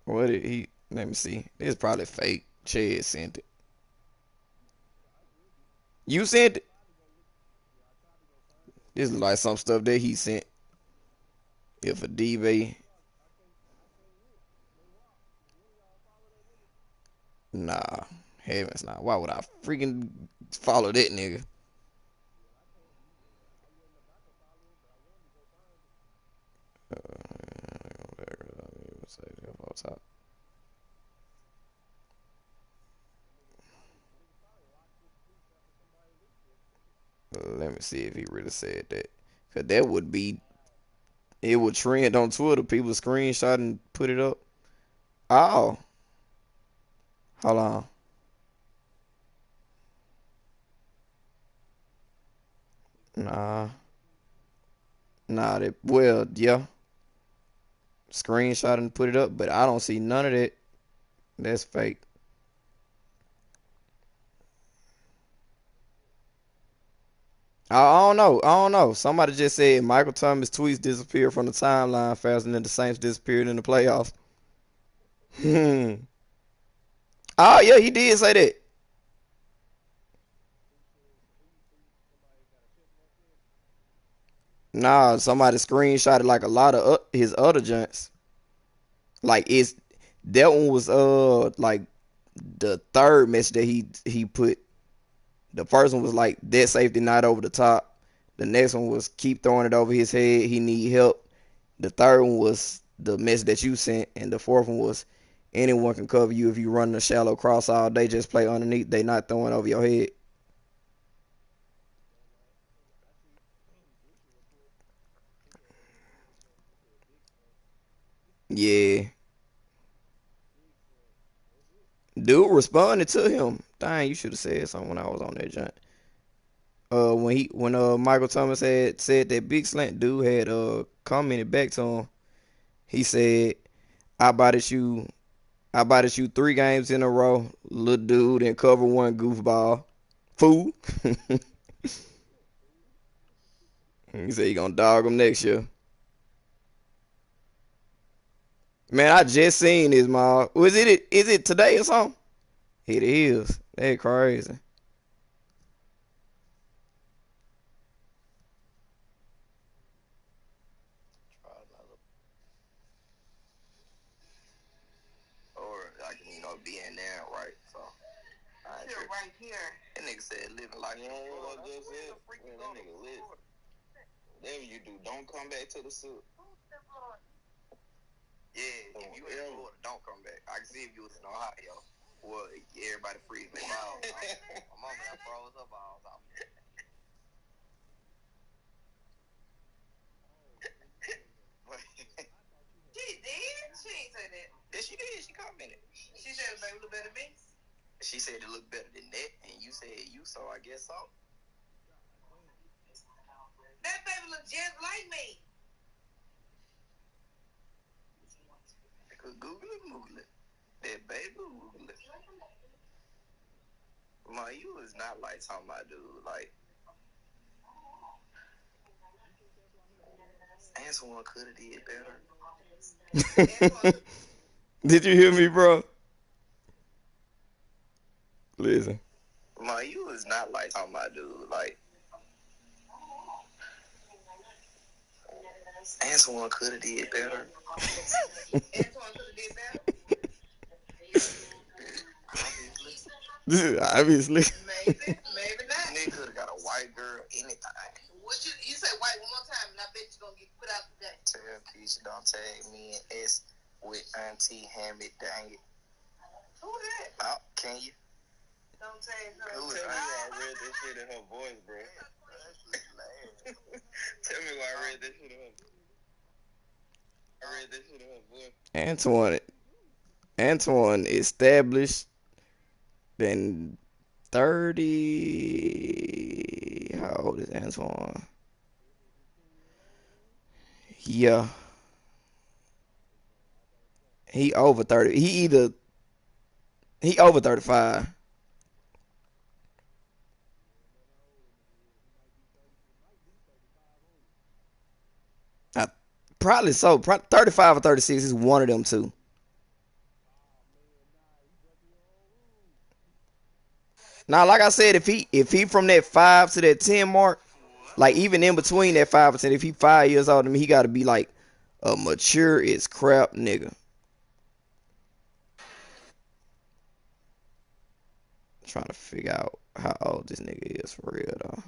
What did he? Let me see. It's probably fake. Chad sent it. You sent it. This is like some stuff that he sent. If a DV, nah, heavens, nah. Why would I freaking follow that nigga? Let me see if he really said that. Cause that would be, it would trend on Twitter. People screenshot and put it up. Oh, hold on. Nah, that, well, yeah. Screenshot and put it up, but I don't see none of that. That's fake. I don't know. I don't know. Somebody just said Michael Thomas tweets disappeared from the timeline faster than the Saints disappeared in the playoffs. Hmm. Oh yeah, he did say that. Nah, somebody screenshotted like a lot of his other joints. Like it's that one was like the third message that he put. The first one was like that safety not over the top. The next one was keep throwing it over his head. He need help. The third one was the message that you sent, and the fourth one was anyone can cover you if you run the shallow cross all day. Just play underneath. They not throwing over your head. Yeah, dude responded to him. Dang, you should have said something when I was on that junk. When Michael Thomas had said that Big Slant dude had commented back to him, he said, I bought at you 3 games in a row, little dude, and cover one goofball. Fool. He said he gonna dog him next year. Man, I just seen this, ma. Is it today or something? It is. That crazy. Try another. Or I can, be in there, right? So, I ain't right here. That nigga said living like you don't realize that's it. Man, that nigga lit. Whatever you do, don't come back to the suit. Yeah, if you in Florida, don't come back. I can see if you was in Ohio. Well, everybody freeze their balls off. My mama that froze her balls off. She did? She ain't say that. Yeah, she did. She commented. She said it look better than me. She said it looked better than that, and you said you, so I guess so. That baby look just like me. Google it. That baby Google it. Ma, you is not like talking about dude. Like, Antoine could have did better. Did you hear me, bro? Listen. Ma, you is not like talking about dude. Like, Antoine could have did better. Antoine could have did better. Obviously. Maybe not. Nigga could have got a white girl, anything. What you say white one more time, and I bet you're gonna get put out today. Tell Keisha don't tag me and S with Auntie Hammy, dang it. Who that? Oh, can you? Don't tag her. Tell me why I read that shit in her voice, bro. Tell me why I read that shit in her voice. Antoine established than 30. How old is Antoine? Yeah. He over 30. He over 35. Probably so. 35 or 36 is one of them two. Now, like I said, if he from that 5 to that 10 mark, like even in between that 5 and 10, if he 5 years older than me, he got to be like a mature as crap nigga. Trying to figure out how old this nigga is for real though.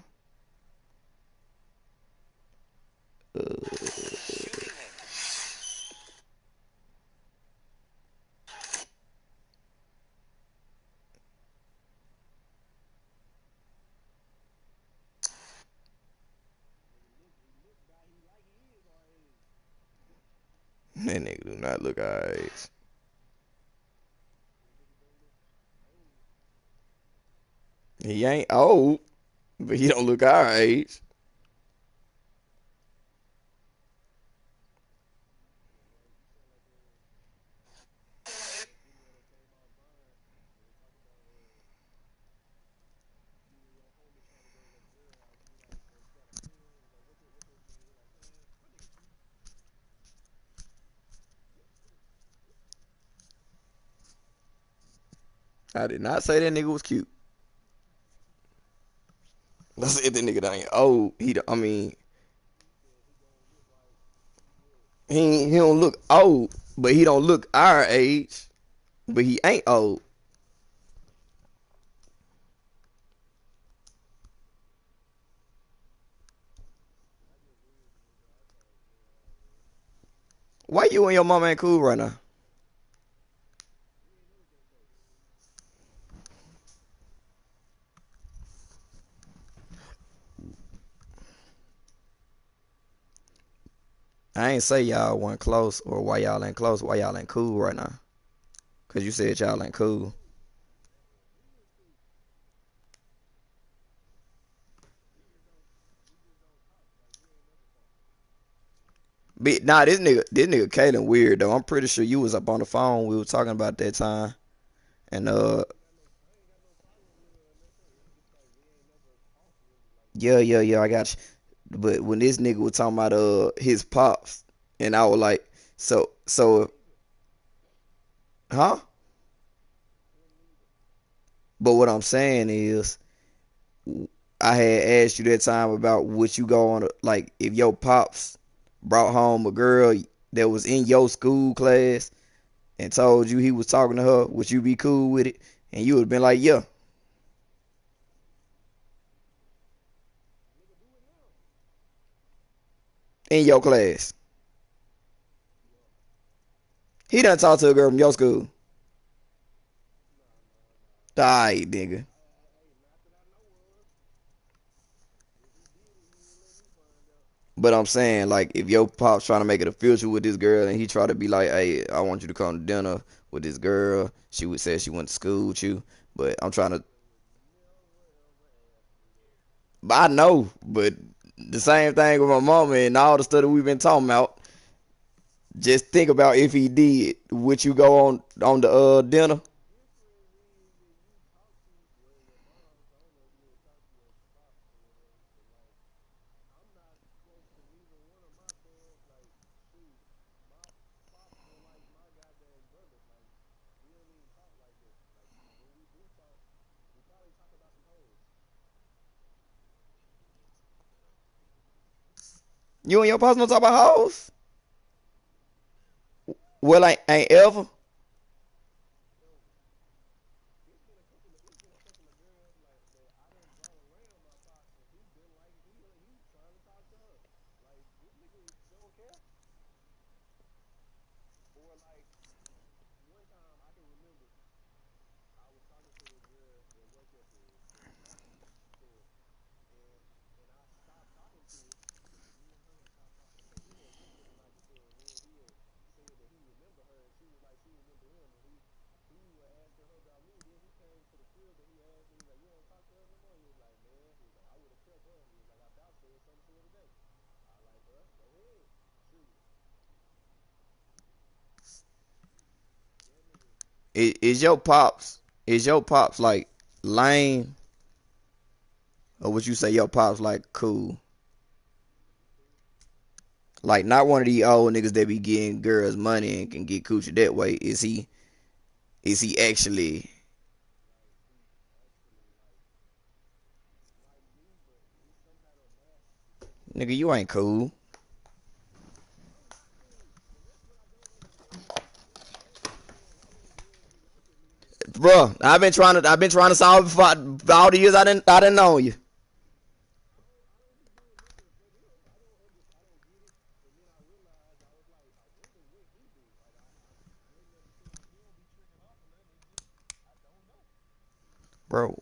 That nigga do not look our age. He ain't old, but he don't look our age. I did not say that nigga was cute. I said that nigga ain't old. He don't look old, but he don't look our age. But he ain't old. Why you and your mama ain't cool right now? I ain't say y'all weren't close or why y'all ain't close. Why y'all ain't cool right now? Cause you said y'all ain't cool. Nah, this nigga Kalen weird though. I'm pretty sure you was up on the phone. We were talking about that time, and yeah, I got you. But when this nigga was talking about his pops, and I was like, so, huh? But what I'm saying is, I had asked you that time about what you go on, like if your pops brought home a girl that was in your school class and told you he was talking to her, would you be cool with it? And you would have been like, yeah, in your class. He done talked to a girl from your school. Alright, nigga. But I'm saying, like, if your pop's trying to make it official with this girl and he try to be like, hey, I want you to come to dinner with this girl. She would say she went to school with you. But I'm trying to, but I know, but the same thing with my mama and all the stuff that we've been talking about. Just think about if he did, would you go on the dinner? You and your pops don't talk about hoes? Well, ain't ever. Is your pops like lame, or would you say your pops like cool? Like not one of these old niggas that be getting girls money and can get coochie that way. Is he actually, nigga? You ain't cool, bro. I've been trying to solve it for all the years I didn't know you, bro.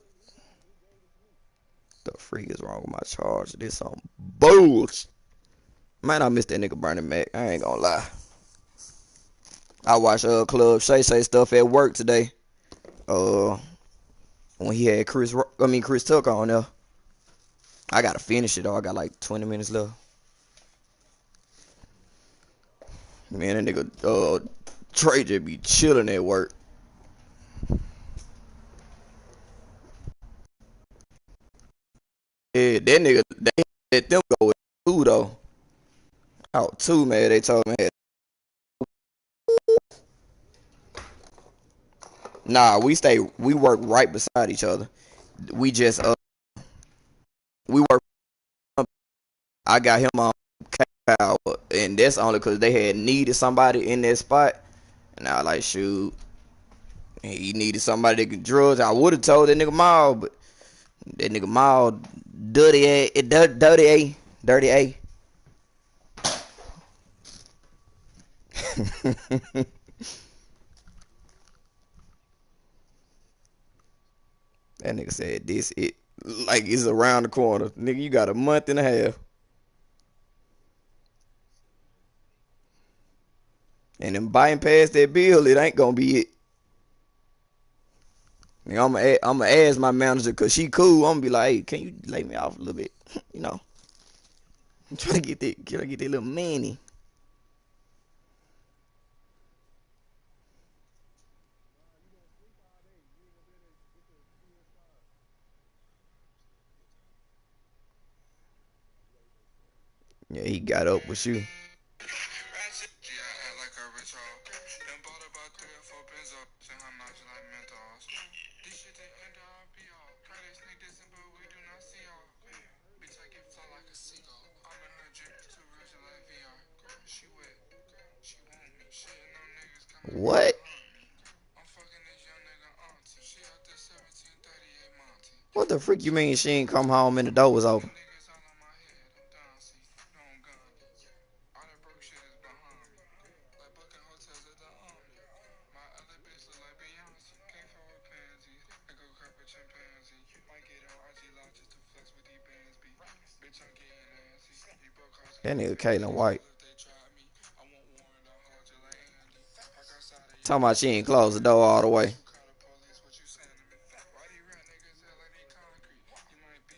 The freak is wrong with my charge? This some bullshit. Man, I missed that nigga Bernie Mac. I ain't gonna lie. I watched Club Shay Shay stuff at work today. Uh, when he had Chris Tucker on there. I gotta finish it though. I got like 20 minutes left. Man, that nigga Trey just be chilling at work. Yeah, that nigga they let them go with two though. Out two, man. They told me, nah, we work right beside each other. We just we work. I got him on power, and that's only because they had needed somebody in that spot. And I was like, shoot, he needed somebody that could drugs. I would have told that nigga Maul, but that nigga Maul dirty A. That nigga said this it like it's around the corner. Nigga, you got a month and a half. And then biting past that bill, it ain't gonna be it. Nigga, I'm gonna ask my manager cause she cool. I'm gonna be like, hey, can you lay me off a little bit? You know, I'm trying to get that little money. Yeah, he got up with you. What? What the freak you mean she ain't come home and the door was open? That nigga Caitlin White. Talking about she ain't closed the door all the way.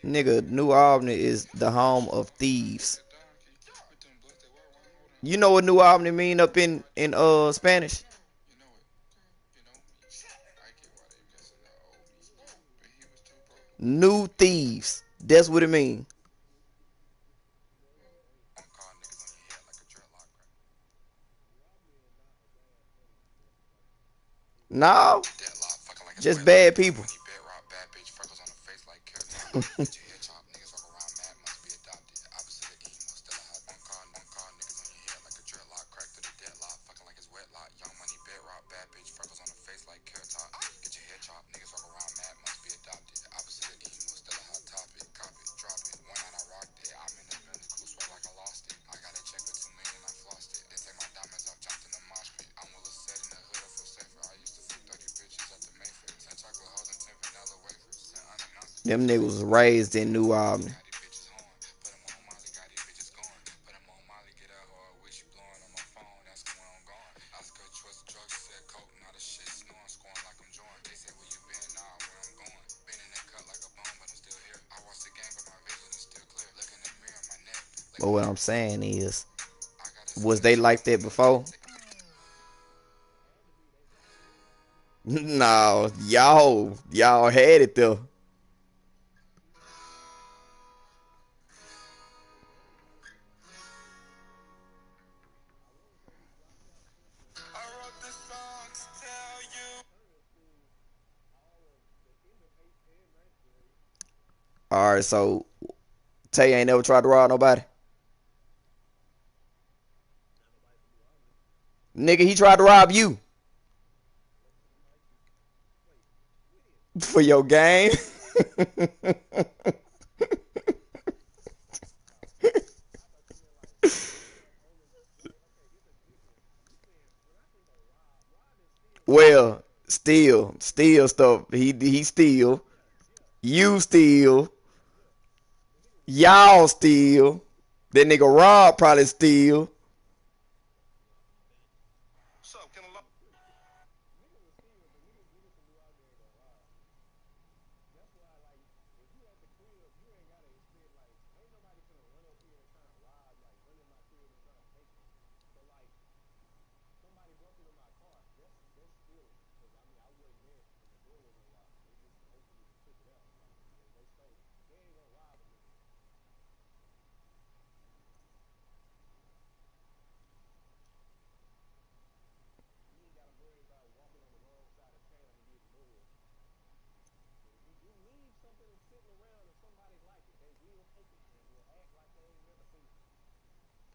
Nigga, New Albany is the home of thieves. You know what New Albany mean up in Spanish? New thieves. That's what it mean. No, just bad people. Them niggas was raised in New Albany. But what I'm saying is, was they like that before? No, y'all had it though. All right, so Tay ain't never tried to rob nobody. Nigga, he tried to rob you for your game. Well, steal stuff. He steal. You steal. Y'all steal. That nigga Rob probably steal.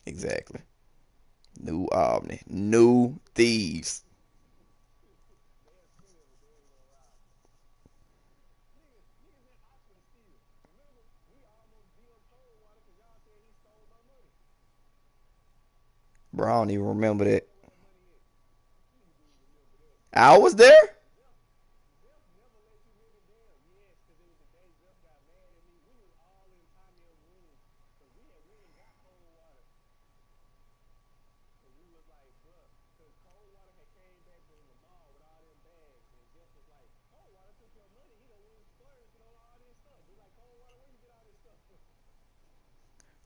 Exactly. New Albany. New thieves. Bro, I don't even remember that. I was there.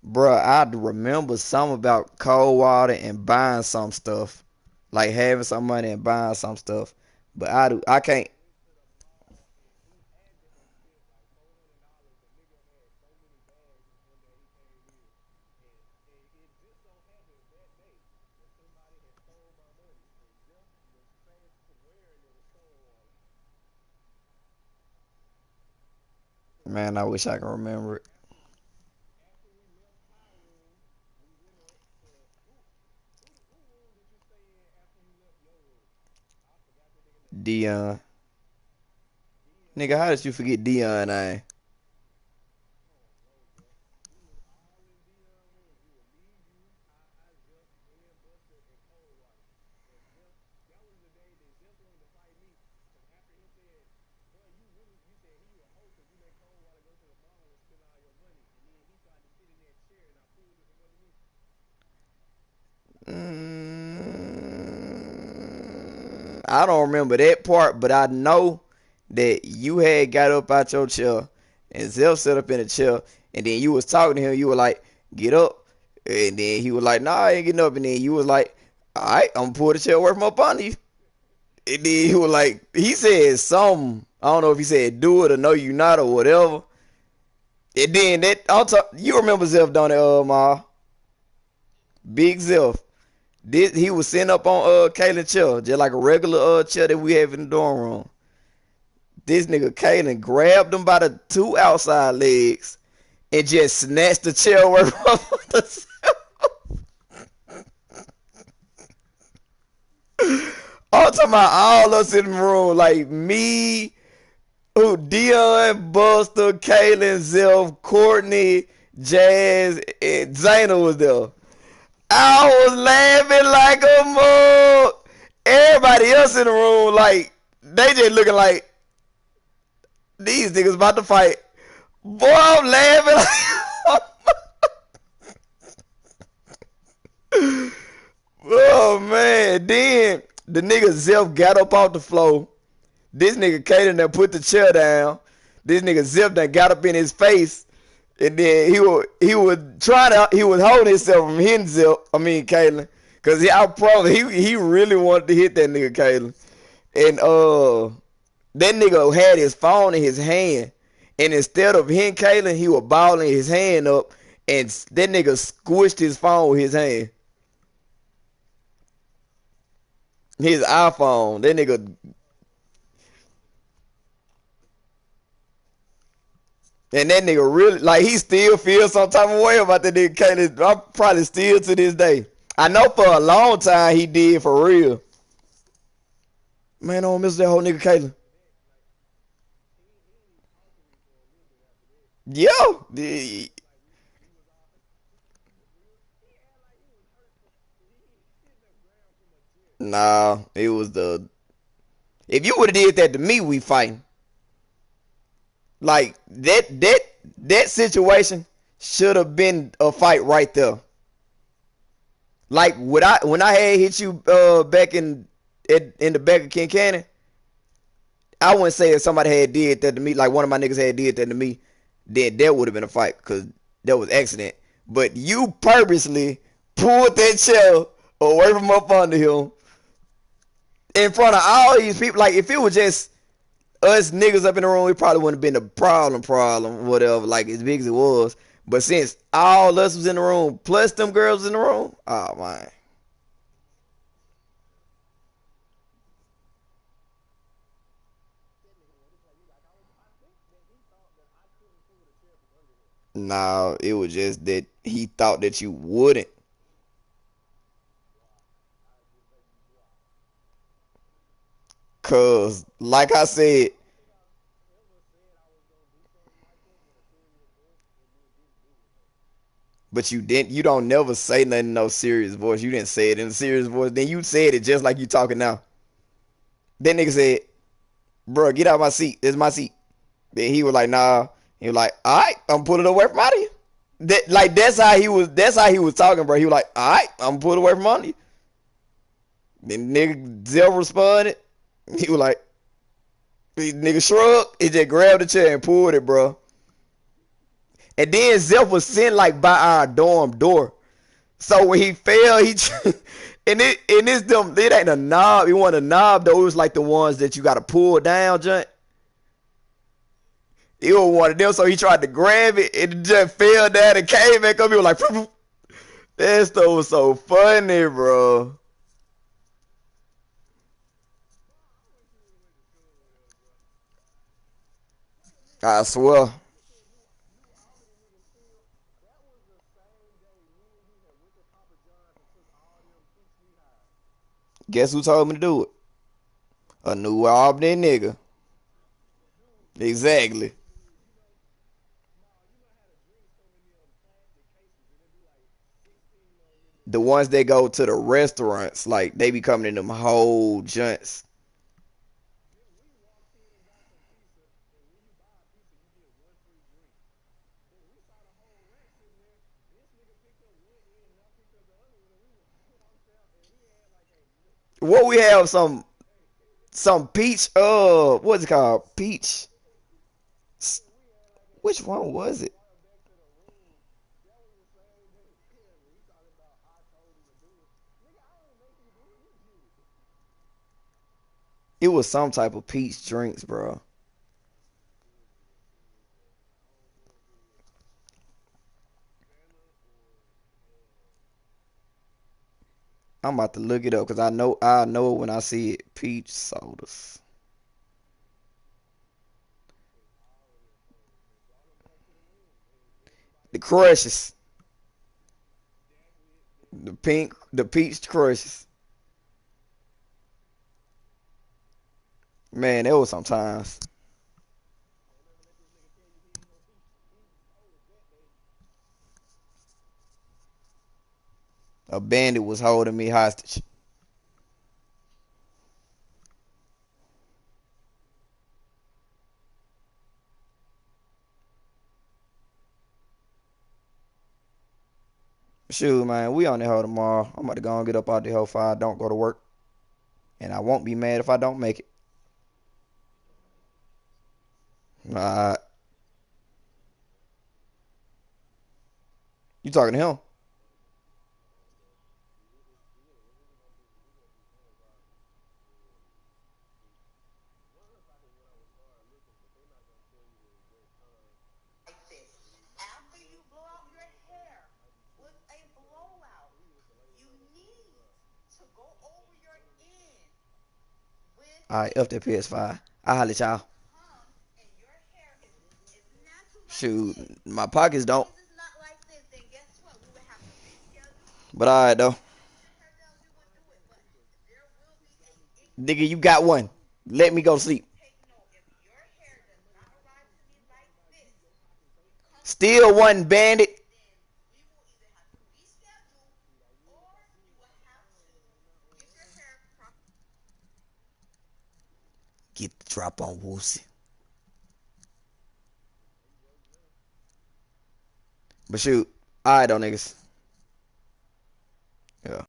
Bruh, I remember some about cold water and buying some stuff. Like having some money and buying some stuff. But I can't. Man, I wish I could remember it. Dion. Nigga, how did you forget Dion, I? I don't remember that part, but I know that you had got up out your chair and Zell set up in a chair, and then you was talking to him. You were like, "Get up," and then he was like, "Nah, I ain't getting up." And then you was like, "All right, I'm gonna pull the chair away from up under you." And then he was like, he said something. I don't know if he said "do it" or "no, you not" or whatever. And then that you remember Zell, don't it, Ma? Big Zell. He was sitting up on Kaylin's chair, just like a regular chair that we have in the dorm room. This nigga Kaylin grabbed him by the two outside legs and just snatched the chair away from the I'm talking about all us in the room, like me, Dion, Buster, Kaylin, Zelf, Courtney, Jazz, and Zayna was there. I was laughing like a mug. Everybody else in the room, like, they just looking like these niggas about to fight. Boy, I'm laughing like oh man. Then the nigga Zip got up off the floor. This nigga Kaden done put the chair down. This nigga Zip done got up in his face. And then he was holding himself from hitting Zip. I mean Kaylin. Cause he really wanted to hit that nigga Kaylin. And that nigga had his phone in his hand. And instead of hitting Kaylin, he was balling his hand up. And that nigga squished his phone with his hand. His iPhone. That nigga. And that nigga really, like, he still feels some type of way about that nigga Kaylin. I'm probably still to this day. I know for a long time he did, for real. Man, I don't miss that whole nigga Kaylin. Yeah. Nah, it was the. If you would have did that to me, we fighting. Like that situation should have been a fight right there. Like when I had hit you back in the back of King Cannon, I wouldn't say if somebody had did that to me, like one of my niggas had did that to me, then that would have been a fight because that was accident. But you purposely pulled that chair away from up under him in front of all these people. Like if it was just us niggas up in the room, it probably wouldn't have been a problem, whatever, like as big as it was. But since all us was in the room, plus them girls was in the room, oh man. Nah, it was just that he thought that you wouldn't. Cause, like I said, but you don't never say nothing in no serious voice. You didn't say it in a serious voice. Then you said it just like you talking now. That nigga said, bro, get out of my seat. This is my seat. Then he was like, nah. He was like, all right, I'm pulling it away from out of you. That's how he was talking, bro. He was like, all right, I'm pulling it away from under you. Then nigga Zell responded. He was like, nigga shrugged. He just grabbed the chair and pulled it, bro. And then Zell was sitting like by our dorm door. So when he fell, it ain't a knob. It wasn't a knob though. It was like the ones that you gotta pull down, joint. It was one of them, so he tried to grab it and it just fell down and came back up. He was like, that stuff was so funny, bro. I swear. Guess who told me to do it? A New Albany nigga. Exactly. The ones that go to the restaurants, like they be coming in them whole joints. What we have some peach what's it called? Peach. Which one was it? It was some type of peach drinks, bro. I'm about to look it up because I know it when I see it. Peach sodas. The crushes. The peach crushes. Man, there was sometimes. A bandit was holding me hostage. Shoot, man, we on the hell tomorrow. I'm about to go and get up out the hell if I don't go to work. And I won't be mad if I don't make it. Alright. You talking to him? Alright, up that PS5. I'll holler at y'all. Shoot, my pockets don't. But alright though. Nigga, you got one. Let me go sleep. Still one bandit. Get the drop on Woosie. But shoot. Alright though, niggas. Yeah.